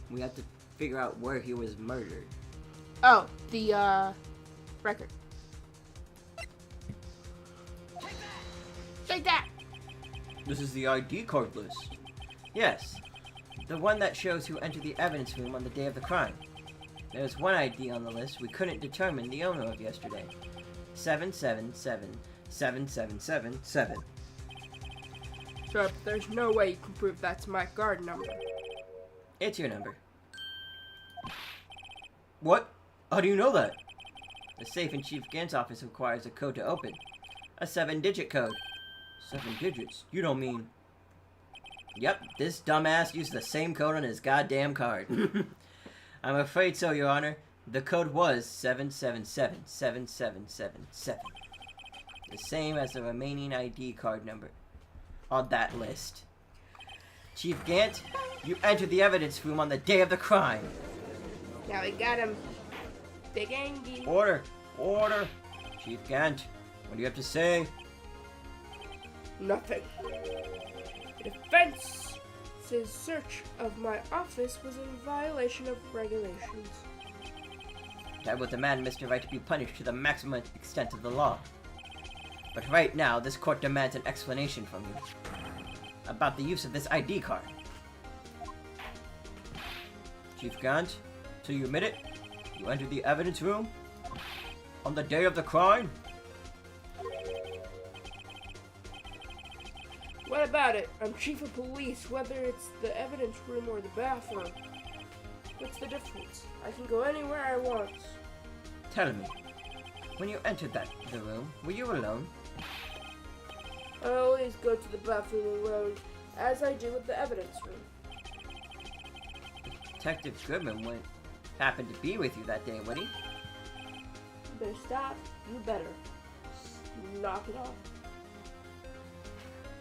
S1: we have to figure out where he was murdered.
S2: Oh, the record. Take that!
S1: This is the ID card list. Yes. The one that shows who entered the evidence room on the day of the crime. There's one ID on the list we couldn't determine the owner of yesterday. 7777777.
S2: So there's no way you can prove that's my guard number.
S1: It's your number. What? How do you know that? The safe in Chief Gant's office requires a code to open. A 7-digit code. 7 digits? You don't mean... Yep, this dumbass used the same code on his goddamn card. I'm afraid so, Your Honor. The code was 7777777. The same as the remaining ID card number on that list. Chief Gant, you entered the evidence room on the day of the crime.
S2: Now we got him. Big Angie.
S1: Order! Order! Chief Gant, what do you have to say?
S2: Nothing. The defense's search of my office was in violation of regulations.
S1: I will demand Mr. Wright to be punished to the maximum extent of the law. But right now, this court demands an explanation from you about the use of this ID card. Chief Gant, so you admit it? You entered the evidence room on the day of the crime?
S2: What about it? I'm chief of police, whether it's the evidence room or the bathroom. What's the difference? I can go anywhere I want.
S1: Tell me, when you entered the room, were you alone?
S2: I always go to the bathroom alone, as I do with the evidence room.
S1: Detective Goodman wouldn't happen to be with you that day, would he?
S2: You better stop. You better. Knock it off.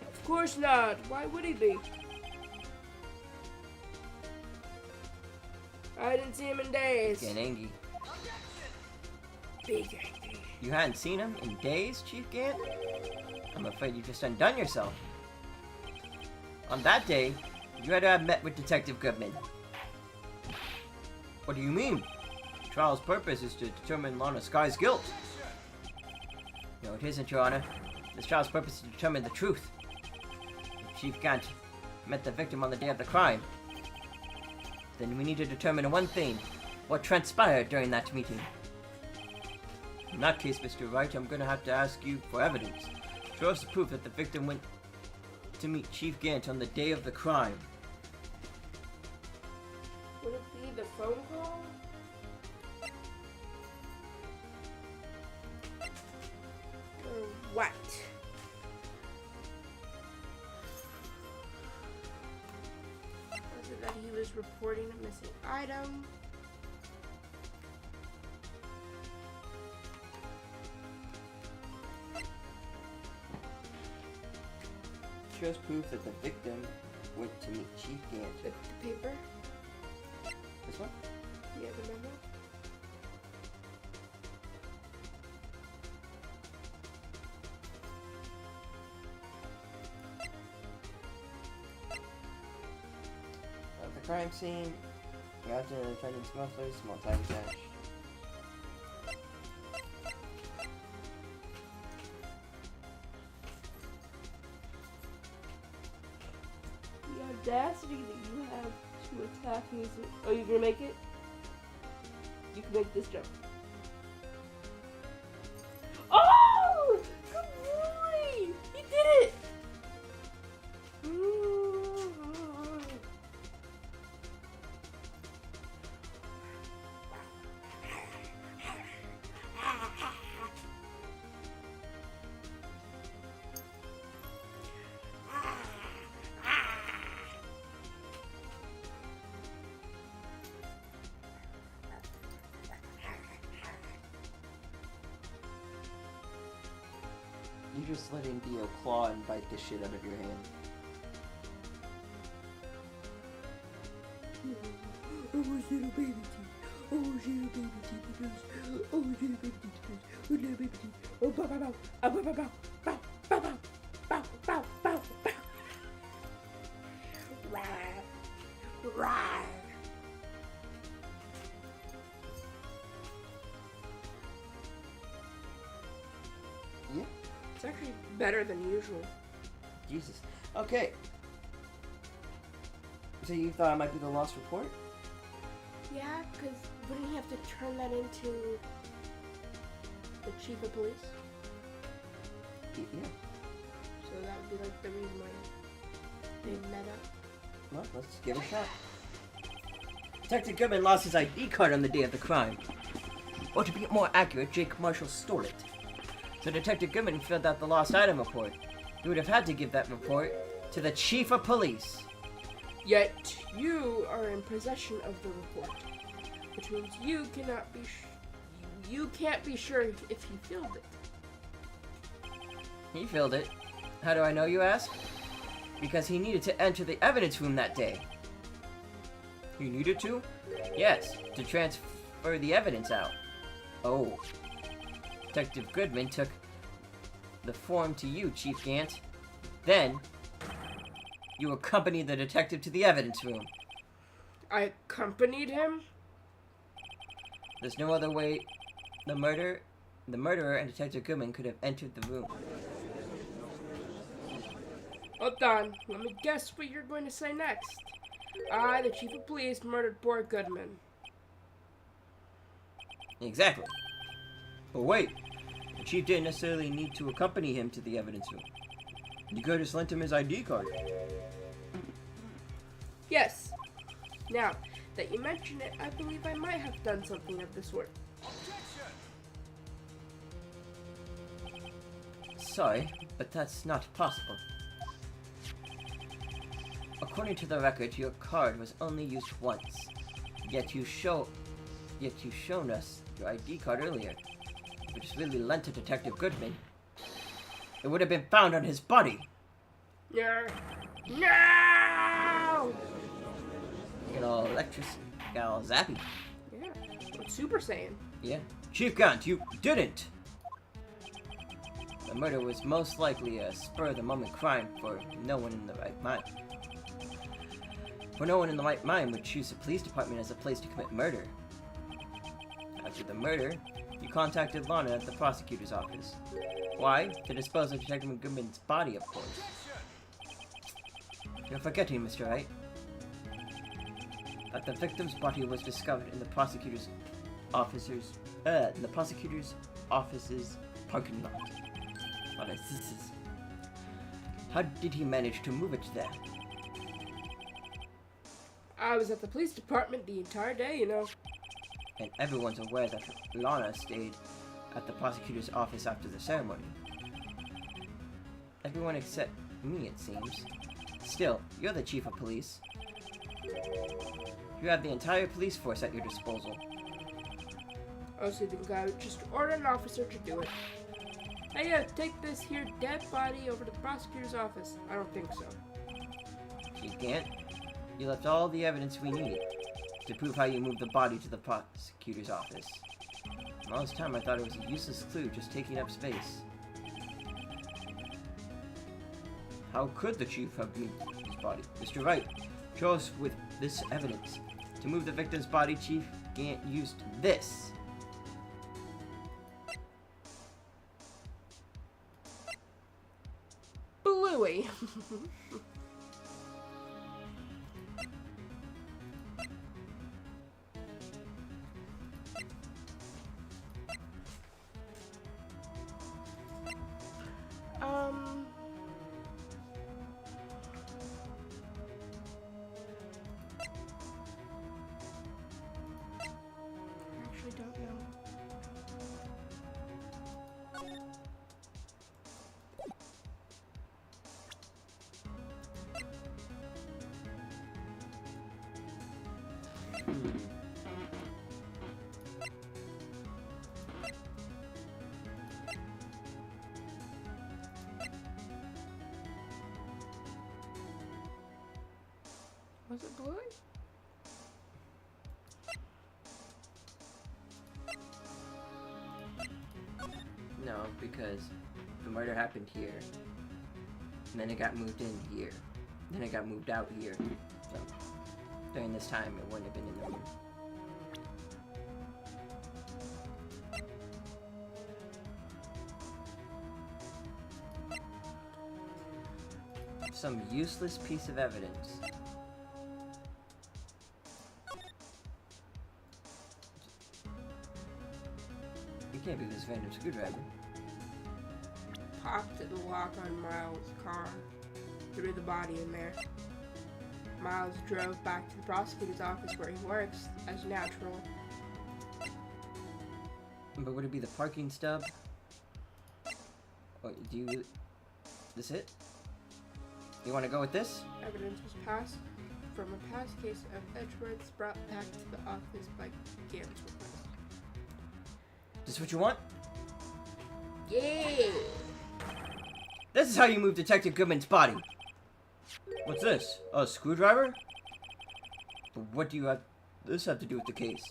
S2: Of course not. Why would he be? I didn't see him in days.
S1: Getting angry.
S2: Big angry.
S1: You hadn't seen him in days, Chief Gant? I'm afraid you just undone yourself. On that day, you had to have met with Detective Goodman. What do you mean? The trial's purpose is to determine Lana Sky's guilt. No, it isn't, Your Honor. This trial's purpose is to determine the truth. If Chief Gant met the victim on the day of the crime, then we need to determine one thing: what transpired during that meeting. In that case, Mr. Wright, I'm gonna have to ask you for evidence. Show us the proof that the victim went to meet Chief Gant on the day of the crime.
S2: Would it be the phone call? Or what? Was it that he was reporting a missing item?
S1: Shows proof that the victim went to meet Chief Gant.
S2: The paper?
S1: This one?
S2: Yeah, the memo?
S1: At the crime scene, got to the defendant's muffler, small time dash.
S2: The audacity that you have to attack me. Oh, you're gonna make it? You can make this jump. Oh! Good boy! He did it!
S1: You're just letting Dio claw and bite the shit out of your hand.
S2: Oh, little baby teeth. Oh, little baby teeth. Oh, little baby teeth. Oh, little baby teeth. Oh, bow, bow, bow. Ah, bow, bow, bow. Bow, bow, bow. Bow, bow, bow, bow. Rawr. Rawr.
S1: Yeah.
S2: It's actually better than usual.
S1: Jesus. Okay. So you thought it might be the lost report?
S2: Yeah, because wouldn't he have to turn that into the chief of police?
S1: Yeah.
S2: So that would be like the reason why they met up.
S1: Well, let's give it a shot. Detective Goodman lost his ID card on the day of the crime. Or to be more accurate, Jake Marshall stole it. So Detective Goodman filled out the lost item report. He would have had to give that report to the chief of police.
S2: Yet you are in possession of the report, which means you can't be sure if he filled it.
S1: He filled it. How do I know, you ask? Because he needed to enter the evidence room that day. He needed to? Yes, to transfer the evidence out. Oh. Detective Goodman took the form to you, Chief Gant. Then, you accompanied the detective to the evidence room.
S2: I accompanied him?
S1: There's no other way the murderer and Detective Goodman could have entered the room.
S2: Hold on, let me guess what you're going to say next. I, the chief of police, murdered poor Goodman.
S1: Exactly. But wait, the chief didn't necessarily need to accompany him to the evidence room. You could have just lent him his ID card.
S2: Yes. Now that you mention it, I believe I might have done something of the sort.
S1: Sorry, but that's not possible. According to the record, your card was only used once. Yet you've shown us your ID card earlier, which is really lent to Detective Goodman. It would have been found on his body.
S2: No!
S1: Get all zappy.
S2: Yeah, what's Super Saiyan?
S1: Yeah. Chief Gant, you didn't! The murder was most likely a spur-of-the-moment crime for no one in the right mind. For no one in the right mind would choose the police department as a place to commit murder. After the murder, you contacted Lana at the prosecutor's office. Why? To dispose of Detective Goodman's body, of course. You're forgetting, Mr. Wright, that the victim's body was discovered in the prosecutor's office's parking lot. What is this? How did he manage to move it there?
S2: I was at the police department the entire day, you know.
S1: And everyone's aware that Lana stayed at the prosecutor's office after the ceremony. Everyone except me, it seems. Still, you're the chief of police. You have the entire police force at your disposal.
S2: Oh, so you think I would just order an officer to do it? Hey, yeah, take this here dead body over to the prosecutor's office. I don't think so.
S1: You can't. You left all the evidence we needed to prove how you moved the body to the prosecutor's office. And all this time I thought it was a useless clue just taking up space. How could the chief have moved his body? Mr. Wright, show us with this evidence. To move the victim's body, Chief Gant used this.
S2: Bluey. I don't know. Was it Bluey?
S1: No, because the murder happened here. And then it got moved in here. Then it got moved out here. So, during this time, it wouldn't have been in the room. Some useless piece of evidence. You can't be this random screwdriver.
S2: Popped the lock on Miles' car. Threw the body in there. Miles drove back to the prosecutor's office where he works, as natural.
S1: But would it be the parking stub? Or do you... This it? You want to go with this?
S2: Evidence was passed from a past case of Edgeworth's brought back to the office by Gam's request.
S1: Is this what you want?
S2: Yeah!
S1: This is how you move Detective Goodman's body. What's this? A screwdriver? But what do you have this have to do with the case?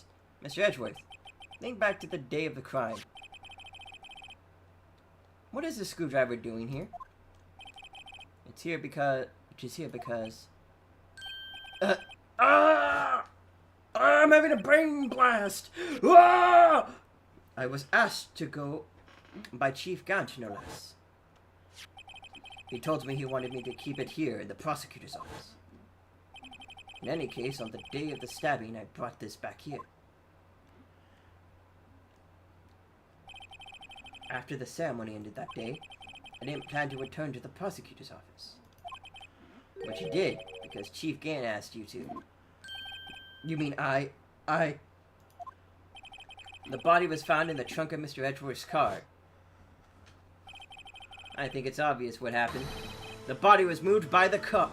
S1: Mr. Edgeworth, think back to the day of the crime. What is the screwdriver doing here? It's here because... I'm having a brain blast! Ah! I was asked to go by Chief Gant, no less. He told me he wanted me to keep it here in the prosecutor's office. In any case, on the day of the stabbing, I brought this back here. After the ceremony ended that day, I didn't plan to return to the prosecutor's office. But you did, because Chief Gant asked you to. You mean I... The body was found in the trunk of Mr. Edgeworth's car. I think it's obvious what happened. The body was moved by that car.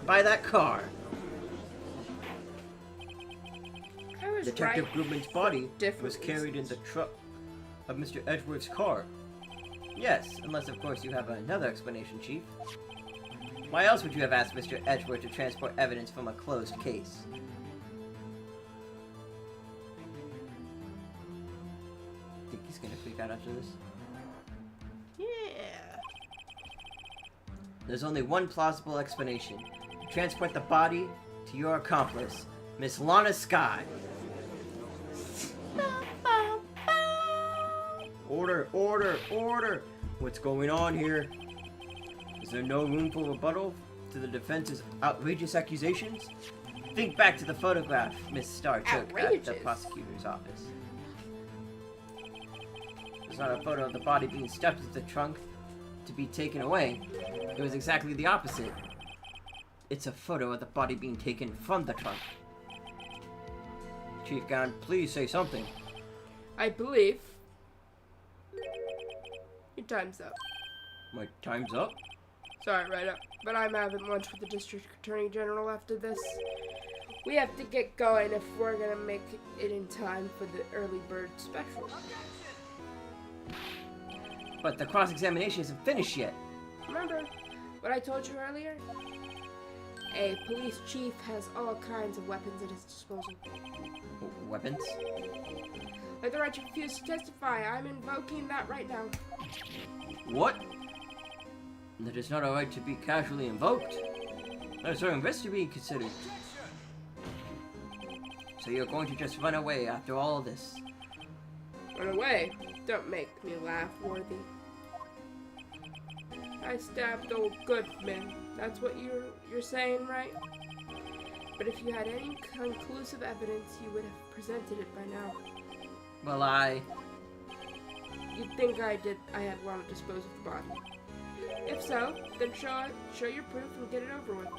S1: Detective Goodman's body was carried in the trunk of Mr. Edgeworth's car. Yes, unless of course you have another explanation, Chief. Why else would you have asked Mr. Edgeworth to transport evidence from a closed case? Think he's gonna freak out after this?
S2: Yeah.
S1: There's only one plausible explanation. To transport the body to your accomplice, Miss Lana Skye. Order, order, order! What's going on here? Is there no room for rebuttal to the defense's outrageous accusations? Think back to the photograph Miss Starr took at the prosecutor's office. It's not a photo of the body being stuffed into the trunk to be taken away. It was exactly the opposite. It's a photo of the body being taken from the trunk. Chief Gant, please say something.
S2: I believe... Your time's up.
S1: My time's up?
S2: Sorry, right up. But I'm having lunch with the District Attorney General after this. We have to get going if we're gonna make it in time for the early bird special.
S1: But the cross-examination isn't finished yet.
S2: Remember what I told you earlier? A police chief has all kinds of weapons at his disposal.
S1: Weapons?
S2: Like the right to refuse to testify. I'm invoking that right now.
S1: What? That is not a right to be casually invoked. There's certain risks to be considered. So you're going to just run away after all this?
S2: Run away? Don't make me laugh, Worthy. I stabbed old Goodman. That's what you're saying, right? But if you had any conclusive evidence, you would have presented it by now.
S1: Well,
S2: You'd think I had wanted to dispose of the body. If so, then show your proof and get it over with.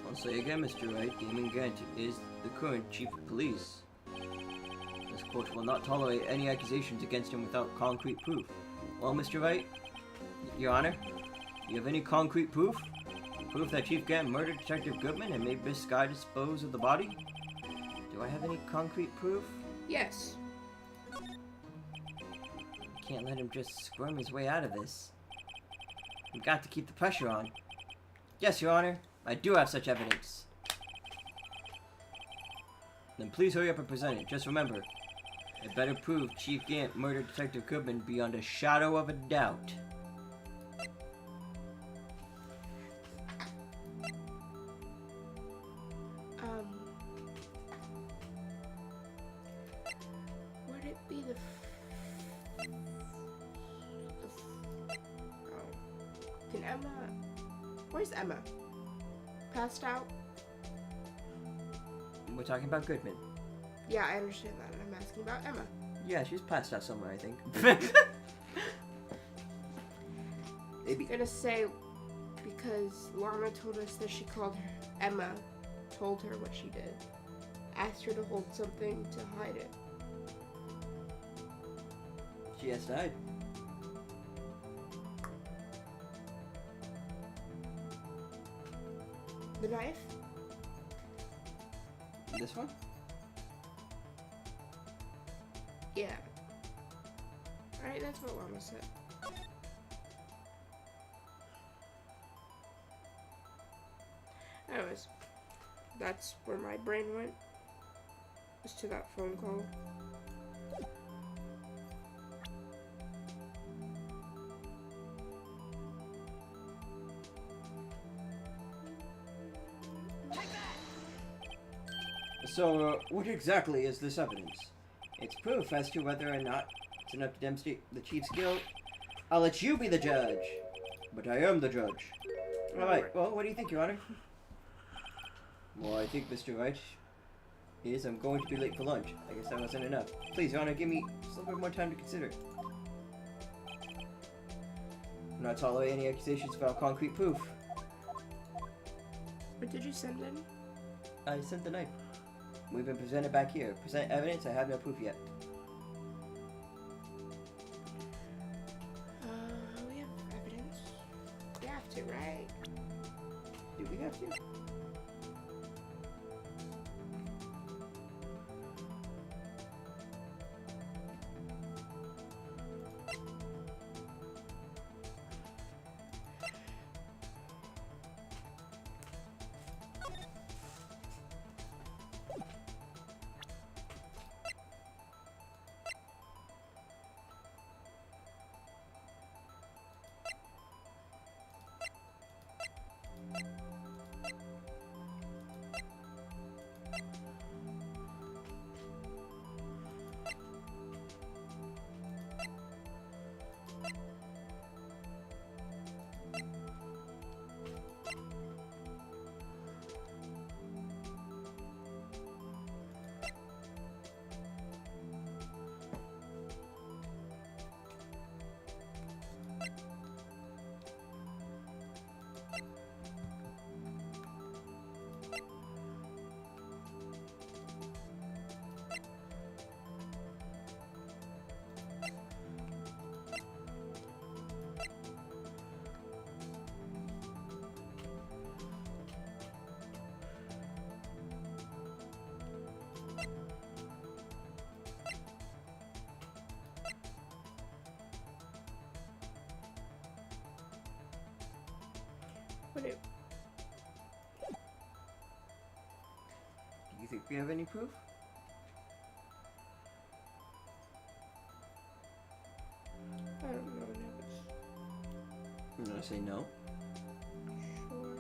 S1: I'll say again, Mr. Wright, Damon Gant is the current chief of police. This court will not tolerate any accusations against him without concrete proof. Well, Mr. Wright, Your Honor, do you have any concrete proof? Proof that Chief Gant murdered Detective Goodman and made Miss Skye dispose of the body? Do I have any concrete proof?
S2: Yes.
S1: I can't let him just squirm his way out of this. We've got to keep the pressure on. Yes, Your Honor, I do have such evidence. Then please hurry up and present it. Just remember, it better prove Chief Gant murdered Detective Goodman beyond a shadow of a doubt.
S2: Would it be the Can Emma... Where's Emma? Passed out?
S1: We're talking about Goodman.
S2: Yeah, I understand that, and I'm asking about Emma.
S1: Yeah, she's passed out somewhere, I think. Maybe.
S2: I'm gonna say, because Lana told us that she called her Emma, told her what she did, asked her to hold something to hide it.
S1: She has died.
S2: The knife?
S1: This one?
S2: Yeah. Alright, that's what Llama said. Anyways, that's where my brain went. Was to that phone call.
S1: So, what exactly is this evidence? It's proof as to whether or not it's enough to demonstrate the chief's guilt. I'll let you be the judge. But I am the judge. Alright, well, what do you think, Your Honor? Well, I think, Mr. Wright, I'm going to be late for lunch. I guess that wasn't enough. Please, Your Honor, give me just a little bit more time to consider. I'm not tolerate any accusations without concrete proof.
S2: What did you send in?
S1: I sent the knife. We've been presented back here. Present evidence, I have no proof yet.
S2: We have evidence. We have to, right?
S1: Do we have to?
S2: What do?
S1: Do you think we have any proof?
S2: I don't know, Nevis.
S1: I'm gonna say no.
S2: Sure.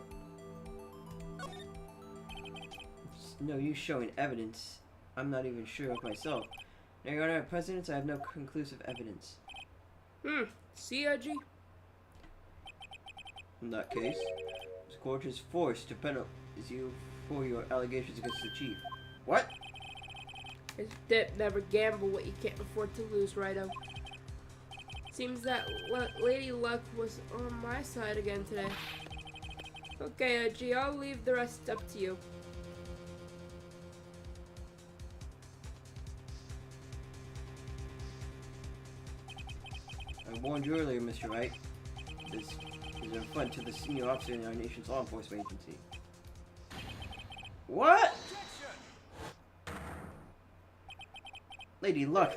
S1: It's no use showing evidence. I'm not even sure of myself. Now, Your Honor, at present, I have no conclusive evidence.
S2: See, Edgy?
S1: In that case, this court is forced to penalize you for your allegations against the chief. What?
S2: It's dip, never gamble what you can't afford to lose, righto. Seems that Lady Luck was on my side again today. Okay, Edgy, I'll leave the rest up to you.
S1: I warned you earlier, Mr. Wright. This is an affront to the senior officer in our nation's law enforcement agency. What? Lady Luck,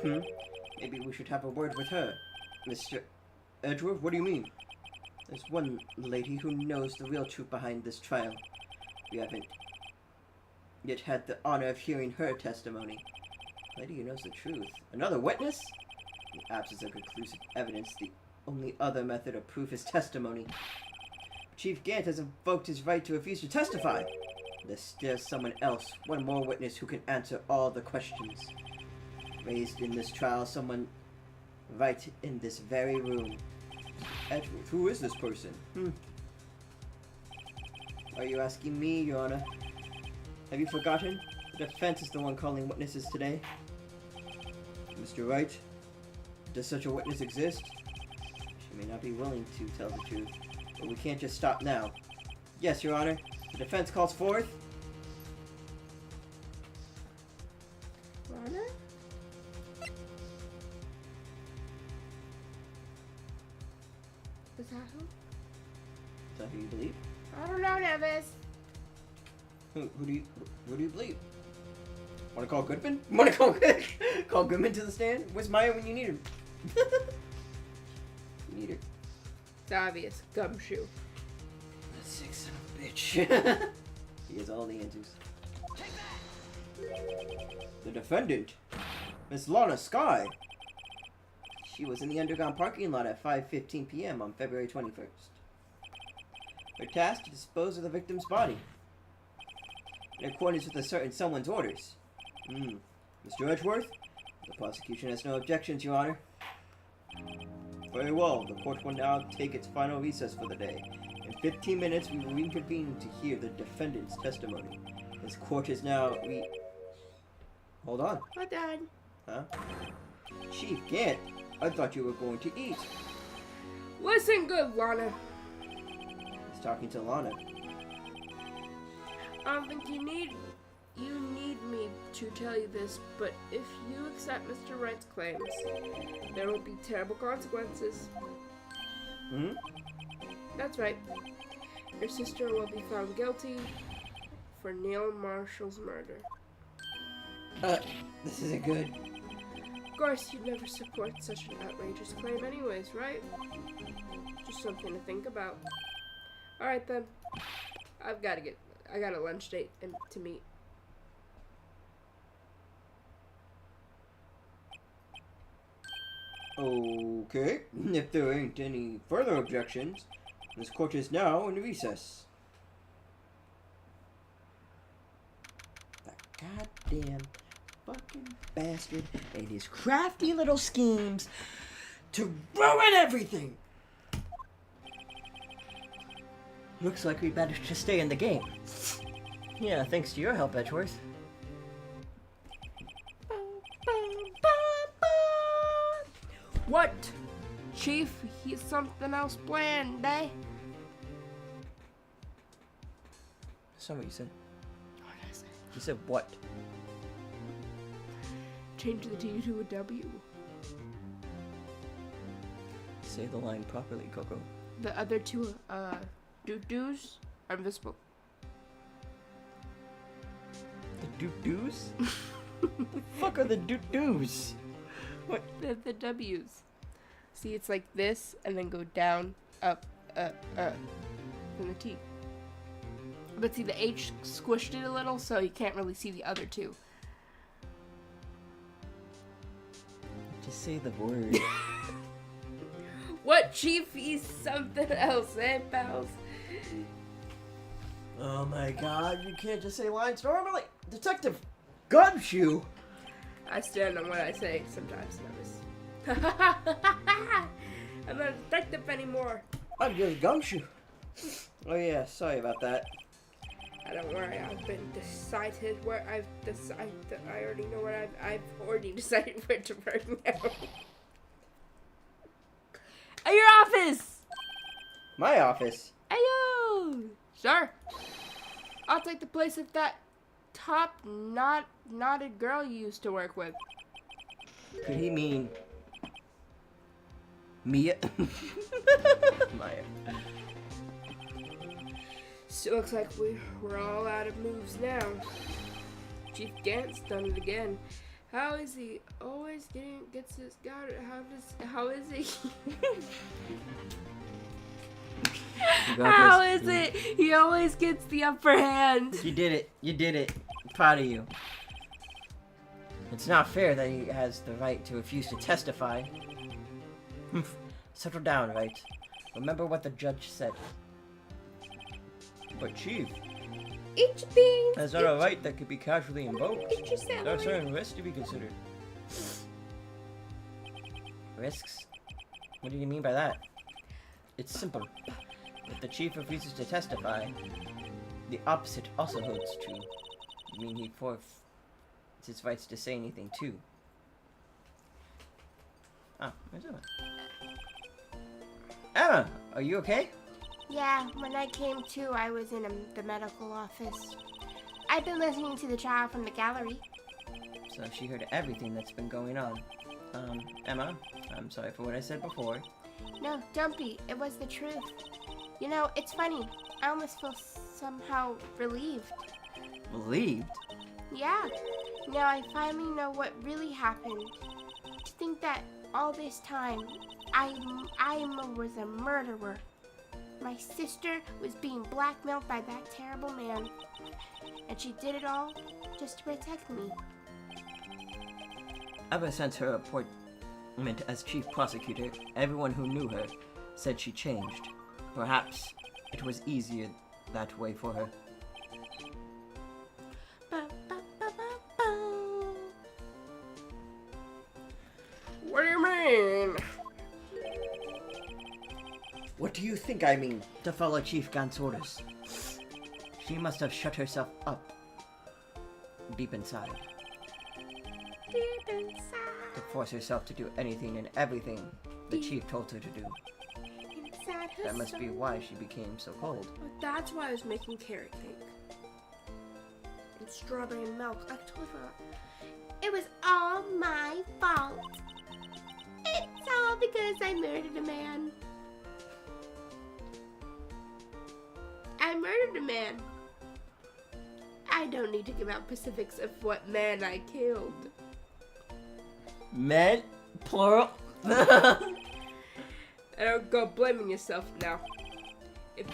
S1: Maybe we should have a word with her. Mr. Edward, what do you mean? There's one lady who knows the real truth behind this trial. We haven't yet had the honor of hearing her testimony. Lady who knows the truth. Another witness? In the absence of conclusive evidence, the only other method of proof is testimony. Chief Gant has invoked his right to refuse to testify. There's someone else, one more witness who can answer all the questions raised in this trial, someone right in this very room. Edward, who is this person? Are you asking me, Your Honor? Have you forgotten? The defense is the one calling witnesses today. Mr. Wright, does such a witness exist? She may not be willing to tell the truth, but we can't just stop now. Yes, Your Honor. The defense calls forth.
S2: Lana? Is that who?
S1: Is that who you believe?
S2: I don't know, Nevis.
S1: Who do you believe? Want to call Goodman? Want to call Goodman to the stand? Where's Maya when you need her? You need her.
S2: It's obvious. Gumshoe.
S1: That sick son of a bitch. He has all the answers. The defendant, Miss Lana Sky. She was in the underground parking lot at 5:15 p.m. on February 21st. Her task to dispose of the victim's body, in accordance with a certain someone's orders. Mr. Edgeworth, the prosecution has no objections, Your Honor. Very well, the court will now take its final recess for the day. In 15 minutes, we will reconvene to hear the defendant's testimony. This court is now Hold on.
S2: Hold on.
S1: Huh? Chief Gant, I thought you were going to eat.
S2: Listen good, Lana.
S1: He's talking to Lana.
S2: I don't think you need me to tell you this, but if you accept Mr. Wright's claims, there will be terrible consequences. That's right. Your sister will be found guilty for Neil Marshall's murder.
S1: This isn't good.
S2: Of course, you'd never support such an outrageous claim anyways, right? Just something to think about. Alright then. I got a lunch date to meet.
S1: Okay, if there ain't any further objections, this court is now in recess. That goddamn fucking bastard and his crafty little schemes to ruin everything! Looks like we managed to stay in the game. Yeah, thanks to your help, Edgeworth.
S2: What? Chief, he's something else planned, eh?
S1: That's not what you said.
S2: What did I say?
S1: You said what?
S2: Change the T to a W.
S1: Say the line properly, Coco.
S2: The other two, doo-doos are invisible.
S1: The doo-doos? The fuck are the doo-doos? What?
S2: The W's. See, it's like this, and then go down, up, then the T. But see, the H squished it a little, so you can't really see the other two.
S1: Just say the word.
S2: What, Chief? He's something else, eh, pals?
S1: Oh my god, you can't just say lines normally! Detective Gumshoe!
S2: I stand on what I say sometimes, notice. I'm not a detective anymore.
S1: I'm just Gumshoe. Oh yeah, sorry about that.
S2: I don't worry, I've been decided where I've decided. I already know where I've already decided where to work now. At your office!
S1: My office?
S2: Ayo! Sure. I'll take the place of that top knotted girl you used to work with.
S1: Could he mean Mia? Maya.
S2: So it looks like we're all out of moves now. Chief Gant's done it again. How is he always gets his guard? How is he? How is it? He always gets the upper hand.
S1: You did it. You did it. I'm proud of you. It's not fair that he has the right to refuse to testify. Settle down, right? Remember what the judge said. But Chief,
S2: Each thing.
S1: that's not a right that could be casually invoked.
S2: Each your
S1: There are
S2: salary.
S1: certain risks to be considered. Risks? What do you mean by that? It's simple. If the chief refuses to testify, the opposite also holds true. You mean he forfeits his rights to say anything too. Ah, where's Emma? Emma, are you okay?
S2: Yeah, when I came to, I was in the medical office. I've been listening to the trial from the gallery.
S1: So she heard everything that's been going on. Emma, I'm sorry for what I said before.
S2: No, don't be. It was the truth. You know, it's funny. I almost feel somehow relieved.
S1: Relieved?
S2: Yeah. Now I finally know what really happened. To think that all this time, I was a murderer. My sister was being blackmailed by that terrible man. And she did it all just to protect me.
S1: Ever since her appointment as chief prosecutor, everyone who knew her said she changed. Perhaps it was easier that way for her.
S2: What do you mean?
S1: What do you think I mean? To follow Chief Gant's orders. She must have shut herself up deep inside.
S2: Deep inside.
S1: To force herself to do anything and everything the chief told her to do.
S2: Inside her
S1: That must be
S2: soul.
S1: why she became so cold.
S2: Well, that's why I was making carrot cake. And strawberry milk. I told her. It was all my fault. It's all because I murdered a man. I murdered a man. I don't need to give out specifics of what man I killed.
S1: Men? Plural?
S2: And don't go blaming yourself now. If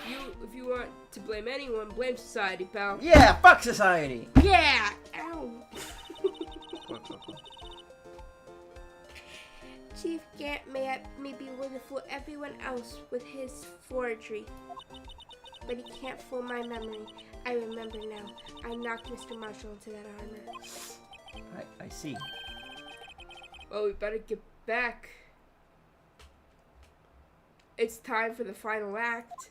S2: you want to blame anyone, blame society, pal.
S1: Yeah, fuck society!
S2: Yeah! Ow.
S1: Poor Coco.
S2: Chief Gant may be able to fool everyone else with his forgery. But he can't fool my memory. I remember now. I knocked Mr. Marshall into that armor.
S1: I see.
S2: Well, we better get back. It's time for the final act.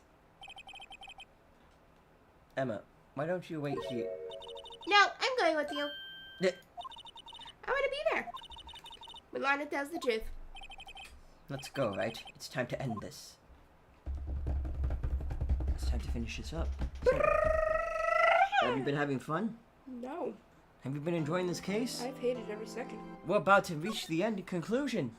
S1: Emma, why don't you wait here?
S2: No, I'm going with you.
S1: Yeah.
S2: I want to be there. When Lana tells the truth.
S1: Let's go, right? It's time to end this. It's time to finish this up. So, have you been having fun?
S2: No,
S1: Have you been enjoying this case?
S2: I've hated every second.
S1: We're about to reach the end conclusion.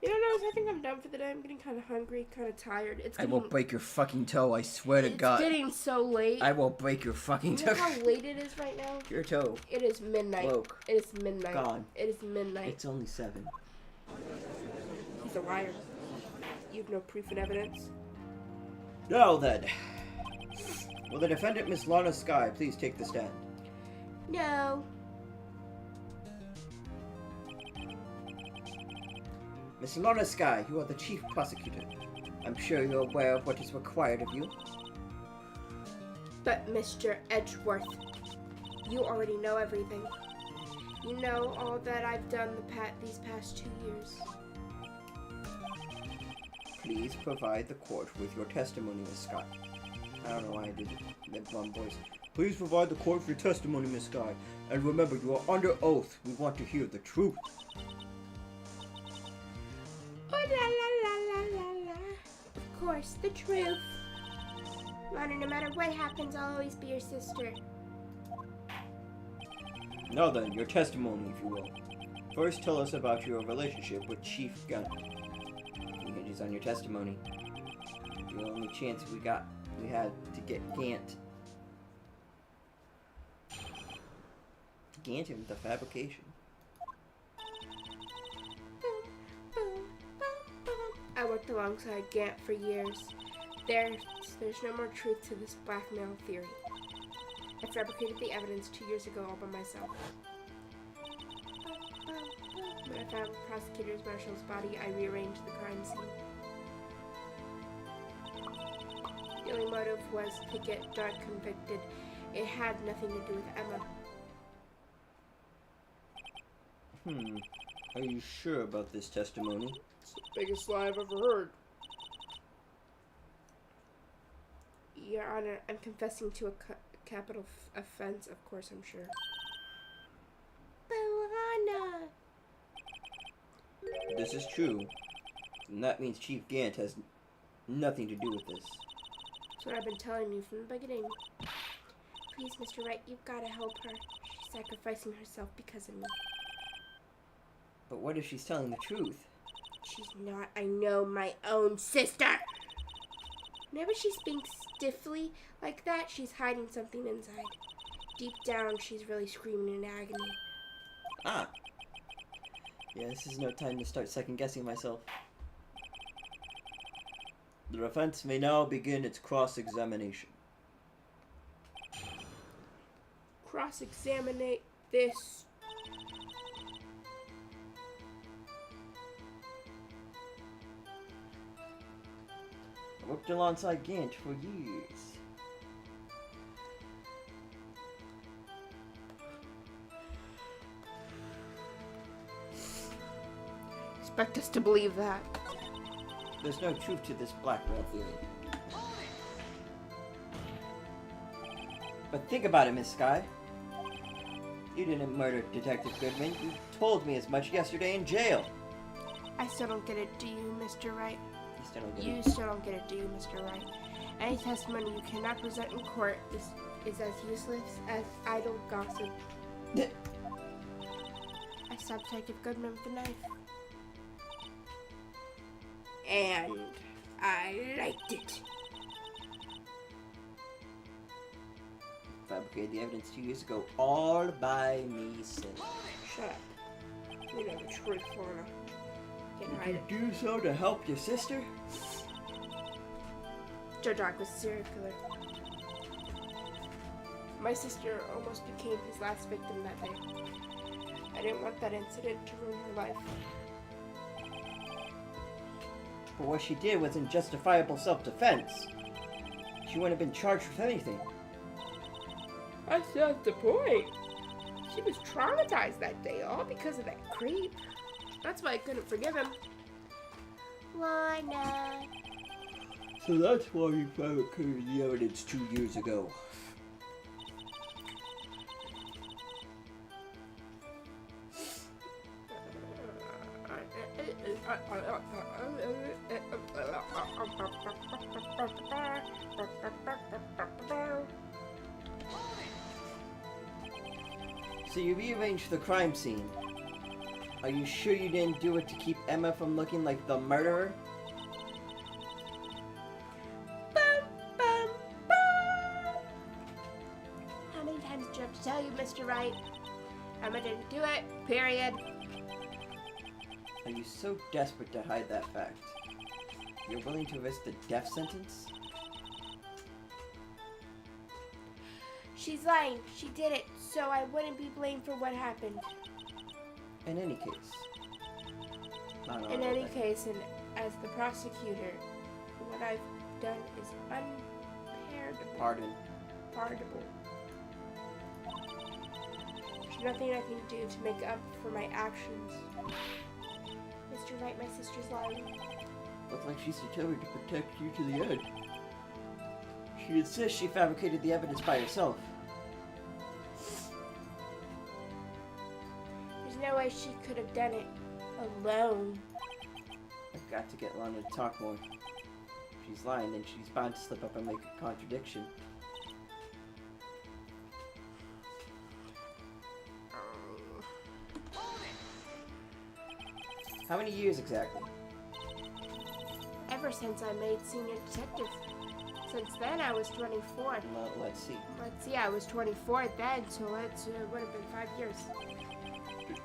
S2: You know, Nose, I think I'm done for the day. I'm getting kind of hungry, kind of tired. It's
S1: I
S2: getting,
S1: will break your fucking toe, I swear to
S2: it's
S1: God.
S2: getting so late.
S1: I will break your fucking
S2: You know
S1: toe.
S2: how late it is right now?
S1: Your toe.
S2: It is midnight.
S1: Broke.
S2: It is midnight.
S1: Gone.
S2: It is midnight.
S1: It's only 7.
S2: He's a liar. You have no proof and evidence.
S1: Now then. Will the defendant, Miss Lana Sky, please take the stand?
S2: No.
S1: Miss Lana Sky, you are the chief prosecutor. I'm sure you're aware of what is required of you.
S2: But Mr. Edgeworth, you already know everything. You know all that I've done these past 2 years.
S1: Please provide the court with your testimony, Miss Sky. I don't know why I did the wrong voice. Please provide the court with your testimony, Miss Sky. And remember, you are under oath. We want to hear the truth.
S2: Oh, la la la la la la. Of course, the truth. Lana, no matter what happens, I'll always be your sister.
S1: Now then, your testimony, if you will. First, tell us about your relationship with Chief Gunn. It hinges on your testimony. The only chance we had to get Gant. Gant him the fabrication.
S2: I worked alongside Gant for years. There's no more truth to this blackmail theory. I fabricated the evidence 2 years ago all by myself. When I found Prosecutor Marshall's body, I rearranged the crime scene. The only motive was to get Doug convicted. It had nothing to do with Emma.
S1: Are you sure about this testimony?
S2: It's the biggest lie I've ever heard. Your Honor, I'm confessing to a capital offense, of course, I'm sure. Lana!
S1: This is true. And that means Chief Gant has nothing to do with this.
S2: That's what I've been telling you from the beginning. Please, Mr. Wright, you've got to help her. She's sacrificing herself because of me.
S1: But what if she's telling the truth?
S2: She's not. I know my own sister. Whenever she speaks stiffly like that, she's hiding something inside. deep down, she's really screaming in agony.
S1: Ah. Yeah, this is no time to start second-guessing myself. The defense may now begin its cross-examination.
S2: Cross-examine this.
S1: I worked alongside Gant for years.
S2: Expect us to believe that.
S1: There's no truth to this blackmail theory. But think about it, Miss Sky. You didn't murder Detective Goodman. You told me as much yesterday in jail.
S2: I still don't get it, do you, Mr. Wright?
S1: You still don't get
S2: You
S1: it.
S2: still don't get it, do you, Mr. Wright? Any testimony you cannot present in court is as useless as idle gossip. I stabbed Detective Goodman with a knife. And I liked it.
S1: Fabricated the evidence 2 years ago all by myself.
S2: Shut up. You know the truth, Lorna. Can't hide it.
S1: Did you do so to help your sister?
S2: Joe Dog was a serial killer. My sister almost became his last victim that day. I didn't want that incident to ruin her life.
S1: But what she did wasn't justifiable self-defense. She wouldn't have been charged with anything.
S2: That's not the point. She was traumatized that day, all because of that creep. That's why I couldn't forgive him. Why not?
S1: So that's why you fabricated the evidence 2 years ago. So you rearranged the crime scene. Are you sure you didn't do it to keep Emma from looking like the murderer?
S2: How many times did you have to tell you, Mr. Wright? Emma didn't do it, period.
S1: Are you so desperate to hide that fact? You're willing to risk the death sentence?
S2: She's lying. She did it, so I wouldn't be blamed for what happened.
S1: In any case.
S2: In any case, and as the prosecutor, what I've done is
S1: Pardon.
S2: unpardonable. There's nothing I can do to make up for my actions. Mr. Wright, my sister's lying.
S1: Looks like she's determined to protect you to the end. She insists she fabricated the evidence by herself.
S2: There's no way she could have done it alone.
S1: I've got to get Lana to talk more. If she's lying, then she's bound to slip up and make a contradiction. How many years exactly?
S2: Ever since I made senior detective. Since then, I was 24.
S1: Well, let's see.
S2: Let's see, I was 24 then, so it would have been 5 years.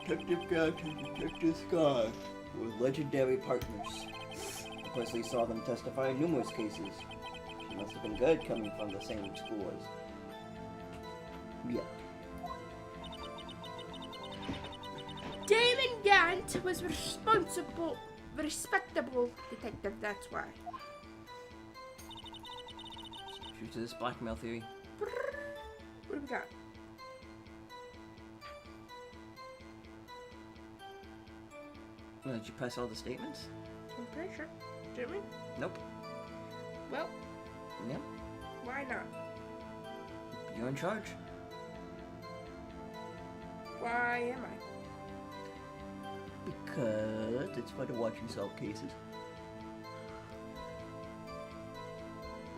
S1: Detective Gant and Detective Sky were legendary partners. I personally saw them testify in numerous cases. She must have been good coming from the same school as... Yeah.
S2: Damon Gant was respectable detective, that's why.
S1: True to this blackmail theory.
S2: What do we got?
S1: Well, did you press all the statements?
S2: I'm pretty sure. Did we?
S1: Nope.
S2: Well,
S1: Yeah.
S2: why not?
S1: You're in charge.
S2: Why am I?
S1: Because it's fun to watch you solve cases.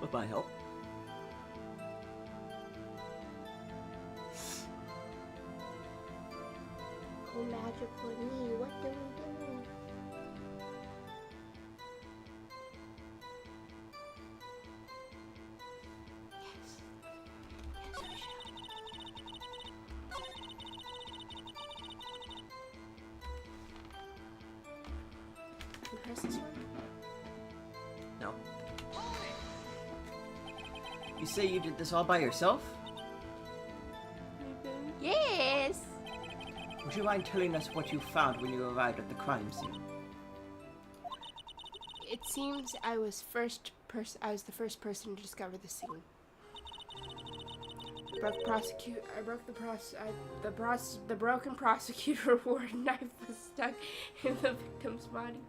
S1: With my help.
S2: Go magical me, what do we do? Yes. Yes, we shall.
S1: You say you did this all by yourself?
S2: Yes.
S1: Would you mind telling us what you found when you arrived at the crime scene?
S2: It seems I was the first person to discover the scene. The broken prosecutor wore a knife was stuck in the victim's body.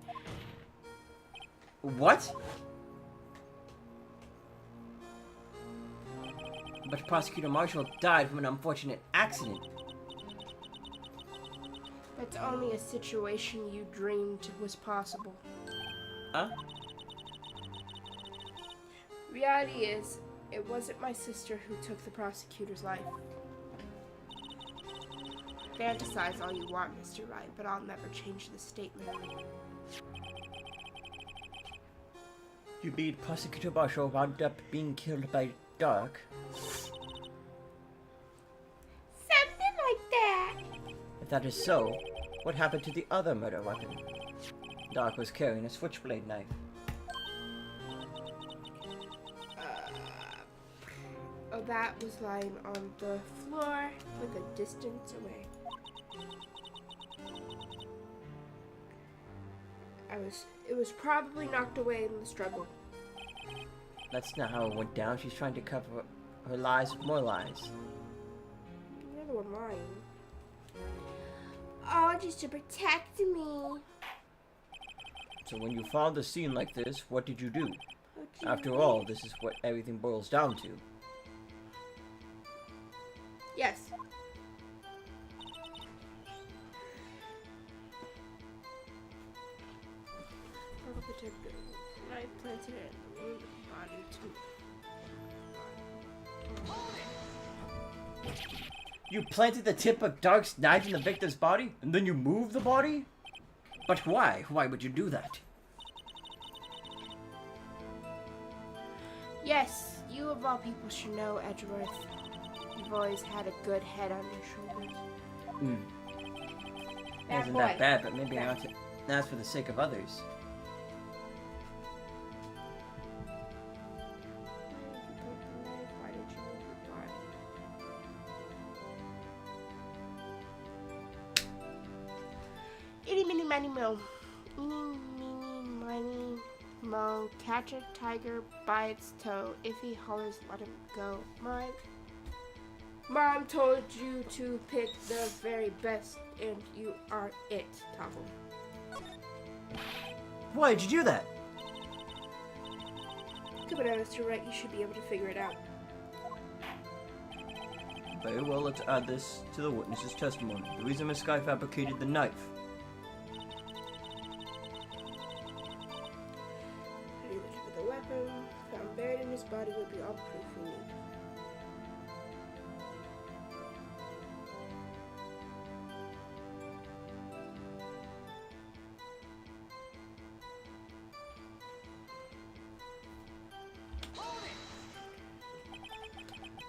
S1: What? But Prosecutor Marshall died from an unfortunate accident.
S2: That's only a situation you dreamed was possible.
S1: Huh?
S2: Reality is, it wasn't my sister who took the prosecutor's life. Fantasize all you want, Mr. Wright, but I'll never change this statement.
S1: You mean Prosecutor Marshall wound up being killed by Dark?
S2: Something like that.
S1: If that is so, what happened to the other murder weapon? Dark was carrying a switchblade knife.
S2: That was lying on the floor with a distance away. It was probably knocked away in the struggle.
S1: That's not how it went down. She's trying to cover her lies with more lies.
S2: You're the one lying. Oh, just to protect me.
S1: So when you found a scene like this, what did you do? After all, this is what everything boils down to.
S2: Yes. I planted it in the body too.
S1: You planted the tip of Dark's knife in the victim's body, and then you moved the body? But why? Why would you do that?
S2: Yes, you of all people should know, Edgeworth. You've always had a good head on your shoulders.
S1: Wasn't that bad, but maybe I ought to ask for the sake of others.
S2: Why did you move your body? Itty bitty miny mo. Eeny meeny miny mo. Catch a tiger by its toe. If he hollers, let him go. Mom told you to pick the very best, and you are it, Topple.
S1: Why did you do that?
S2: Come on, Mr. Wright, you should be able to figure it out.
S1: Very well, let's add this to the witness's testimony. The reason Miss Sky fabricated the knife.
S2: How do you look at the weapon? Found buried in his body would be all proof we need.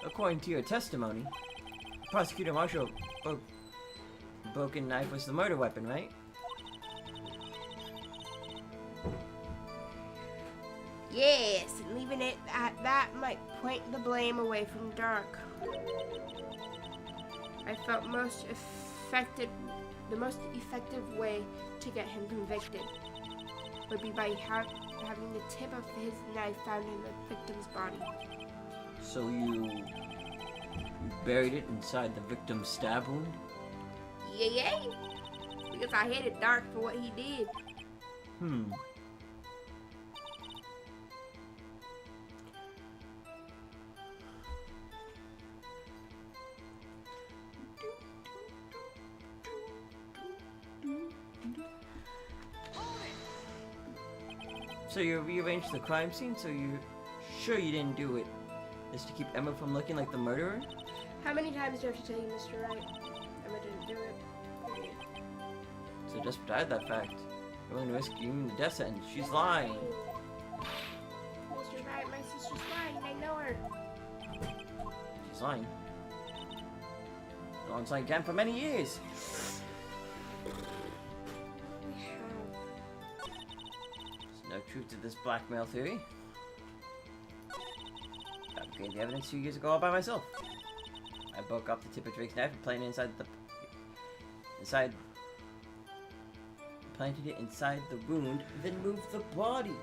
S1: According to your testimony, Prosecutor Marshall broken knife was the murder weapon, right?
S2: Yes, and leaving it at that might point the blame away from Dark. I felt the most effective way to get him convicted would be by having the tip of his knife found in the victim's body.
S1: So you buried it inside the victim's stab wound?
S2: Yeah, because I hated Dark for what he did.
S1: So you rearranged the crime scene so you're sure you didn't do it? Is to keep Emma from looking like the murderer?
S2: How many times do I have to tell you, Mr. Wright? Emma didn't do it. Period.
S1: So just to hide that fact, you're willing to risk giving the death sentence. She's lying.
S2: Mr. Wright, my sister's lying. I know her.
S1: She's lying. Alongside Jan for many years.
S2: We have.
S1: There's no truth to this blackmail theory. Gained the evidence 2 years ago all by myself. I broke off the tip of Drake's knife and planted it inside the wound, then moved the body.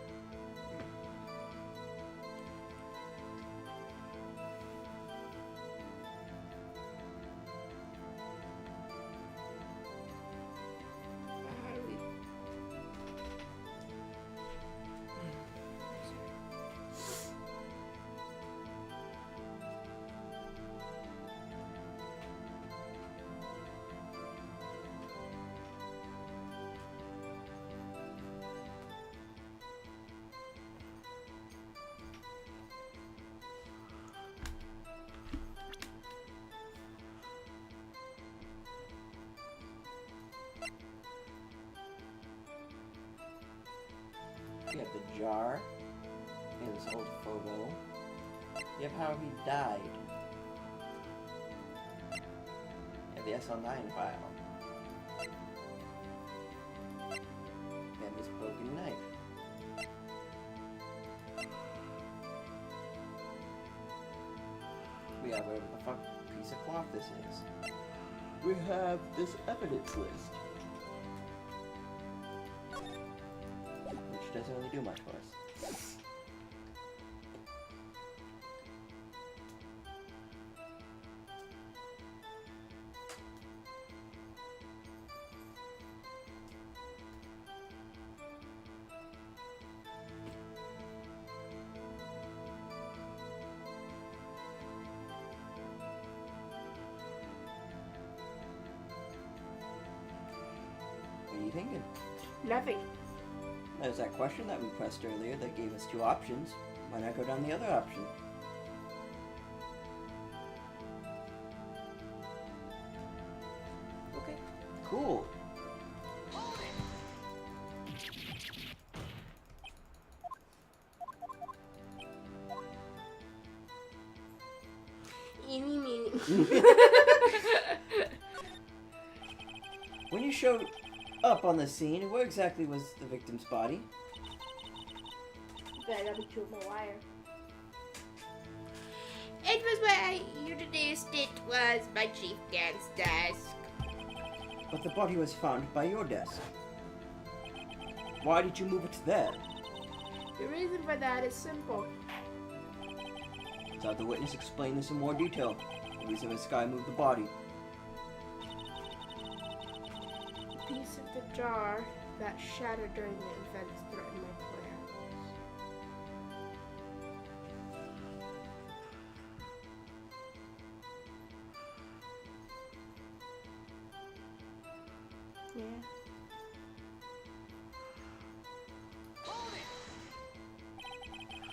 S1: You have the jar. You have this old photo. You have how he died. You have the SL9 file. You have this broken knife. We have whatever the fuck piece of cloth this is. We have this evidence list. Which doesn't really do much for us. What are you thinking?
S2: Nothing.
S1: There's that question that we pressed earlier that gave us two options. Why not go down the other option? Okay, cool.
S2: Eeny, meeny.
S1: When you showed up on the scene, where exactly was the victim's body?
S2: Better be true of my wire. It was where you deduced it was my chief guest's desk.
S1: But the body was found by your desk. Why did you move it there?
S2: The reason for that is simple.
S1: Let's have the witness explain this in more detail. The reason this guy moved the body.
S2: The piece of the jar that shattered during the events threatened my plans. Yeah.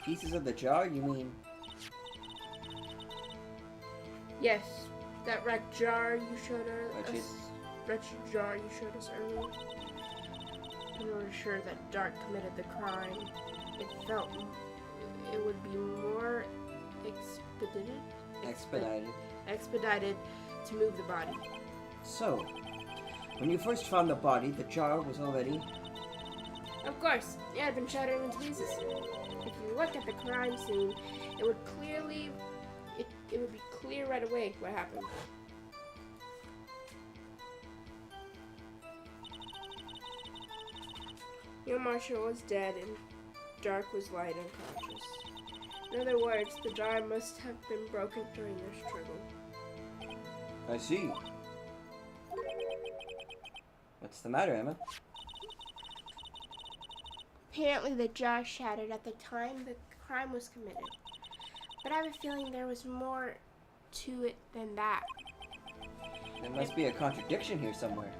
S1: Pieces of the jar, you mean?
S2: Yes, that wrecked jar you showed
S1: Wretched.
S2: us. Wretched jar you showed us earlier. We were sure that Dark committed the crime. It felt it would be more expedited to move the body.
S1: So, when you first found the body, the jar was already...
S2: Of course, it had been shattered into pieces. If you looked at the crime scene, it would be clear right away what happened. Your Marshall was dead and Dark was lying unconscious. In other words, the jar must have been broken during their struggle.
S1: I see. What's the matter, Emma?
S2: Apparently the jar shattered at the time the crime was committed. But I have a feeling there was more to it than that.
S1: There must be a contradiction here somewhere.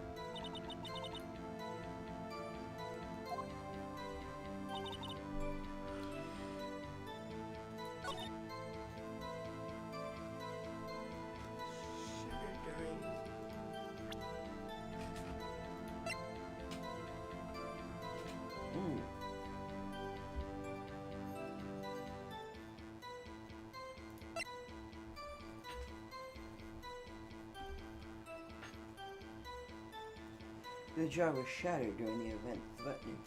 S1: The jar was shattered during the event threatening.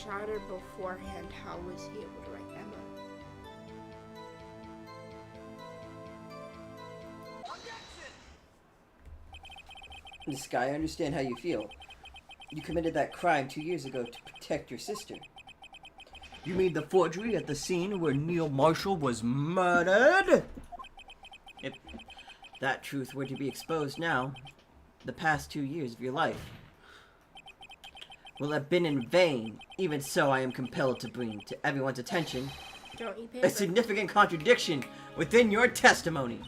S2: shot her beforehand, how was he able to write Emma?
S1: This guy, I understand how you feel. You committed that crime 2 years ago to protect your sister. You made the forgery at the scene where Neil Marshall was murdered? If that truth were to be exposed now, the past 2 years of your life will have been in vain. Even so, I am compelled to bring to everyone's attention
S2: Don't eat
S1: a
S2: paper.
S1: significant contradiction within your testimony.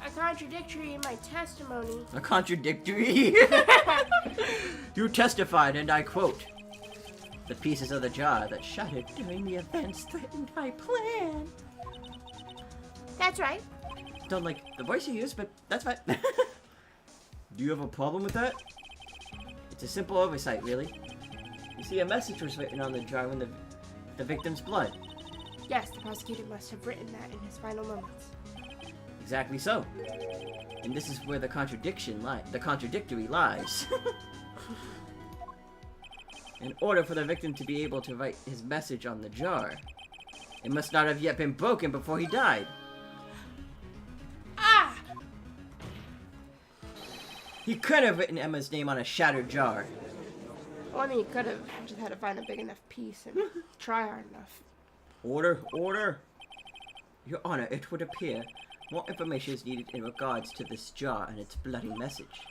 S2: A contradictory in my testimony.
S1: A contradictory. You testified, and I quote, "The pieces of the jar that shattered during the events threatened my plan."
S2: That's right.
S1: Don't like the voice you use, but that's fine. Do you have a problem with that? It's a simple oversight, really. You see, a message was written on the jar with the victim's blood.
S2: Yes, the prosecutor must have written that in his final moments.
S1: Exactly so. And this is where the contradictory lies. In order for the victim to be able to write his message on the jar, it must not have yet been broken before he died.
S2: Ah!
S1: He could have written Emma's name on a shattered jar.
S2: Well, I mean, he could have just had to find a big enough piece and try hard enough.
S1: Order, order. Your Honor, it would appear more information is needed in regards to this jar and its bloody message.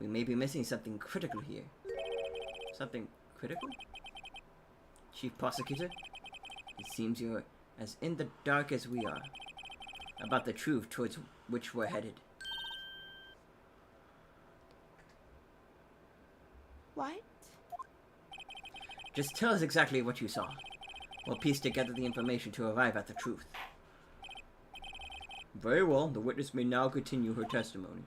S1: We may be missing something critical here. Something critical? Chief Prosecutor, it seems you're as in the dark as we are about the truth towards which we're headed.
S2: What?
S1: Just tell us exactly what you saw. We'll piece together the information to arrive at the truth. Very well, the witness may now continue her testimony.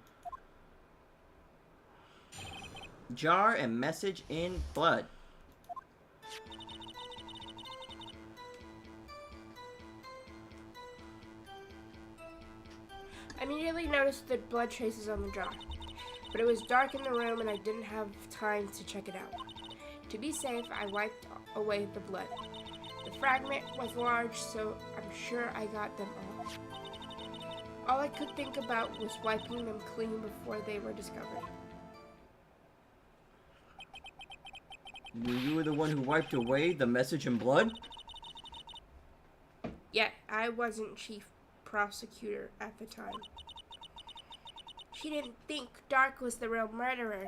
S1: Jar and message in blood.
S2: I immediately noticed the blood traces on the jar, but it was dark in the room and I didn't have time to check it out. To be safe, I wiped away the blood. The fragment was large, so I'm sure I got them all. All I could think about was wiping them clean before they were discovered.
S1: Were you the one who wiped away the message in blood?
S2: Yet, I wasn't chief prosecutor at the time. She didn't think Dark was the real murderer.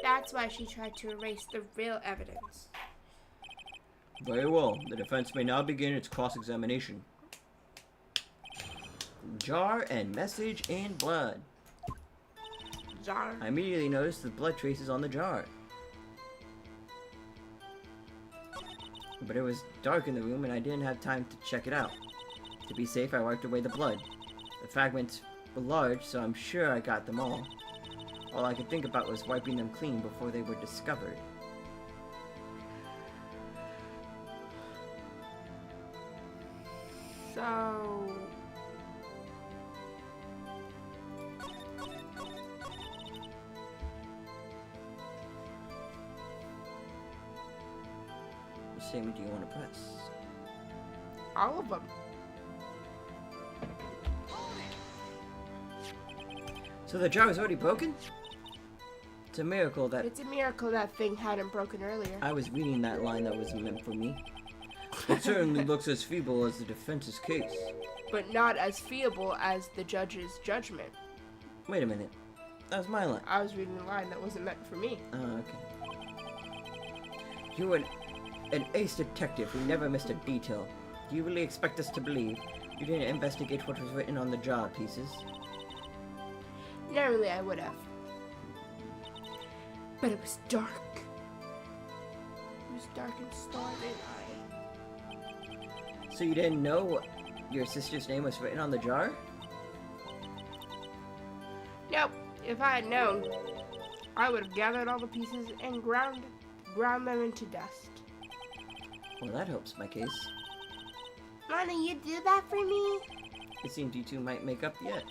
S2: That's why she tried to erase the real evidence.
S1: Very well. The defense may now begin its cross-examination. Jar and message in blood.
S2: Jar.
S1: I immediately noticed the blood traces on the jar. But it was dark in the room and I didn't have time to check it out. To be safe, I wiped away the blood. The fragments were large, so I'm sure I got them all. All I could think about was wiping them clean before they were discovered.
S2: So...
S1: What statement do you want to press?
S2: all of them.
S1: So the jar was already broken? It's a miracle that
S2: It's a miracle that thing hadn't broken earlier.
S1: I was reading that line that was meant for me. It certainly looks as feeble as the defense's case.
S2: But not as feeble as the judge's judgment.
S1: Wait a minute. That was my line.
S2: I was reading a line that wasn't meant for me.
S1: Oh, okay. You were an ace detective who never missed a detail. Do you really expect us to believe you didn't investigate what was written on the jar pieces?
S2: Normally I would have. But it was dark. It was dark and stormy.
S1: So you didn't know your sister's name was written on the jar?
S2: Nope. If I had known, I would have gathered all the pieces and ground them into dust.
S1: Well, that helps my case.
S2: Mona, you do that for me?
S1: It seems you two might make up yet.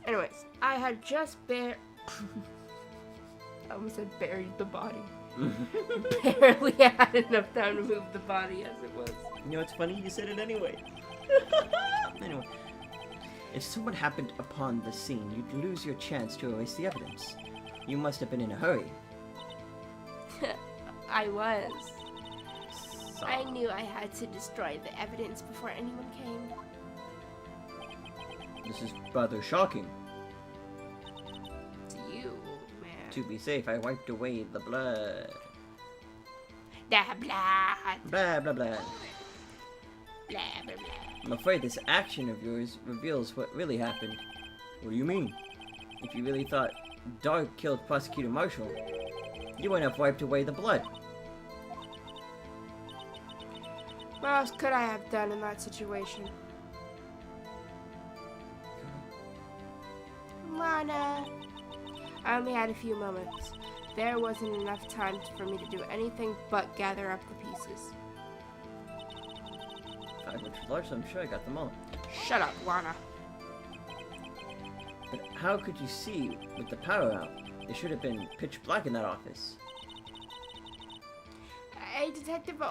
S2: Anyways, I had just I almost said buried the body. Barely had enough time to move the body as it was.
S1: You know, it's funny you said it anyway. Anyway, if someone happened upon the scene, you'd lose your chance to erase the evidence. You must have been in a hurry.
S2: I was.
S1: So,
S2: I knew I had to destroy the evidence before anyone came.
S1: this is rather shocking.
S2: To you, old man.
S1: To be safe, I wiped away the blood.
S2: Blah, blah.
S1: Blah, blah, blah.
S2: Blah, blah, blah.
S1: I'm afraid this action of yours reveals what really happened. What do you mean? If you really thought Dark killed Prosecutor Marshall, you wouldn't have wiped away the blood.
S2: What else could I have done in that situation? Lana. I only had a few moments. There wasn't enough time for me to do anything but gather up the pieces.
S1: I went for large, so I'm sure I got them all.
S2: Shut up, Lana.
S1: But how could you see with the power out? It should have been pitch black in that office.
S2: A detective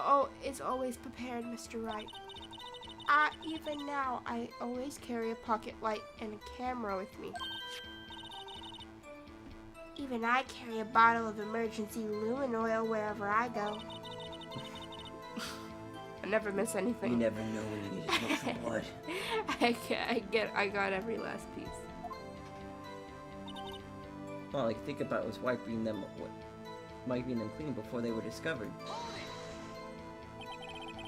S2: is always prepared, Mr. Wright. Even now, I always carry a pocket light and a camera with me. Even I carry a bottle of emergency lumen oil wherever I go. I never miss anything.
S1: You never know when you need to smoke some blood.
S2: I got every last piece.
S1: All I could think about was wiping them clean before they were discovered.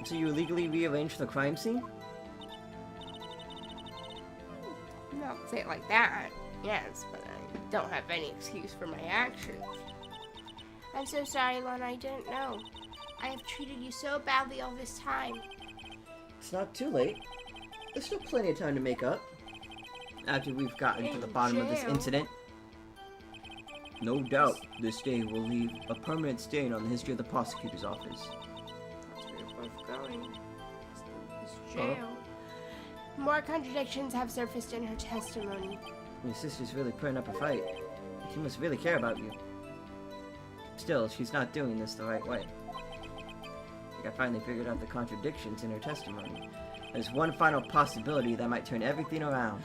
S1: So you illegally rearranged the crime scene?
S2: No, say it like that. Yes, but I don't have any excuse for my actions. I'm so sorry, Lana. I didn't know. I have treated you so badly all this time.
S1: It's not too late. There's still plenty of time to make up. After we've gotten to the bottom of this
S2: jail.
S1: incident. No doubt, this day will leave a permanent stain on the history of the prosecutor's office.
S2: That's where we're both going. This jail. More contradictions have surfaced in her testimony.
S1: Your sister's really putting up a fight. She must really care about you. Still, she's not doing this the right way. I think I finally figured out the contradictions in her testimony. There's one final possibility that might turn everything around.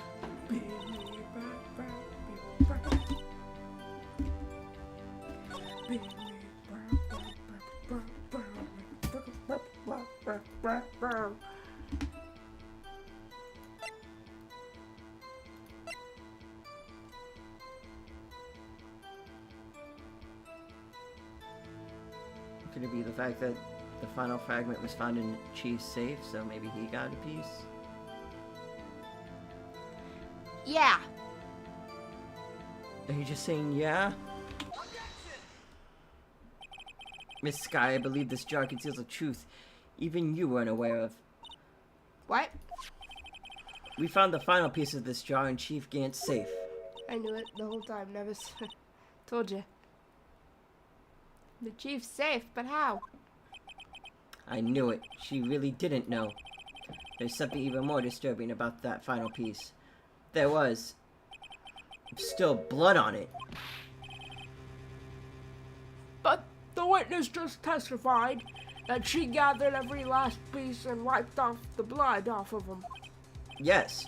S1: Could it be the fact that the final fragment was found in Chief's safe, so maybe he got a piece?
S2: Yeah.
S1: Are you just saying yeah? Miss Sky, I believe this jar conceals a truth even you weren't aware of.
S2: What?
S1: We found the final piece of this jar in Chief Gant's safe.
S2: I knew it the whole time. Never told you. The chief's safe, but how?
S1: I knew it. She really didn't know. There's something even more disturbing about that final piece. There was still blood on it.
S2: But the witness just testified that she gathered every last piece and wiped off the blood off of them.
S1: Yes.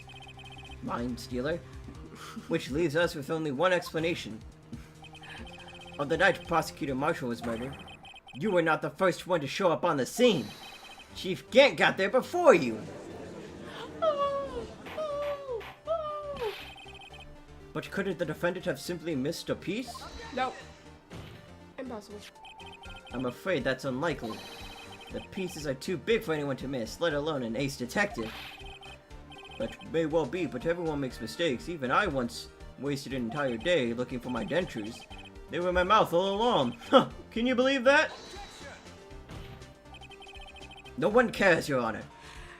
S1: Mind stealer. Which leaves us with only one explanation. On the night Prosecutor Marshall was murdered, you were not the first one to show up on the scene. Chief Gant got there before you. But couldn't the defendant have simply missed a piece?
S2: Nope. Impossible.
S1: I'm afraid that's unlikely. The pieces are too big for anyone to miss, let alone an ace detective. That may well be, but everyone makes mistakes. Even I once wasted an entire day looking for my dentures. They were in my mouth all along. Huh, can you believe that? No one cares, Your Honor.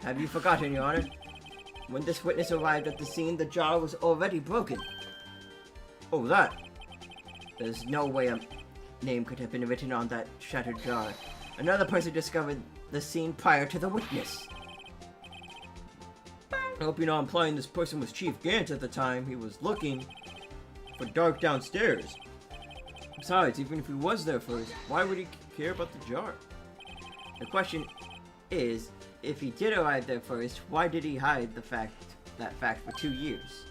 S1: Have you forgotten, Your Honor? When this witness arrived at the scene, the jar was already broken. Oh, that. There's no way a name could have been written on that shattered jar. Another person discovered the scene prior to the witness. I hope you're not implying this person was Chief Gant at the time he was looking for Dark downstairs. Besides, even if he was there first, why would he care about the jar? The question is, if he did arrive there first, why did he hide that fact for 2 years?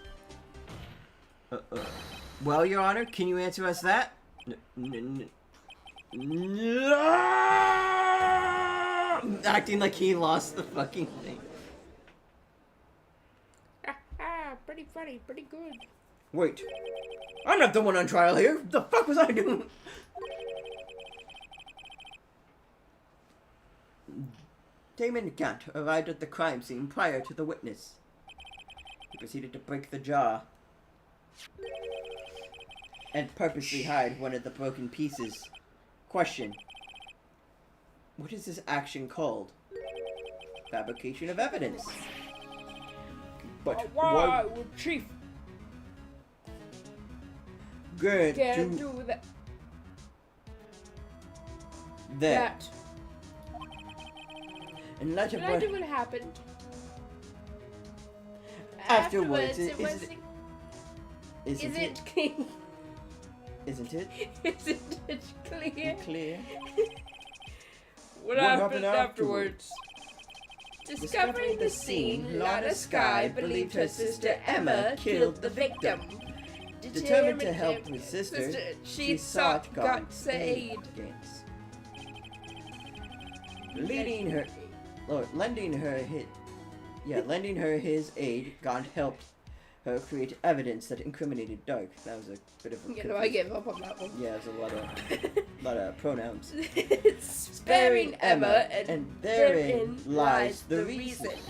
S1: Well, Your Honor, can you answer us that? Acting like he lost the fucking thing.
S2: Pretty funny, pretty good.
S1: Wait, I'm not the one on trial here. The fuck was I doing? Damon Gant arrived at the crime scene prior to the witness. He proceeded to break the jar and purposely hide one of the broken pieces. Question: what is this action called? Fabrication of evidence. But why
S2: would Chief
S1: Gant
S2: can't
S1: do
S2: do that?
S1: that? In light of
S2: But I
S1: what
S2: knew what happened.
S1: afterwards,
S2: it wasn't.
S1: isn't it?
S2: Clean?
S1: Isn't it?
S2: Isn't it clear?
S1: Clear.
S2: What happened afterwards? Discovering the scene, Lana Skye believed her sister Emma killed the victim.
S1: Determined to help her sister,
S2: she sought Gant's aid.
S1: Lending her his aid, Gant helped her create evidence that incriminated Dark. That was a bit of a
S2: You know, I gave up on that one.
S1: yeah, it was a lot of pronouns.
S2: Sparing Emma, and therein lies the
S1: reason.
S2: reason.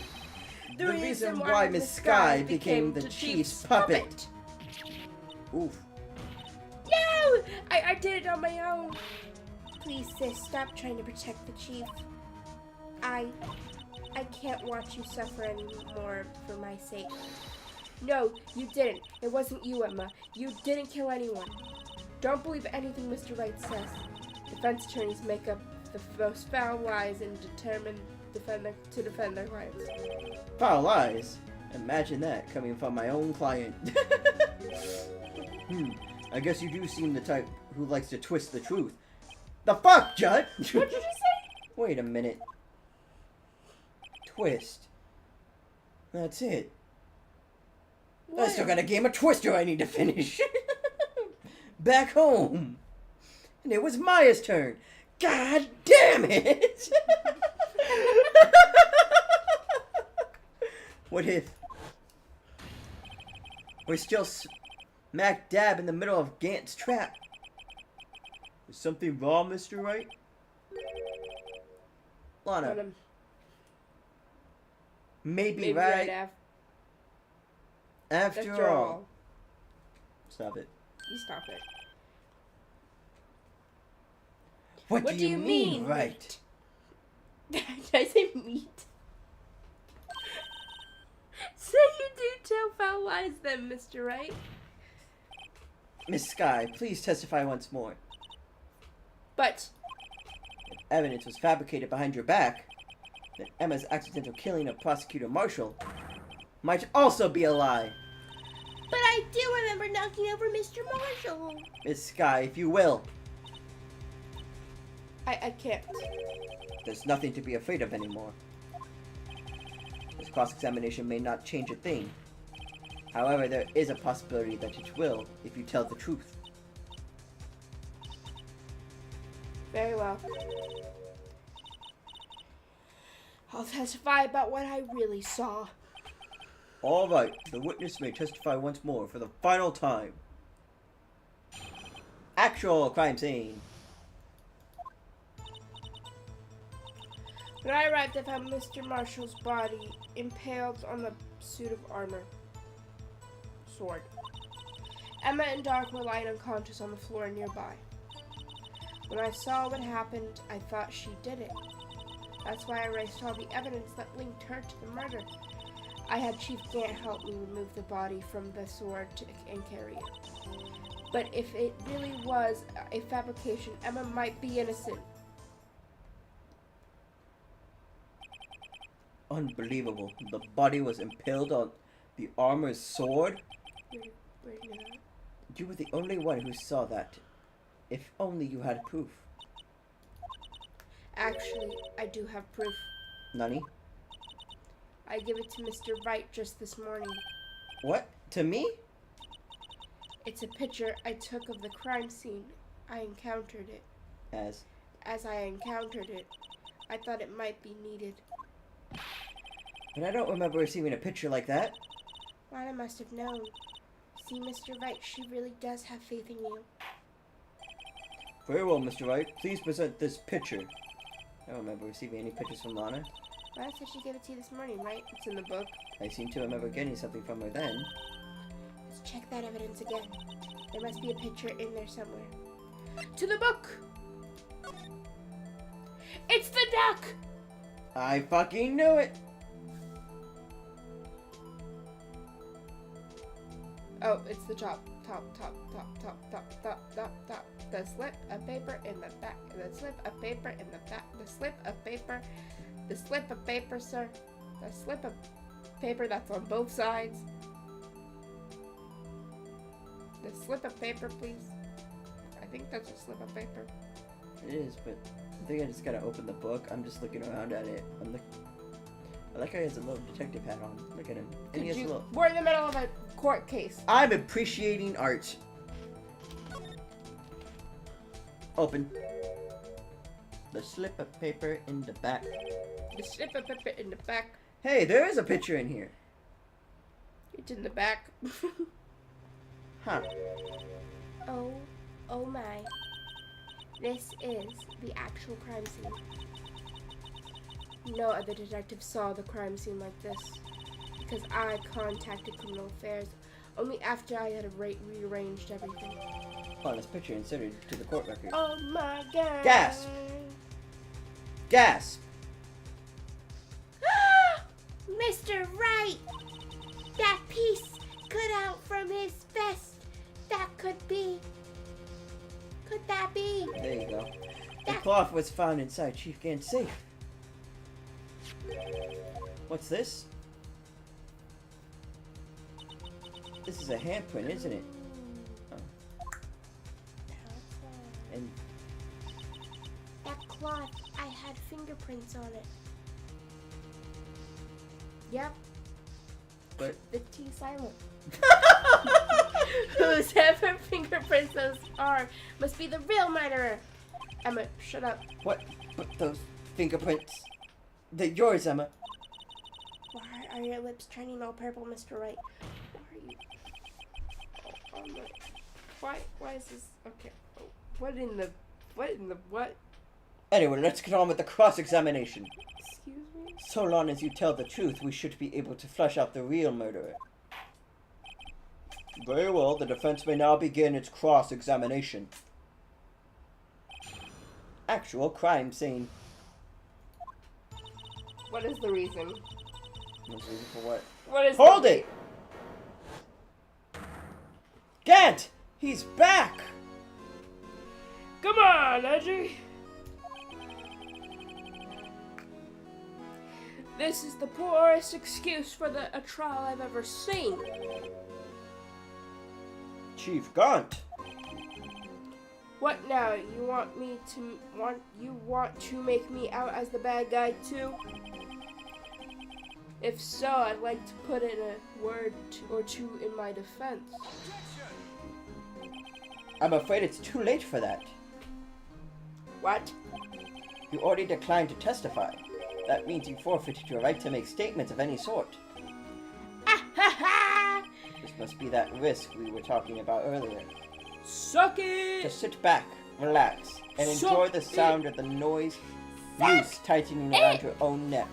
S1: The reason why Miss Skye became the chief's puppet. Oof.
S2: No! I did it on my own. Please, sis, stop trying to protect the chief. I can't watch you suffer anymore for my sake. No, you didn't. It wasn't you, Emma. You didn't kill anyone. Don't believe anything Mr. Wright says. Defense attorneys make up the most foul lies and determined to defend their clients.
S1: Foul lies? Imagine that coming from my own client. I guess you do seem the type who likes to twist the truth. The fuck, Judd?
S2: What did you say?
S1: Wait a minute. Twist. That's it. I still got a game of Twister I need to finish. Back home. And it was Maya's turn. God damn it! What if we're still smack dab in the middle of Gant's trap? Is something wrong, Mr. Wright? Lana, maybe right after all. Stop it.
S2: You stop it.
S1: What do you mean, right?
S2: Did I say meat? So you do tell foul lies then, Mr. Wright?
S1: Miss Skye, please testify once more.
S2: But
S1: If evidence was fabricated behind your back, then Emma's accidental killing of Prosecutor Marshall might also be a lie.
S2: But I do remember knocking over Mr. Marshall.
S1: Miss Skye, if you will.
S2: I can't.
S1: There's nothing to be afraid of anymore. This cross-examination may not change a thing. However, there is a possibility that it will if you tell the truth.
S2: Very well. I'll testify about what I really saw.
S1: All right, the witness may testify once more for the final time. Actual crime scene.
S2: When I arrived, I found Mr. Marshall's body impaled on the suit of armor. Sword. Emma and Dark were lying unconscious on the floor nearby. When I saw what happened, I thought she did it. That's why I erased all the evidence that linked her to the murder. I had Chief Gant help me remove the body from the sword and carry it. But if it really was a fabrication, Emma might be innocent.
S1: unbelievable. The body was impaled on the armor's sword.
S2: Where do you know that?
S1: You were the only one who saw that. If only you had proof.
S2: Actually, I do have proof.
S1: Nani?
S2: I gave it to Mr. Wright just this morning.
S1: What? To me?
S2: It's a picture I took of the crime scene. I encountered it. As I encountered it, I thought it might be needed.
S1: But I don't remember receiving a picture like that.
S2: Lana must have known. See, Mr. Wright, she really does have faith in you.
S1: Very well, Mr. Wright. Please present this picture. I don't remember receiving any pictures from Lana.
S2: Lana said she gave it to you this morning, right? It's in the book.
S1: I seem to remember getting something from her then.
S2: Let's check that evidence again. There must be a picture in there somewhere. To the book! It's the duck!
S1: I fucking knew it!
S2: Oh, it's the top. The slip of paper in the back. The slip of paper in the back. The slip of paper. The slip of paper, sir. The slip of paper that's on both sides. The slip of paper, please. I think that's a slip of paper.
S1: It is, but I think I just gotta open the book. I'm just looking around at it. I like how he has a little detective hat on. Look at him. And he has a little...
S2: We're in the middle of a court case.
S1: I'm appreciating art. Open. The slip of paper in the back.
S2: The slip of paper in the back.
S1: Hey, there is a picture in here.
S2: It's in the back.
S1: Huh.
S2: Oh my. This is the actual crime scene. No other detective saw the crime scene like this. Because I contacted Criminal Affairs only after I had rearranged everything.
S1: Oh, this picture inserted to the court record.
S2: Oh my god.
S1: Gasp! Gasp!
S2: Mr. Wright! That piece cut out from his vest. That could be. Could that be?
S1: There you go. The cloth was found inside Chief Gant's safe. What's this? This is a handprint, isn't it? Oh. And
S2: That cloth, I had fingerprints on it. Yep.
S1: but
S2: The T silent. Whoever fingerprints those are must be the real murderer. Emma, shut up.
S1: what? But those fingerprints. They're yours, Emma.
S2: Why are your lips turning all purple, Mr. Wright? Why are you? Oh, Emma. Why is this? Okay. Oh, what in the what?
S1: Anyway, let's get on with the cross-examination.
S2: Excuse me?
S1: So long as you tell the truth, we should be able to flush out the real murderer. Very well, the defense may now begin its cross-examination. Actual crime scene.
S2: What is the reason?
S1: What's the reason for what?
S2: What is
S1: Hold it! Gant! He's back!
S2: Come on, Edgy. This is the poorest excuse for a trial I've ever seen.
S1: Chief Gant!
S2: What now? You want to make me out as the bad guy too? If so, I'd like to put in a word or two in my defense.
S1: I'm afraid it's too late for that.
S2: What?
S1: You already declined to testify. That means you forfeited your right to make statements of any sort.
S2: Ah ha ha!
S1: This must be that risk we were talking about earlier.
S2: Suck it!
S1: Just sit back, relax, and enjoy the sound of the noise noose tightening around your own neck.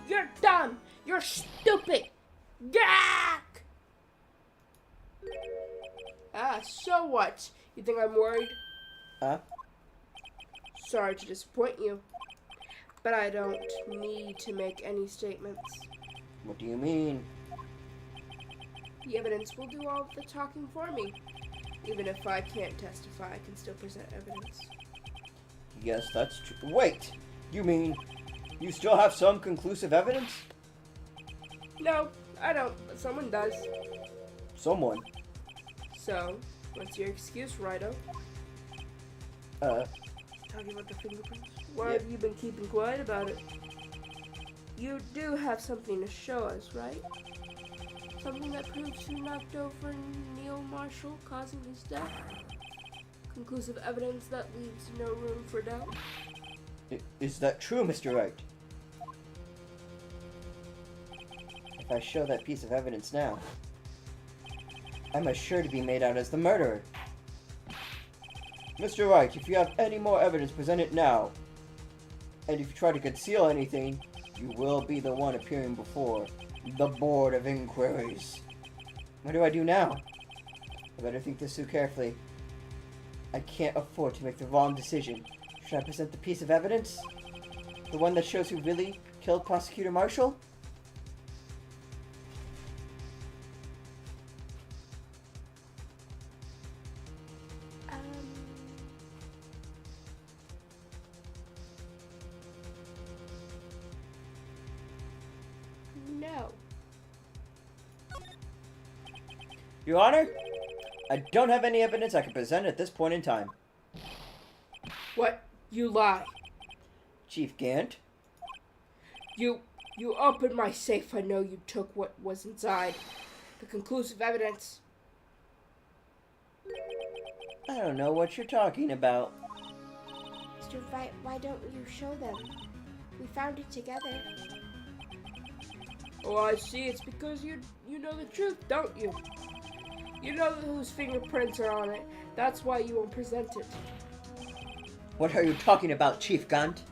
S2: You're dumb! You're stupid! Gak! Ah, so what? You think I'm worried?
S1: Huh?
S2: Sorry to disappoint you, but I don't need to make any statements.
S1: What do you mean?
S2: The evidence will do all the talking for me. Even if I can't testify, I can still present evidence.
S1: Yes, that's true. Wait! You mean
S6: You still have some conclusive evidence?
S2: No, I don't, but someone does.
S6: Someone.
S2: So, what's your excuse, Rido?
S4: Talking about the fingerprints?
S2: Why have you been keeping quiet about it? You do have something to show us, right? Something that proves you knocked over Neil Marshall, causing his death? Conclusive evidence that leaves no room for doubt?
S6: Is that true, Mr. Wright? If I show that piece of evidence now, I'm assured to be made out as the murderer. Mr. Wright, if you have any more evidence, present it now. And if you try to conceal anything, you will be the one appearing before the Board of Inquiries. What do I do now? I better think this through carefully. I can't afford to make the wrong decision. Should I present the piece of evidence? The one that shows who really killed Prosecutor Marshall?
S2: No.
S6: Your Honor, I don't have any evidence I can present at this point in time.
S2: What? You lie.
S6: Chief Gant?
S2: You opened my safe. I know you took what was inside. The conclusive evidence.
S6: I don't know what you're talking about.
S2: Mr. Wright, why don't you show them? We found it together. Oh, I see. It's because you know the truth, don't you? You know whose fingerprints are on it. That's why you won't present it.
S6: What are you talking about, Chief Gant?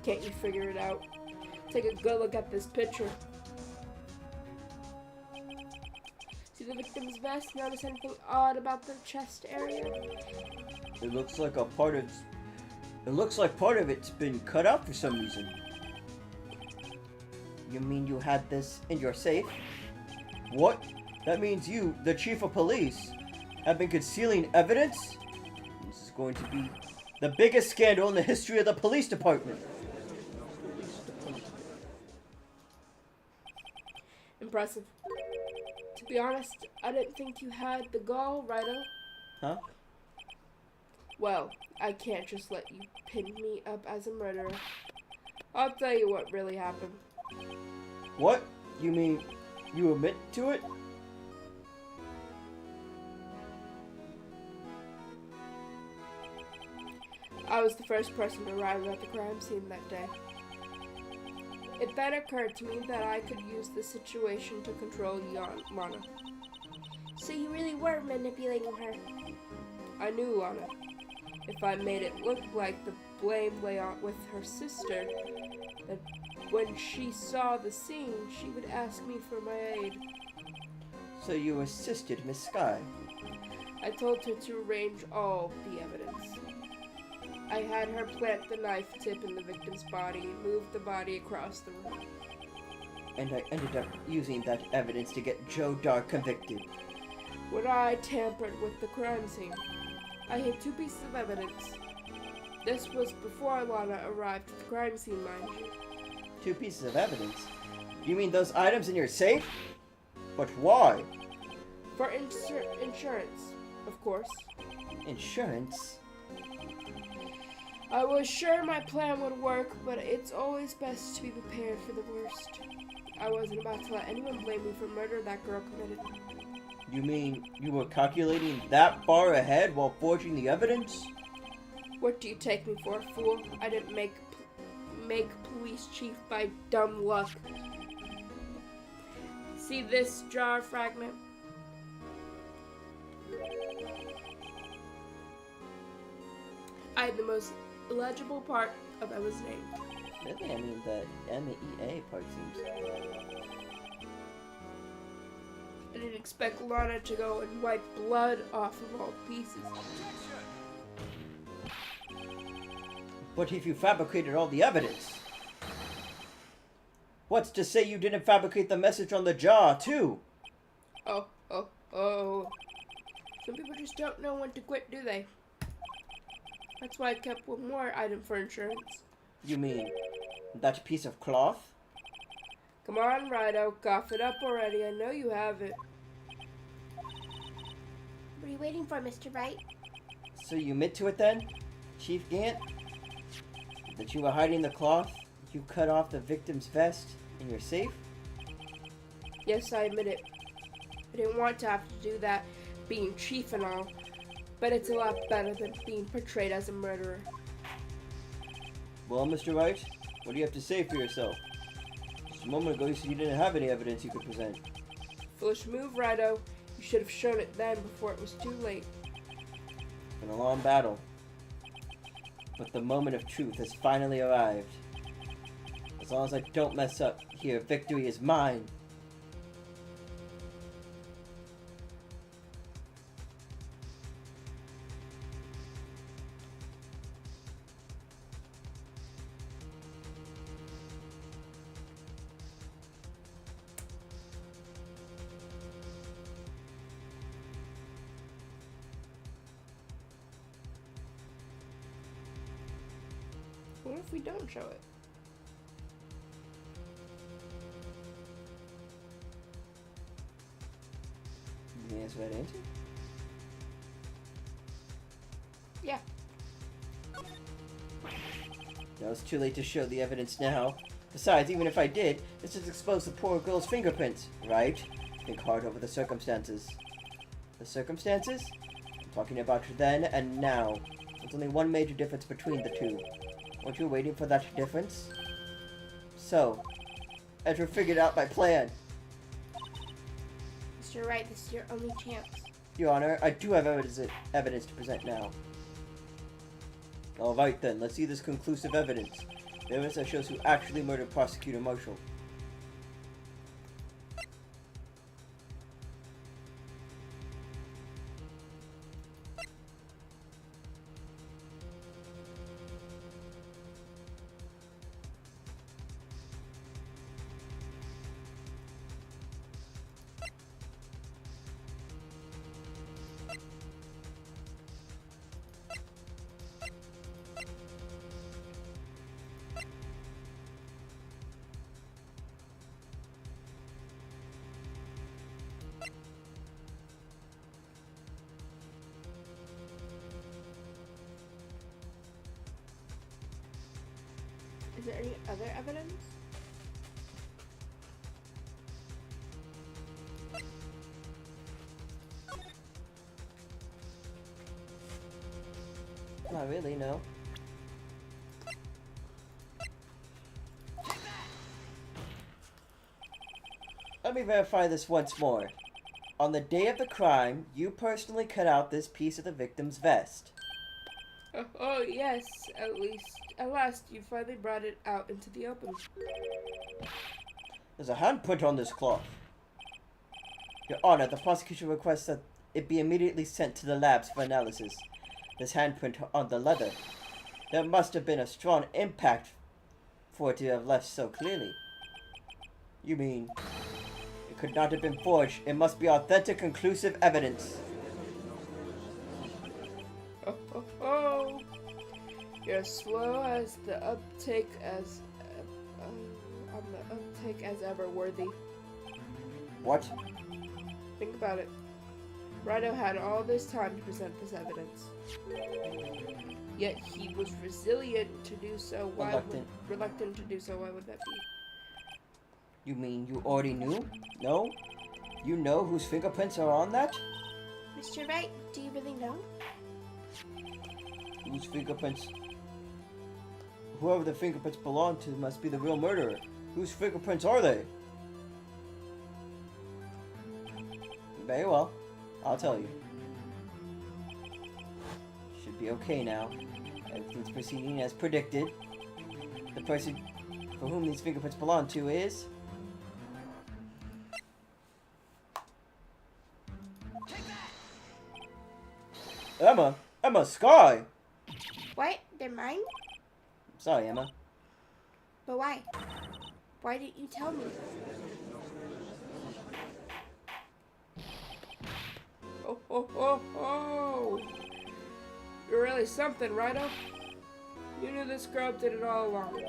S2: Can't you figure it out? Take a good look at this picture. See the victim's vest? Notice anything odd about the chest area?
S6: It looks like part of it's been cut out for some reason. You mean you had this in your safe? What? That means you, the chief of police, have been concealing evidence? This is going to be the biggest scandal in the history of the police department.
S2: Impressive. To be honest, I didn't think you had the gall, Rido.
S6: Huh?
S2: Well, I can't just let you pin me up as a murderer. I'll tell you what really happened.
S6: What? You mean you admit to it?
S2: I was the first person to arrive at the crime scene that day. It then occurred to me that I could use the situation to control Lana. So you really were manipulating her? I knew Lana. If I made it look like the blame lay on with her sister, that when she saw the scene, she would ask me for my aid.
S6: So you assisted Miss Sky?
S2: I told her to arrange all the evidence. I had her plant the knife tip in the victim's body and move the body across the room.
S6: And I ended up using that evidence to get Joe Dark convicted.
S2: When I tampered with the crime scene, I hid 2 pieces of evidence. This was before Lana arrived at the crime scene, mind you.
S6: 2 pieces of evidence? You mean those items in your safe? But why?
S2: For insurance, of course.
S6: Insurance?
S2: I was sure my plan would work, but it's always best to be prepared for the worst. I wasn't about to let anyone blame me for murder that girl committed.
S6: You mean you were calculating that far ahead while forging the evidence?
S2: What do you take me for, fool? I didn't make police chief by dumb luck. See this jar fragment? I had the most illegible part of Emma's name.
S6: Really? I mean, the M-E-A part seems...
S2: I didn't expect Lana to go and wipe blood off of all the pieces.
S6: But if you fabricated all the evidence... What's to say you didn't fabricate the message on the jar, too?
S2: Oh. Some people just don't know when to quit, do they? That's why I kept one more item for insurance.
S6: You mean that piece of cloth?
S2: Come on, Rido, cough it up already. I know you have it. What are you waiting for, Mr. Wright?
S6: So you admit to it then, Chief Gant? That you were hiding the cloth, you cut off the victim's vest in your safe?
S2: Yes, I admit it. I didn't want to have to do that, being chief and all. But it's a lot better than being portrayed as a murderer.
S6: Well, Mr. Wright, what do you have to say for yourself? Just a moment ago you said you didn't have any evidence you could present.
S2: Foolish move, Rido. You should have shown it then before it was too late.
S6: It's been a long battle. But the moment of truth has finally arrived. As long as I don't mess up here, victory is mine.
S2: What if we don't show it?
S6: You can answer that answer?
S2: Yeah.
S6: No, it's too late to show the evidence now. Besides, even if I did, this would expose the poor girl's fingerprints, right? Think hard over the circumstances. The circumstances? I'm talking about then and now. There's only one major difference between the two. Weren't you waiting for that difference? So, Edward figured out my plan.
S2: Mr. Wright, this is your only chance.
S6: Your Honor, I do have evidence to present now. Alright then, let's see this conclusive evidence. The evidence that shows who actually murdered Prosecutor Marshall.
S2: Is there any other evidence?
S6: Not really, no. Let me verify this once more. On the day of the crime, you personally cut out this piece of the victim's vest.
S2: Oh, yes, at last you finally brought it out into the open.
S6: There's a handprint on this cloth. Your Honor, the prosecution requests that it be immediately sent to the labs for analysis. This handprint on the leather. There must have been a strong impact for it to have left so clearly. You mean, it could not have been forged. It must be authentic, conclusive evidence.
S2: Oh. You're as slow as the uptake as ever worthy.
S6: What?
S2: Think about it. Rido had all this time to present this evidence. Yet he was resilient to do so. Reluctant to do so. Why would that be?
S6: You mean you already knew? No? You know whose fingerprints are on that?
S2: Mr. Wright, do you really know?
S6: Whose fingerprints? Whoever the fingerprints belong to must be the real murderer. Whose fingerprints are they? Very well. I'll tell you. Should be okay now. Everything's proceeding as predicted. The person for whom these fingerprints belong to is... Emma Sky!
S2: What? They're mine?
S6: Sorry, Emma.
S2: But why? Why didn't you tell me? Oh. You're really something, Rido.
S7: You knew this girl did it all along.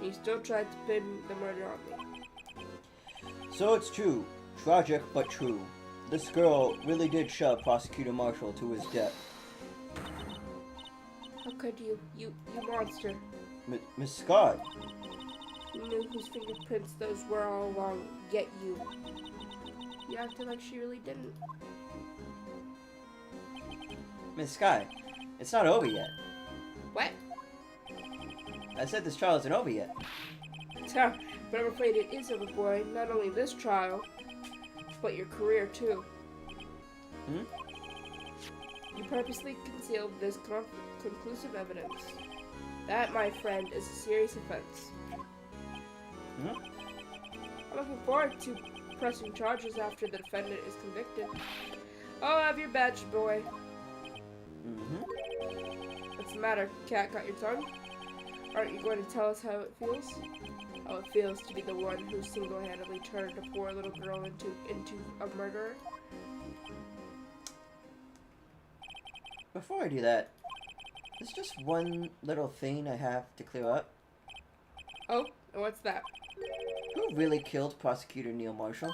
S7: You still tried to pin the murder on me.
S6: So it's true. Tragic, but true. This girl really did shove Prosecutor Marshall to his death.
S7: How could you? You monster.
S6: Miss Scott,
S7: You knew whose fingerprints those were all along, yet you acted like she really didn't.
S6: Miss Sky, it's not over yet.
S7: What?
S6: I said this trial isn't over yet.
S7: But I'm afraid it is over, boy. Not only this trial, but your career, too.
S6: Hmm?
S7: You purposely concealed this conclusive evidence. That, my friend, is a serious offense.
S6: Hmm?
S7: I'm looking forward to pressing charges after the defendant is convicted. Oh, have your badge, boy.
S6: Mm-hmm.
S7: What's the matter? Cat got your tongue? Aren't you going to tell us how it feels? How it feels to be the one who single-handedly turned a poor little girl into a murderer?
S6: Before I do that, there's just one little thing I have to clear up.
S7: Oh, and what's that?
S6: Who really killed Prosecutor Neil Marshall?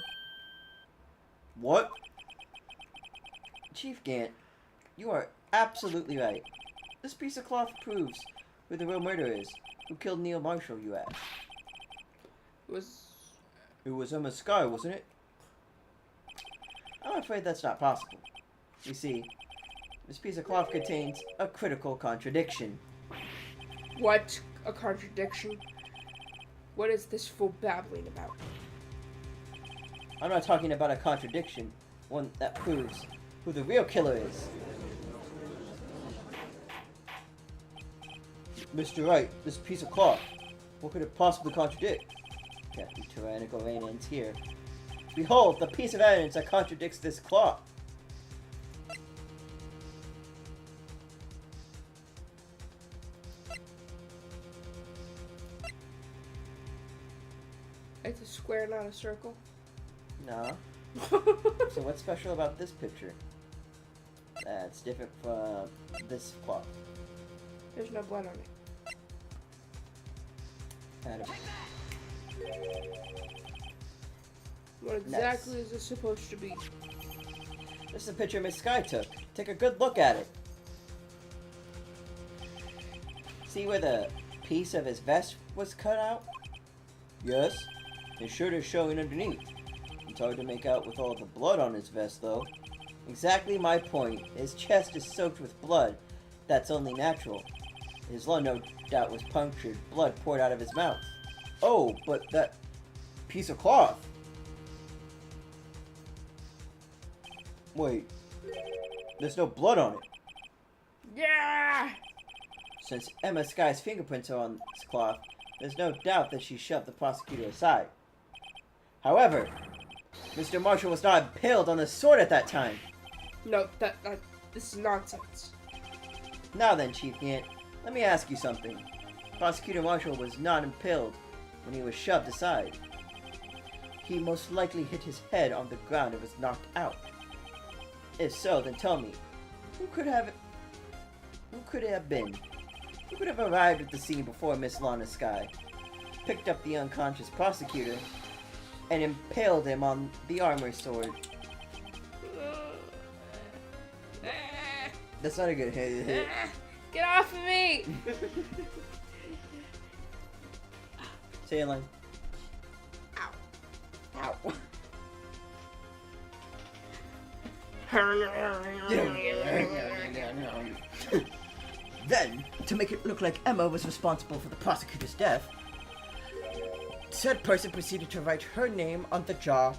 S6: What? Chief Gant, you are absolutely right. This piece of cloth proves who the real murderer is. Who killed Neil Marshall, you ask? It was Emma Sky, wasn't it? I'm afraid that's not possible. You see, this piece of cloth contains a critical contradiction.
S7: What a contradiction. What is this fool babbling about?
S6: I'm not talking about a contradiction, one that proves who the real killer is. Mr. Wright, this piece of cloth, what could it possibly contradict? Can't be tyrannical reign ends here. Behold, the piece of evidence that contradicts this cloth.
S7: It's a square, not a circle.
S6: No. So what's special about this picture? That's different from this cloth.
S7: There's no blood on it.
S6: Adam.
S7: What exactly is this supposed to be?
S6: This is a picture Miss Sky took. Take a good look at it. See where the piece of his vest was cut out? Yes. His shirt is showing underneath. It's hard to make out with all the blood on his vest, though. Exactly my point. His chest is soaked with blood. That's only natural. His lung, no doubt, was punctured. Blood poured out of his mouth. Oh, but that piece of cloth. Wait. There's no blood on it.
S7: Yeah!
S6: Since Emma Sky's fingerprints are on this cloth, there's no doubt that she shoved the prosecutor aside. However, Mr. Marshall was not impaled on the sword at that time.
S7: No, this is nonsense.
S6: Now then, Chief Gant, let me ask you something. Prosecutor Marshall was not impaled when he was shoved aside. He most likely hit his head on the ground and was knocked out. If so, then tell me, who could it have been? Who could have arrived at the scene before Miss Lana Sky, picked up the unconscious prosecutor, and impaled him on the armor sword? That's not a good hit.
S7: Get off of me!
S6: Say your line.
S2: Ow.
S1: Then, to make it look like Emma was responsible for the prosecutor's death, said person proceeded to write her name on the jar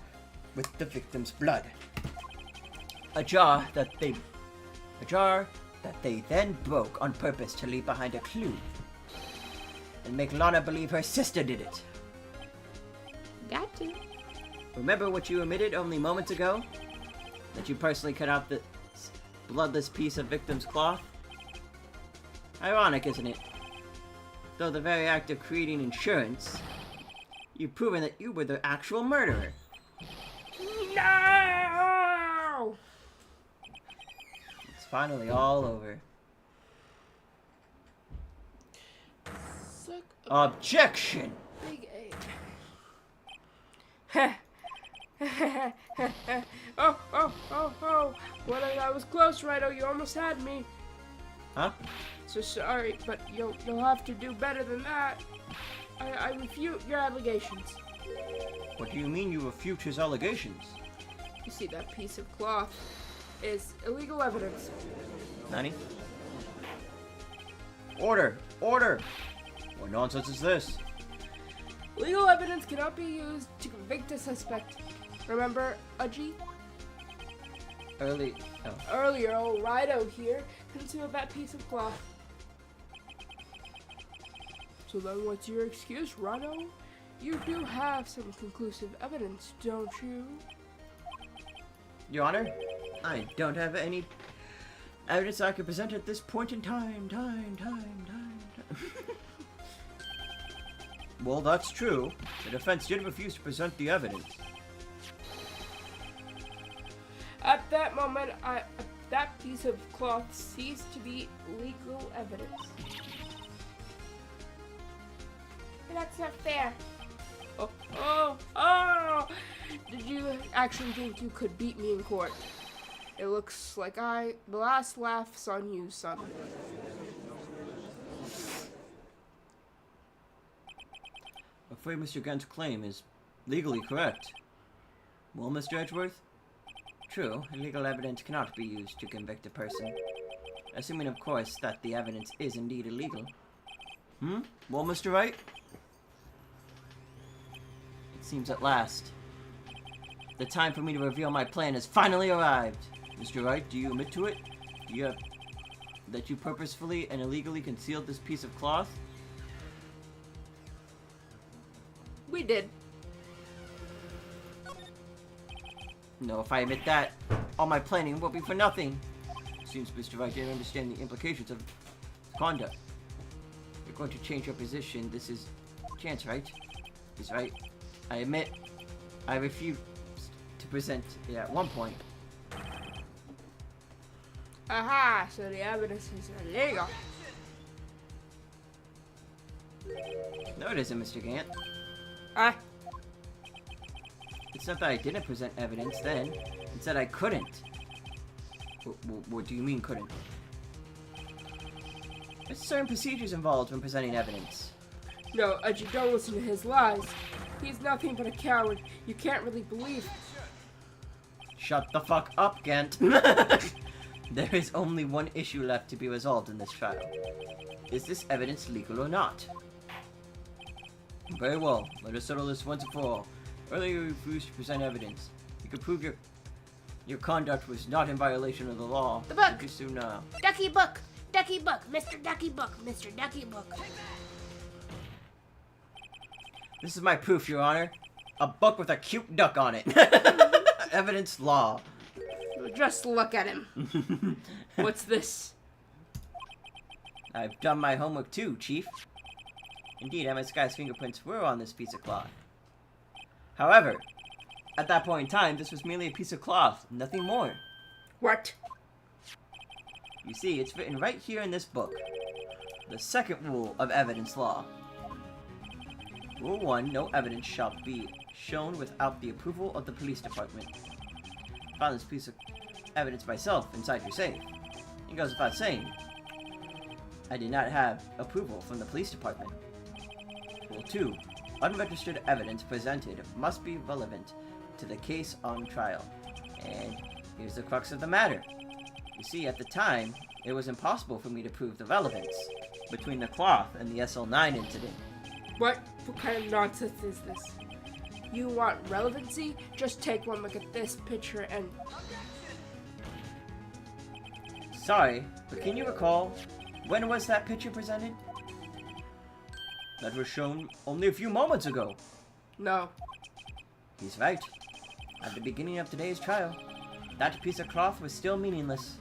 S1: with the victim's blood. A jar that they then broke on purpose to leave behind a clue and make Lana believe her sister did it.
S2: Got to.
S1: Remember what you admitted only moments ago? That you personally cut out the bloodless piece of victim's cloth? Ironic, isn't it? Though the very act of creating insurance, you've proven that you were the actual murderer.
S7: No!
S1: It's finally all over. Objection!
S7: Big A. Oh. Well, that was close, Righto. You almost had me.
S1: Huh?
S7: So sorry, but you'll have to do better than that. I refute your allegations.
S1: What do you mean you refute his allegations?
S7: You see, that piece of cloth is illegal evidence.
S1: Nani? Order! Order! What nonsense is this?
S7: Legal evidence cannot be used to convict a suspect. Remember, Uji? Earlier, old Rido here concealed that piece of cloth. So then what's your excuse, Rido? You do have some conclusive evidence, don't you?
S1: Your Honor, I don't have any evidence I could present at this point in time. Well, that's true. The defense did refuse to present the evidence.
S7: At that moment, that piece of cloth ceased to be legal evidence.
S2: That's not fair.
S7: Oh! Did you actually think you could beat me in court? It looks like the last laugh's on you, son.
S1: I'm afraid Mr. Gant's claim is legally correct. Well, Mr. Edgeworth? True, illegal evidence cannot be used to convict a person. Assuming, of course, that the evidence is indeed illegal. Well, Mr. Wright? It seems at last. The time for me to reveal my plan has finally arrived. Mr. Wright, do you admit to it? That you purposefully and illegally concealed this piece of cloth?
S7: We did.
S1: No, if I admit that, all my planning will be for nothing. Seems Mr. Wright didn't understand the implications of conduct. You're going to change your position. This is chance, right? He's right. I admit, I refused to present it at one point.
S7: Aha, so the evidence is illegal.
S1: No, it isn't, Mr. Gant.
S7: Ah,
S1: It's not that I didn't present evidence then. It's that I couldn't. What do you mean couldn't? There's certain procedures involved when presenting evidence.
S7: no, Uji, don't listen to his lies. He's nothing but a coward. You can't really believe.
S1: Shut the fuck up, Gant. There is only one issue left to be resolved in this trial. Is this evidence legal or not? Very well. Let us settle this once and for all. Earlier you refused to present evidence. You could prove your conduct was not in violation of the law.
S2: The book!
S1: You can sue now.
S2: Ducky Book! Ducky Book! Mr. Ducky Book! Mr. Ducky Book!
S1: This is my proof, Your Honor. A book with a cute duck on it. Evidence law.
S7: Just look at him. What's this?
S1: I've done my homework too, Chief. Indeed, Emma Sky's fingerprints were on this piece of cloth. However, at that point in time, this was merely a piece of cloth, nothing more.
S7: What?
S1: You see, it's written right here in this book. The second rule of evidence law. Rule 1, no evidence shall be shown without the approval of the police department. I found this piece of evidence myself inside your safe. It goes without saying, I did not have approval from the police department. Rule 2, unregistered evidence presented must be relevant to the case on trial. And here's the crux of the matter. You see, at the time, it was impossible for me to prove the relevance between the cloth and the SL9 incident.
S7: What kind of nonsense is this? You want relevancy? Just take one look at this picture and...
S1: Sorry, but can you recall, when was that picture presented? That was shown only a few moments ago.
S7: No.
S1: He's right. At the beginning of today's trial, that piece of cloth was still meaningless.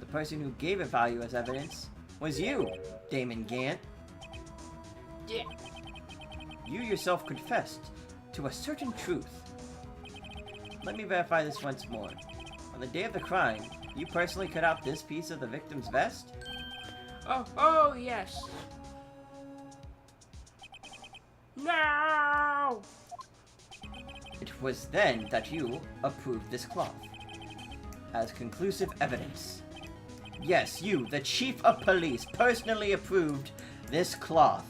S1: The person who gave it value as evidence was you, Damon Gant.
S7: Yeah.
S1: You yourself confessed to a certain truth. Let me verify this once more. On the day of the crime, you personally cut out this piece of the victim's vest?
S7: Oh, yes. No!
S1: It was then that you approved this cloth as conclusive evidence. Yes, you, the chief of police, personally approved this cloth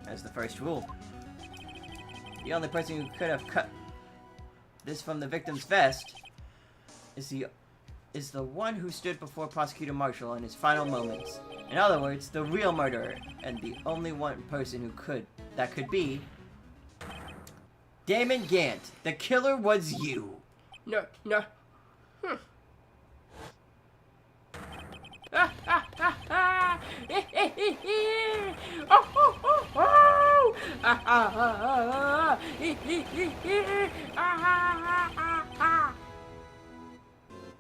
S1: as the first rule. The only person who could have cut this from the victim's vest is the one who stood before Prosecutor Marshall in his final moments. In other words, the real murderer, and the only one person that could be Damon Gant. The killer was you.
S7: No.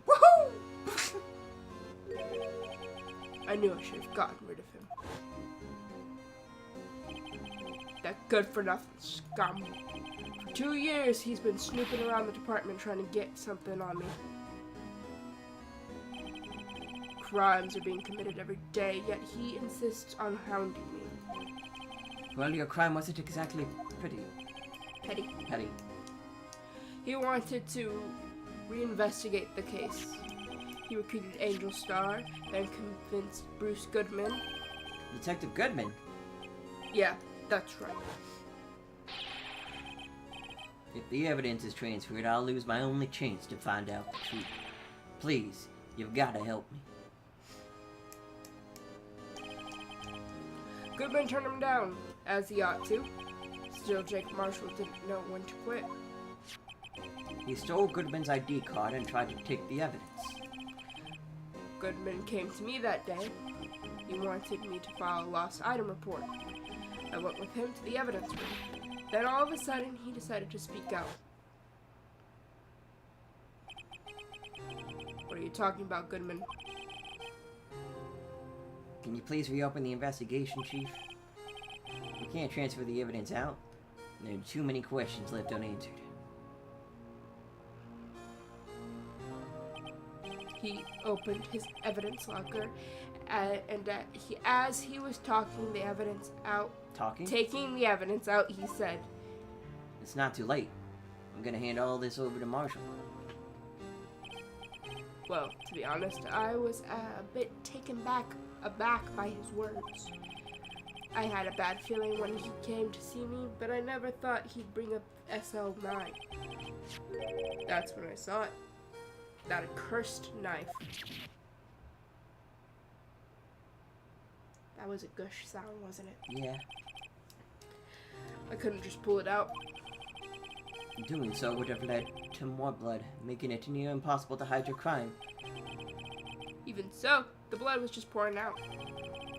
S1: Woohoo!
S7: I knew I should have gotten rid of him. That good-for-nothing scum. For 2 years, he's been snooping around the department trying to get something on me. Crimes are being committed every day, yet he insists on hounding me.
S1: Well, your crime wasn't exactly pretty.
S7: Petty. He wanted to reinvestigate the case. He recruited Angel Star and convinced Bruce Goodman.
S1: Detective Goodman?
S7: Yeah, that's right.
S1: If the evidence is transferred, I'll lose my only chance to find out the truth. Please, you've got to help me.
S7: Goodman turned him down, as he ought to. Still, Jake Marshall didn't know when to quit.
S1: He stole Goodman's ID card and tried to take the evidence.
S7: Goodman came to me that day. He wanted me to file a lost item report. I went with him to the evidence room. Then all of a sudden, he decided to speak out. What are you talking about, Goodman?
S1: Can you please reopen the investigation, Chief? We can't transfer the evidence out. There are too many questions left unanswered.
S7: He opened his evidence locker, as he was talking the evidence out, taking the evidence out, he said,
S1: "It's not too late. I'm gonna hand all this over to Marshall."
S7: Well, to be honest, I was a bit taken aback by his words. I had a bad feeling when he came to see me, but I never thought he'd bring up SL9. That's when I saw it. That accursed knife. That was a gush sound, wasn't it?
S1: Yeah.
S7: I couldn't just pull it out.
S1: Doing so would have led to more blood, making it near impossible to hide your crime.
S7: Even so, the blood was just pouring out.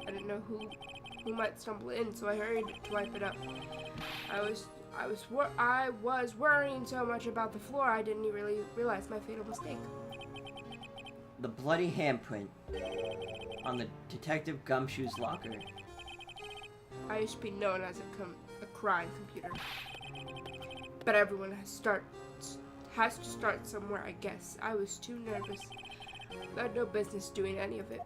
S7: I didn't know who might stumble in, so I hurried to wipe it up. I was worrying so much about the floor, I didn't really realize my fatal mistake.
S1: The bloody handprint on the Detective Gumshoe's locker.
S7: I used to be known as a crime computer. But everyone has to start somewhere, I guess. I was too nervous. I had no business doing any of it.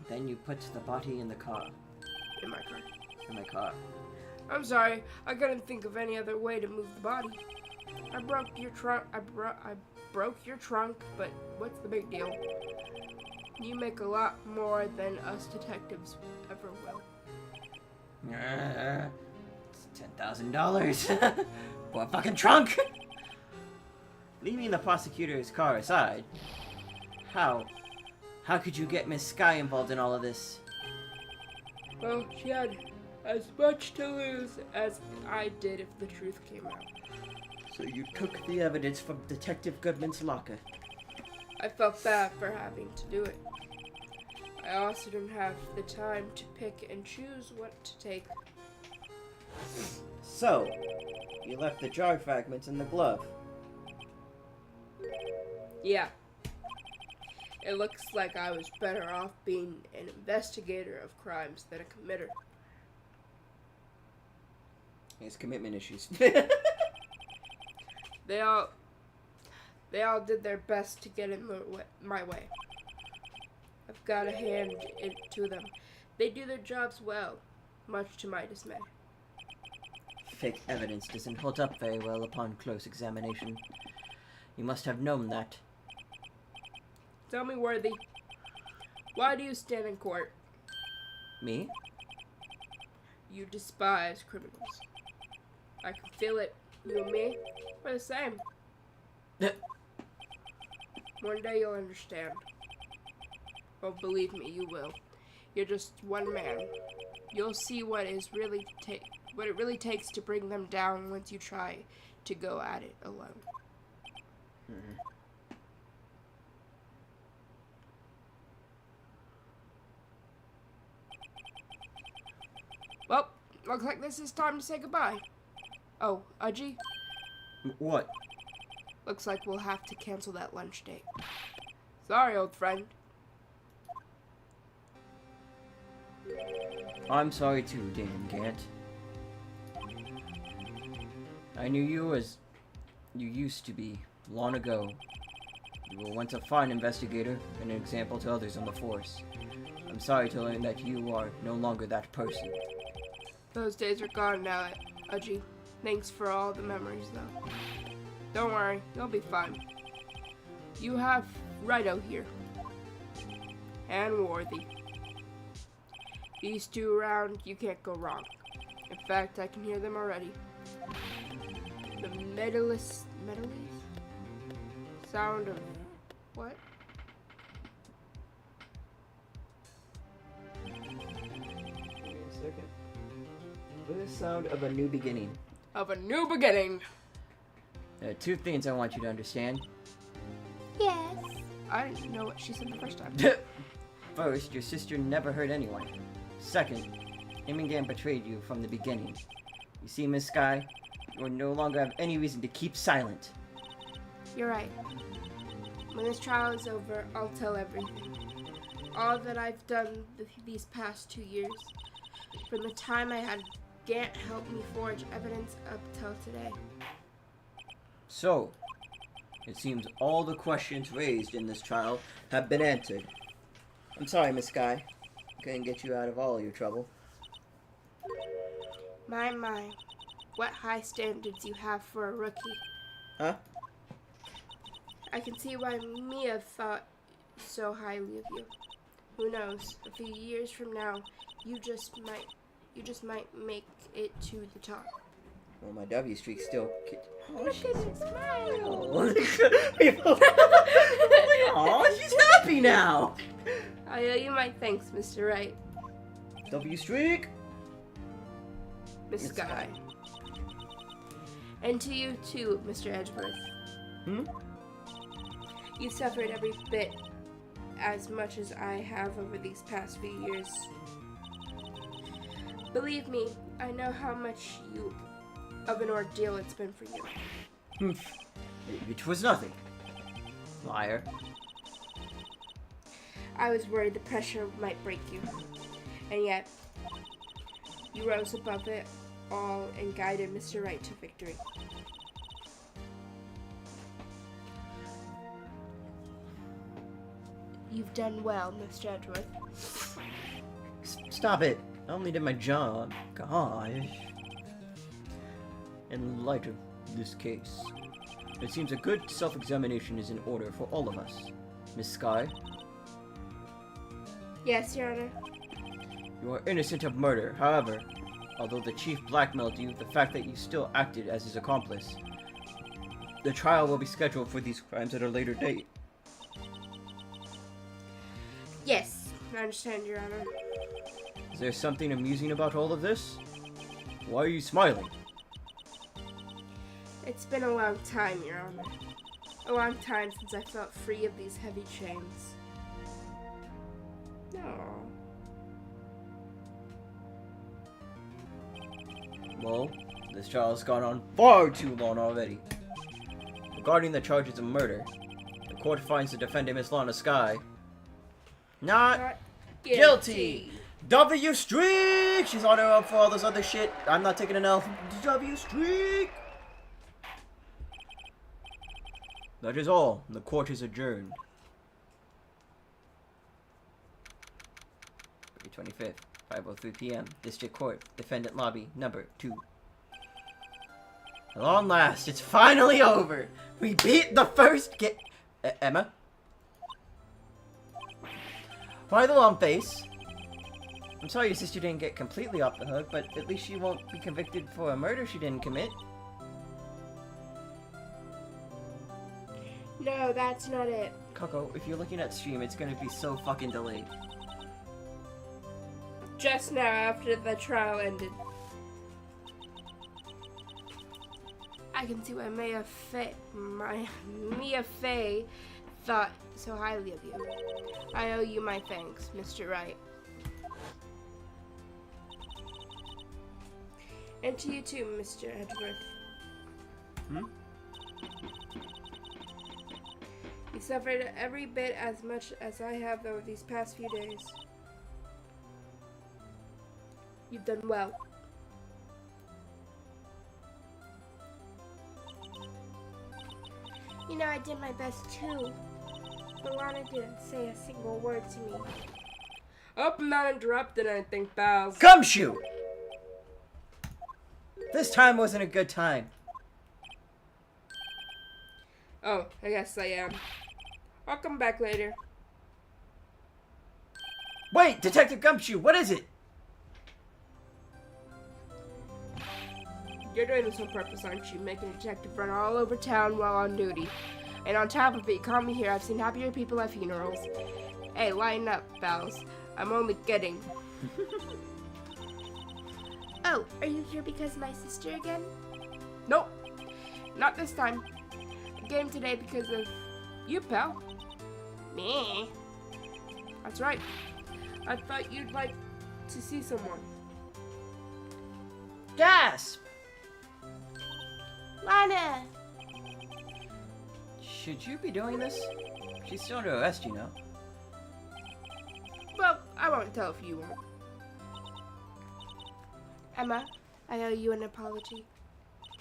S1: Then you put the body in the car.
S7: In my car.
S1: In my car.
S7: I'm sorry, I couldn't think of any other way to move the body. I broke your trunk. I broke your trunk, but what's the big deal? You make a lot more than us detectives ever will.
S1: It's $10,000 for a fucking trunk. Leaving the prosecutor's car aside, how could you get Miss Sky involved in all of this?
S7: Well, she had as much to lose as I did if the truth came out.
S1: So you took the evidence from Detective Goodman's locker.
S7: I felt bad for having to do it. I also didn't have the time to pick and choose what to take.
S6: So, you left the jar fragments in the glove.
S7: Yeah. It looks like I was better off being an investigator of crimes than a committer.
S6: His commitment issues.
S7: They all did their best to get in my way. I've got to hand it to them. They do their jobs well. much to my dismay.
S1: Fake evidence doesn't hold up very well upon close examination. You must have known that.
S7: Tell me, Worthy, why do you stand in court?
S1: Me?
S7: You despise criminals. I can feel it. You and me, we're the same. One day you'll understand. Oh, believe me, you will. You're just one man. You'll see what it really takes to bring them down once you try to go at it alone. Well, looks like this is time to say goodbye. Oh, Udgy,
S1: What?
S7: looks like we'll have to cancel that lunch date. Sorry, old friend.
S1: I'm sorry too, Damon Gant. I knew you as you used to be, long ago. You were once a fine investigator and an example to others on the force. I'm sorry to learn that you are no longer that person.
S7: Those days are gone now, Udgy. Thanks for all the memories, though. Don't worry, you'll be fine. You have Rido here. And Worthy. These two around, you can't go wrong. In fact, I can hear them already. The medalist sound of what?
S1: Give me a second. The sound of a new beginning.
S7: Of a new beginning.
S1: There are two things I want you to understand.
S2: Yes.
S7: I didn't know what she said the first time.
S1: First, your sister never hurt anyone. Second, Immingham betrayed you from the beginning. You see, Miss Sky, you will no longer have any reason to keep silent.
S2: You're right.
S7: When this trial is over, I'll tell everything. All that I've done these past 2 years. From the time I had Gant help me forge evidence up till today.
S1: So, it seems all the questions raised in this trial have been answered. I'm sorry, Miss Sky. Couldn't get you out of all your trouble.
S7: My, what high standards you have for a rookie.
S1: Huh?
S7: I can see why Mia thought so highly of you. Who knows? A few years from now, you just might make it to the top.
S1: Well, my W streak still. Oh,
S2: Look at his smile.
S1: Oh, she's happy now.
S7: I owe you my thanks, Mr. Wright.
S1: W streak.
S7: Miss
S1: Miss
S7: Sky.
S1: Sky.
S7: And to you too, Mr. Edgeworth. You suffered every bit as much as I have over these past few years. Believe me, I know how much of an ordeal it's been for you.
S1: Which was nothing. Liar.
S7: I was worried the pressure might break you. And yet, you rose above it all and guided Mr. Wright to victory. You've done well, Mr. Edgeworth.
S1: Stop it. I only did my job. Gosh. In light of this case, it seems a good self-examination is in order for all of us. Miss Sky,
S7: Yes, Your Honor.
S1: you are innocent of murder. However, although the chief blackmailed you, the fact that you still acted as his accomplice, the trial will be scheduled for these crimes at a later date.
S7: Yes, I understand, Your Honor.
S1: Is there something amusing about all of this? Why are you smiling?
S7: It's been a long time, Your Honor. A long time since I felt free of these heavy chains. No.
S1: Well, this trial has gone on far too long already. Regarding the charges of murder, the court finds the defendant, Miss Lana Sky, not
S7: Not
S1: guilty. W streak! She's on her up for all this other shit. I'm not taking an L. W streak! That is all. The court is adjourned. February 25th. 5:03 p.m. District Court. Defendant Lobby, number 2. At long last, it's finally over! We beat the first Emma? Why the long face? I'm sorry your sister didn't get completely off the hook, but at least she won't be convicted for a murder she didn't commit.
S7: No, that's not it.
S1: Coco, if you're looking at stream, it's gonna be so fucking delayed.
S7: Just now, after the trial ended. I can see why Mia Fey thought so highly of you. I owe you my thanks, Mr. Wright. And to you too, Mr. Edgeworth. You suffered every bit as much as I have over these past few days. You've done well.
S2: You know, I did my best too. But Lana didn't say a single word to me.
S7: Hope I'm not interrupting anything, pals.
S1: Gumshoe! This time wasn't a good time.
S7: Oh, I guess I am. I'll come back later.
S1: Wait, Detective Gumshoe, what is it?
S7: You're doing this on purpose, aren't you? Making a detective run all over town while on duty. And on top of it, you call me here. I've seen happier people at funerals. Hey, line up, pals. I'm only kidding.
S2: Oh, are you here because of my sister again?
S7: Nope. Not this time. I came today because of you, pal.
S2: Me?
S7: That's right. I thought you'd like to see someone.
S1: Gasp!
S2: Lana!
S1: Should you be doing this? She's still under arrest, you know.
S7: Well, I won't tell if you won't.
S2: Emma, I owe you an apology.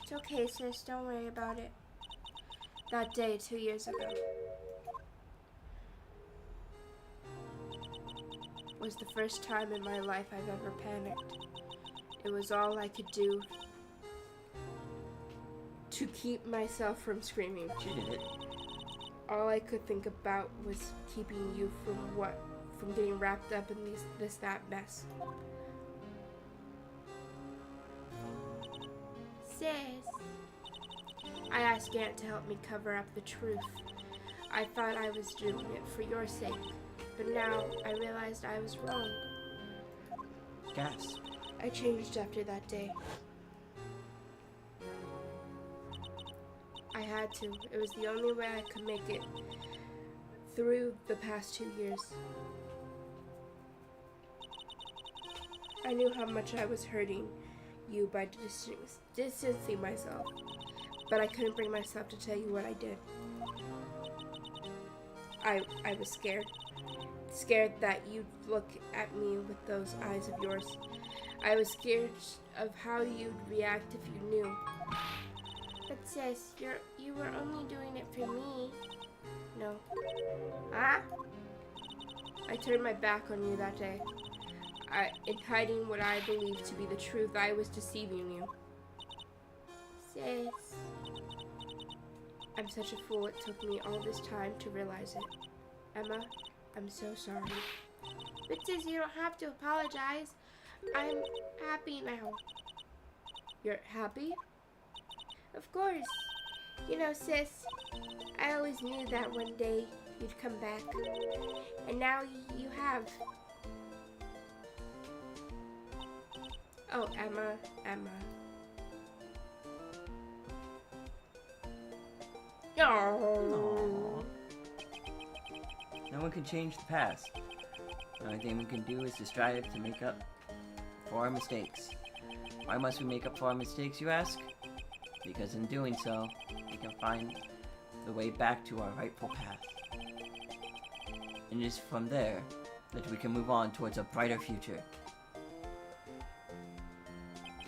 S2: It's okay, sis. Don't worry about it. That day 2 years ago
S7: Was the first time in my life I've ever panicked. It was all I could do to keep myself from screaming.
S1: She did it.
S7: All I could think about was keeping you from getting wrapped up in that mess.
S2: Sis. I asked Aunt to help me cover up the truth. I thought I was doing it for your sake, but now I realized I was wrong.
S1: Gasp.
S7: I changed after that day. I had to. It was the only way I could make it through the past 2 years. I knew how much I was hurting you by distancing myself, but I couldn't bring myself to tell you what I did. I was scared. Scared that you'd look at me with those eyes of yours. I was scared of how you'd react if you knew.
S2: But sis, you were only doing it for me. No. Huh?
S7: I turned my back on you that day. In hiding what I believed to be the truth, I was deceiving you.
S2: Sis.
S7: I'm such a fool. It took me all this time to realize it. Emma, I'm so sorry.
S2: But sis, you don't have to apologize. I'm happy now.
S7: You're happy?
S2: Of course. You know, sis, I always knew that one day you'd come back. And now you have.
S7: Oh, Emma.
S1: Aww. No one can change the past. The only thing we can do is to strive to make up for our mistakes. Why must we make up for our mistakes, you ask? Because in doing so, we can find the way back to our rightful path. And it is from there that we can move on towards a brighter future.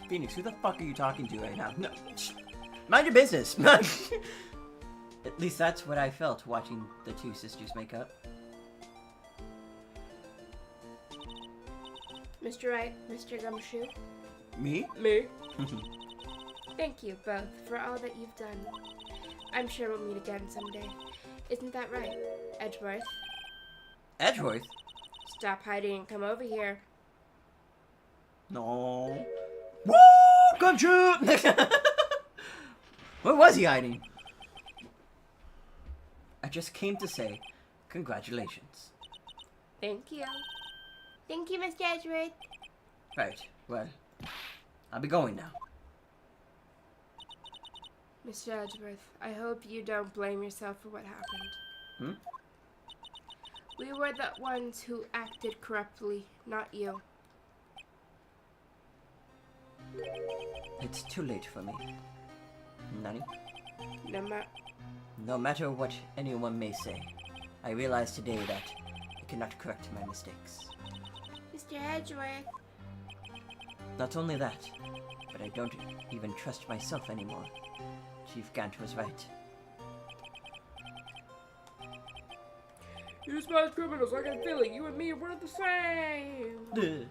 S1: Phoenix, who the fuck are you talking to right now? No, mind your business. At least that's what I felt watching the two sisters make up.
S2: Mr. Wright, Mr. Gumshoe,
S6: Me?
S7: Me?
S2: thank you both for all that you've done. I'm sure we'll meet again someday. Isn't that right, Edgeworth?
S1: Edgeworth?
S2: Stop hiding and come over here.
S1: No. Woo! Gumshoe! Where was he hiding? I just came to say congratulations.
S2: Thank you. Thank you, Mr. Edgeworth.
S1: Right, well, I'll be going now.
S2: Mr. Edgeworth, I hope you don't blame yourself for what happened.
S1: Hmm?
S2: We were the ones who acted corruptly, not you.
S1: It's too late for me. Nani?
S2: No
S1: No matter what anyone may say, I realize today that I cannot correct my mistakes.
S2: Mr. Edgeworth.
S1: Not only that, but I don't even trust myself anymore. Chief Gant was right.
S7: You despise criminals. I can feel it. You and me, we're the same.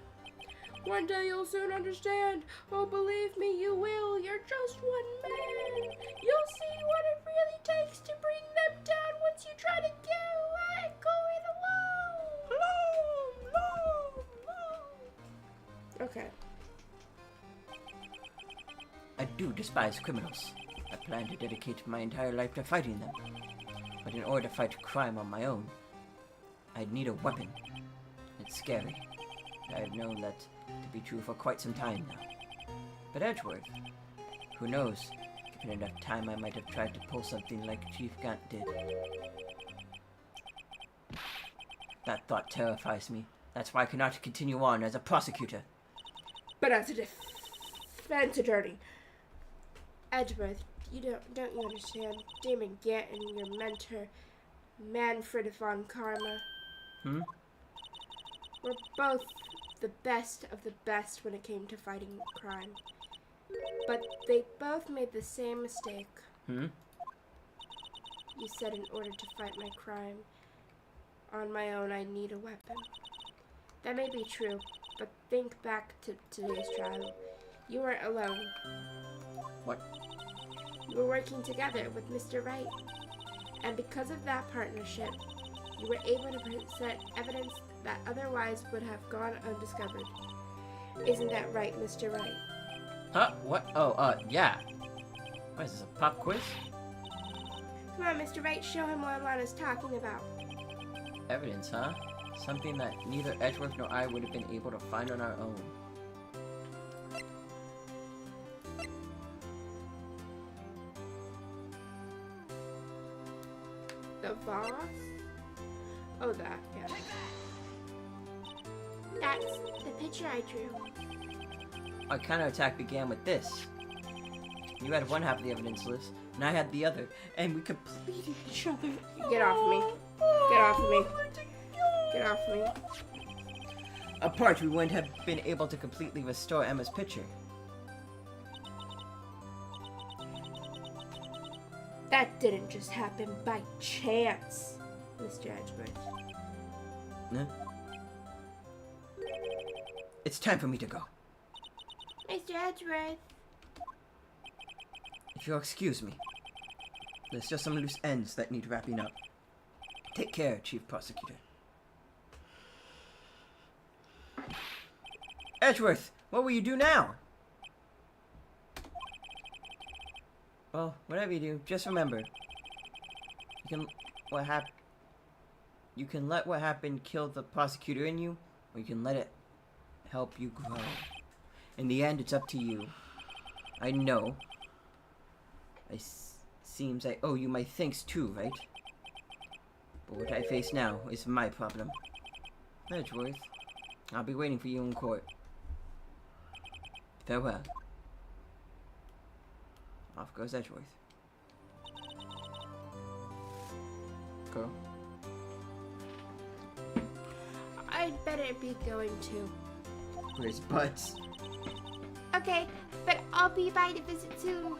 S7: One day you'll soon understand. Oh, believe me, you will. You're just one man. You'll see what it really takes to bring them down once you try to get going alone. Okay.
S1: I do despise criminals. I plan to dedicate my entire life to fighting them. But in order to fight crime on my own, I'd need a weapon. It's scary. I've known that to be true for quite some time now. But Edgeworth, who knows? Given enough time, I might have tried to pull something like Chief Gant did. That thought terrifies me. That's why I cannot continue on as a prosecutor.
S7: But as a defense attorney,
S2: Edgeworth, don't you understand? Damon Gant and your mentor, Manfred von Karma, were both the best of the best when it came to fighting crime. But they both made the same mistake. You said in order to fight my crime on my own, I need a weapon. That may be true, but think back to today's trial. You weren't alone.
S1: What?
S2: You were working together with Mr. Wright. And because of that partnership, you were able to present evidence that otherwise would have gone undiscovered. Isn't that right, Mr. Wright?
S1: Huh? What? Oh, yeah. What is this, a pop quiz?
S2: Come on, Mr. Wright, show him what Alana's talking about.
S1: Evidence, huh? Something that neither Edgeworth nor I would have been able to find on our own.
S2: The vase? Oh, that, yeah. That's the picture I drew.
S1: Our counterattack began with this. You had one half of the evidence list, and I had the other, and we completed each other.
S2: Get off of me. Get off of me. Get off of me.
S1: Apart, we wouldn't have been able to completely restore Emma's picture.
S2: That didn't just happen by chance, Mr. Edgeworth.
S1: Huh? It's time for me to go.
S2: Mr. Edgeworth.
S1: If you'll excuse me. There's just some loose ends that need wrapping up. Take care, Chief Prosecutor. Edgeworth, what will you do now? Well, whatever you do, just remember. You can let what happened kill the prosecutor in you, or you can let it help you grow. In the end, it's up to you. I know. Seems I owe you my thanks too, right? But what I face now is my problem. Edgeworth, I'll be waiting for you in court. Farewell. Off goes Edgeworth. Go.
S2: I'd better be going too.
S1: Where's Butts?
S2: Okay, but I'll be by to visit soon.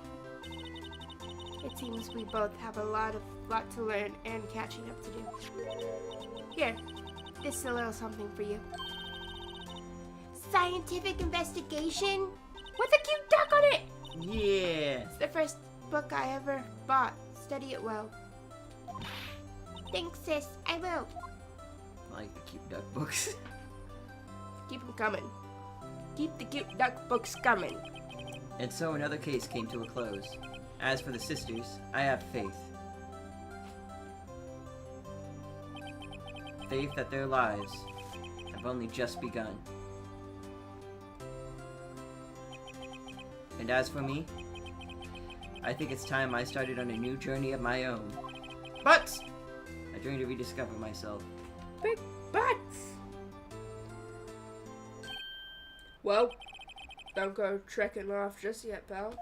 S2: It seems we both have a lot to learn and catching up to do. Here, this is a little something for you. scientific investigation with a cute duck on it.
S1: Yeah.
S2: It's the first book I ever bought. Study it well. Thanks, sis. I will.
S1: I like the cute duck books.
S2: Keep them coming. Keep the cute duck books coming.
S1: And so another case came to a close. As for the sisters, I have faith. Faith that their lives have only just begun. And as for me, I think it's time I started on a new journey of my own. But a journey to rediscover myself.
S7: Big butts. Well, don't go trekking off just yet, pal.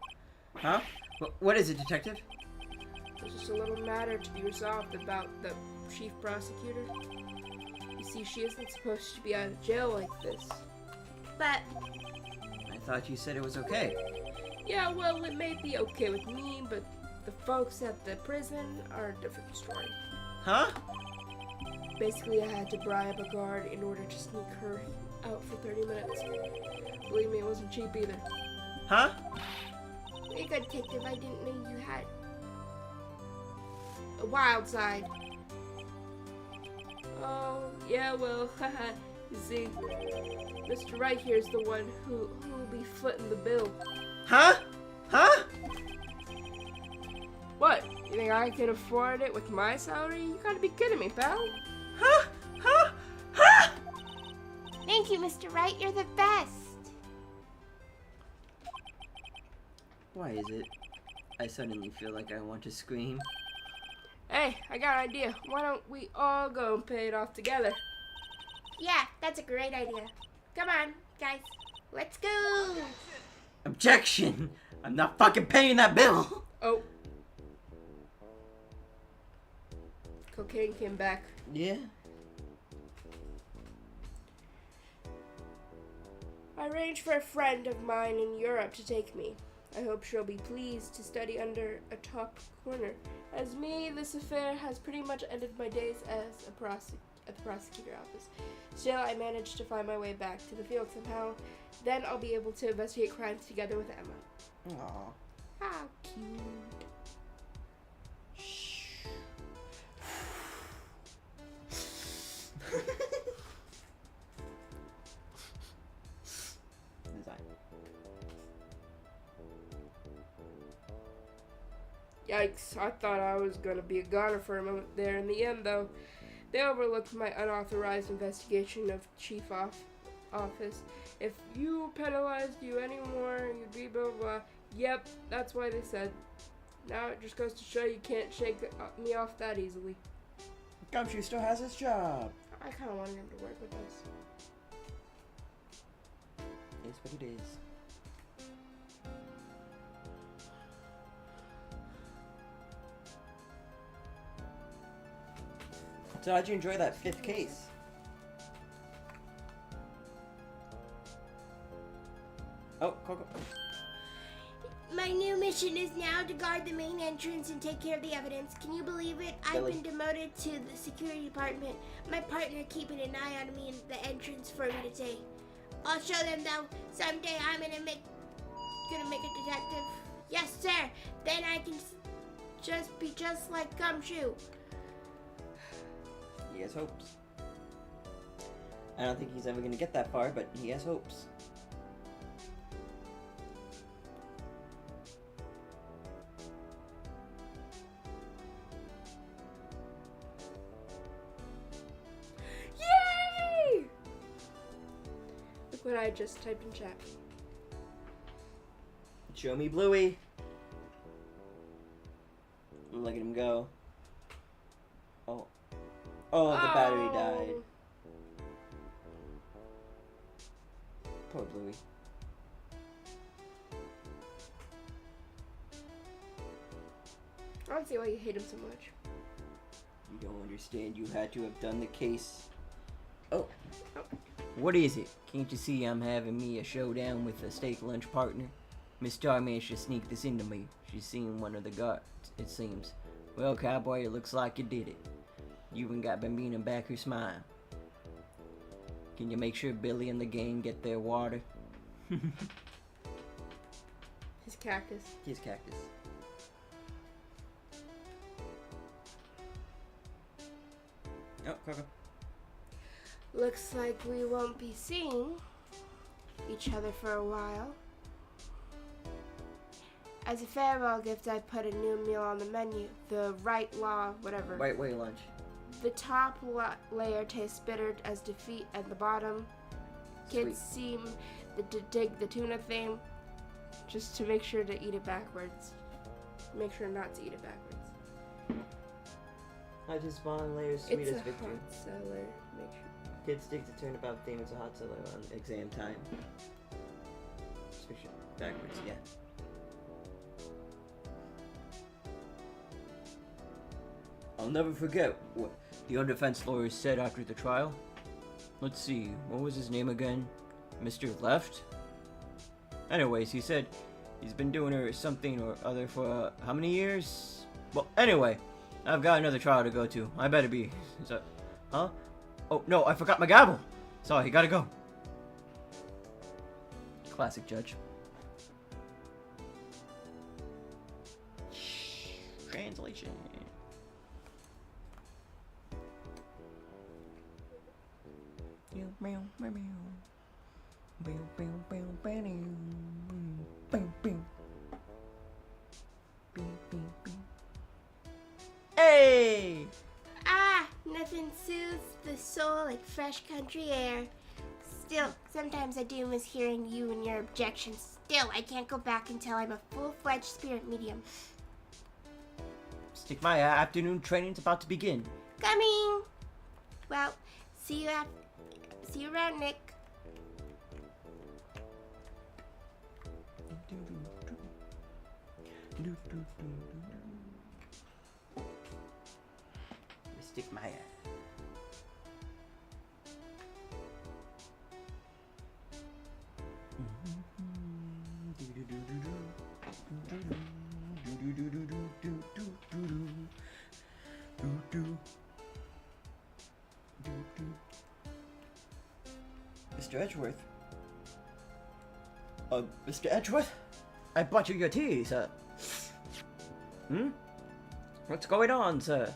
S1: Huh? What is it, detective?
S7: There's just a little matter to be resolved about the chief prosecutor. You see, she isn't supposed to be out of jail like this.
S2: But
S1: I thought you said it was okay.
S7: Yeah, well, it may be okay with me, but the folks at the prison are a different story.
S1: Huh?
S7: Basically, I had to bribe a guard in order to sneak her out for 30 minutes. Believe me, it wasn't cheap either.
S1: Huh?
S2: you're a good detective. I didn't know you had a wild side.
S7: Oh, yeah, well, haha. You see, Mr. Right here is the one who will be footing the bill.
S1: Huh? Huh?
S7: What? You think I can afford it with my salary? You gotta be kidding me, pal.
S1: Huh? Huh? Huh?
S2: Thank you, Mr. Wright. You're the best.
S1: Why is it I suddenly feel like I want to scream?
S7: Hey, I got an idea. Why don't we all go and pay it off together?
S2: Yeah, that's a great idea. Come on, guys. Let's go.
S1: Objection! I'm not fucking paying that bill!
S7: Oh. Cocaine came back.
S1: Yeah?
S7: I arranged for a friend of mine in Europe to take me. I hope she'll be pleased to study under a top corner. As me, this affair has pretty much ended my days as at the prosecutor office. Still, I managed to find my way back to the field somehow. Then I'll be able to investigate crimes together with Emma.
S1: Aww.
S2: How cute.
S7: Yikes, I thought I was gonna be a goner for a moment there. In the end, though, they overlooked my unauthorized investigation of chief office. If you penalized you anymore, you'd be blah blah blah. Yep, that's why they said. Now it just goes to show you can't shake me off that easily.
S6: Gumshoe still has his job.
S7: I kind of wanted him to work with us.
S1: It's what it is.
S6: So how'd you enjoy that 5th case? Oh, Coco.
S2: My new mission is now to guard the main entrance and take care of the evidence. Can you believe it? I've
S6: Billy.
S2: been demoted to the security department. My partner keeping an eye on me in the entrance for me to take. I'll show them though. Someday I'm gonna make a detective. Yes, sir. Then I can just be just like Gumshoe.
S6: He has hopes. I don't think he's ever gonna get that far, but he has hopes.
S7: Yay! Look what I just typed in chat.
S6: Show me Bluey. Look at him go. Oh. Oh, the battery died. Poor Bluey.
S7: I don't see why you hate him so much.
S6: You don't understand. You had to have done the case.
S1: Oh. What is it? Can't you see I'm having me a showdown with a steak lunch partner? Miss Star managed to sneak this into me. She's seen one of the guards, it seems. Well, cowboy, it looks like you did it. You even got Bambina back her smile. Can you make sure Billy and the gang get their water?
S7: His cactus.
S1: His cactus. Oh, Coco.
S2: Looks like we won't be seeing each other for a while. As a farewell gift, I put a new meal on the menu. The right law, whatever.
S1: Right way lunch.
S2: The top layer tastes bitter as defeat, and the bottom kids seem to dig the tuna thing.
S7: Just to make sure to eat it backwards. Make sure not to eat it backwards.
S6: I just spawn layers sweet
S7: It's
S6: as
S7: a
S6: victory.
S7: hot cellar. Make sure.
S6: Kids dig to turnabout theme. It's a hot cellar on
S1: Exam time. Switch it backwards, yeah. I'll never forget what the other defense lawyer said after the trial. Let's see, what was his name again? Mr. Left? Anyways, he said he's been doing her something or other for how many years? Well, anyway, I've got another trial to go to. I better be. So, huh? Oh, no, I forgot my gavel. Sorry, gotta go. Classic judge. Translation. Hey!
S2: Ah, nothing soothes the soul like fresh country air. Still, sometimes I do miss hearing you and your objections. Still, I can't go back until I'm a full-fledged spirit medium.
S1: Stick my afternoon training's about to begin.
S2: Coming! Well, see you around, Nick.
S1: Stick my Mr. Edgeworth. Mr. Edgeworth? I bought you your tea, sir. Hmm? What's going on, sir?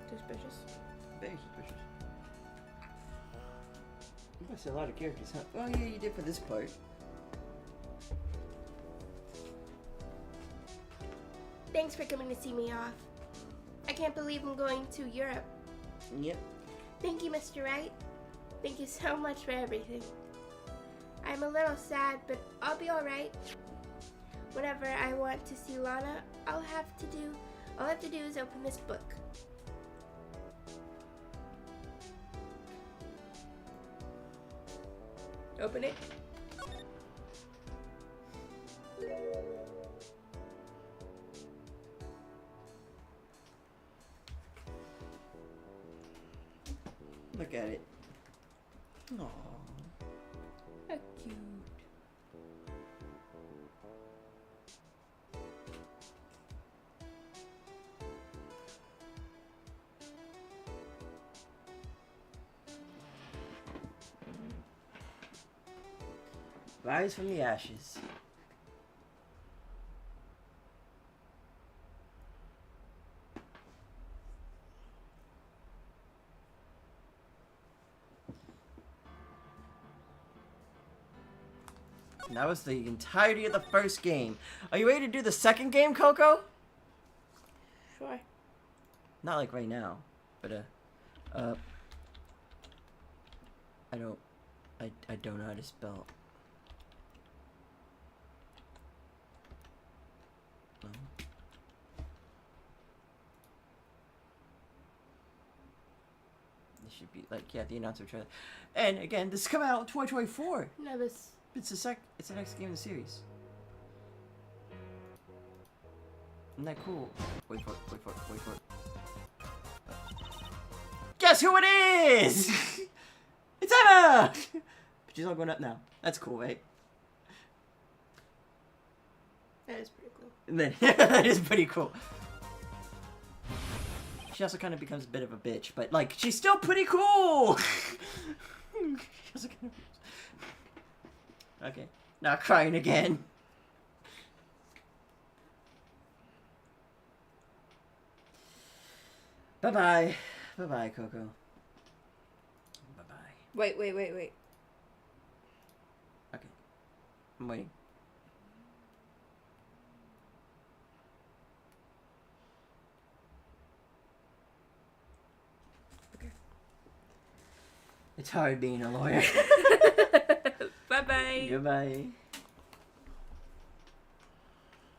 S7: Suspicious.
S1: Very suspicious. You must have a lot of characters, huh? Oh yeah, you did for this part.
S2: Thanks for coming to see me off. I can't believe I'm going to Europe.
S1: Yep.
S2: Thank you, Mr. Wright. Thank you so much for everything. I'm a little sad, but I'll be alright. Whenever I want to see Lana, all I have to do is open this book.
S7: Open it.
S1: Look at it. Aww.
S7: How cute.
S1: Rise from the ashes. And that was the entirety of the first game. Are you ready to do the second game, Coco?
S7: Sure.
S1: Not like right now, but I don't know how to spell. This should be like, yeah, the announcer trailer. And again, this is coming out in 2024.
S7: No, this.
S1: It's the next game in the series. Isn't that cool? Wait for it. Guess who it is? It's Emma! But she's all going up now. That's cool, right?
S7: That is pretty cool.
S1: And then, that is pretty cool. She also kind of becomes a bit of a bitch, but like she's still pretty cool. She also kind of... Okay, not crying again. Bye bye, bye bye, Coco. Bye bye.
S7: Wait.
S1: Okay, I'm waiting. It's hard being a lawyer.
S7: Bye bye.
S1: Goodbye.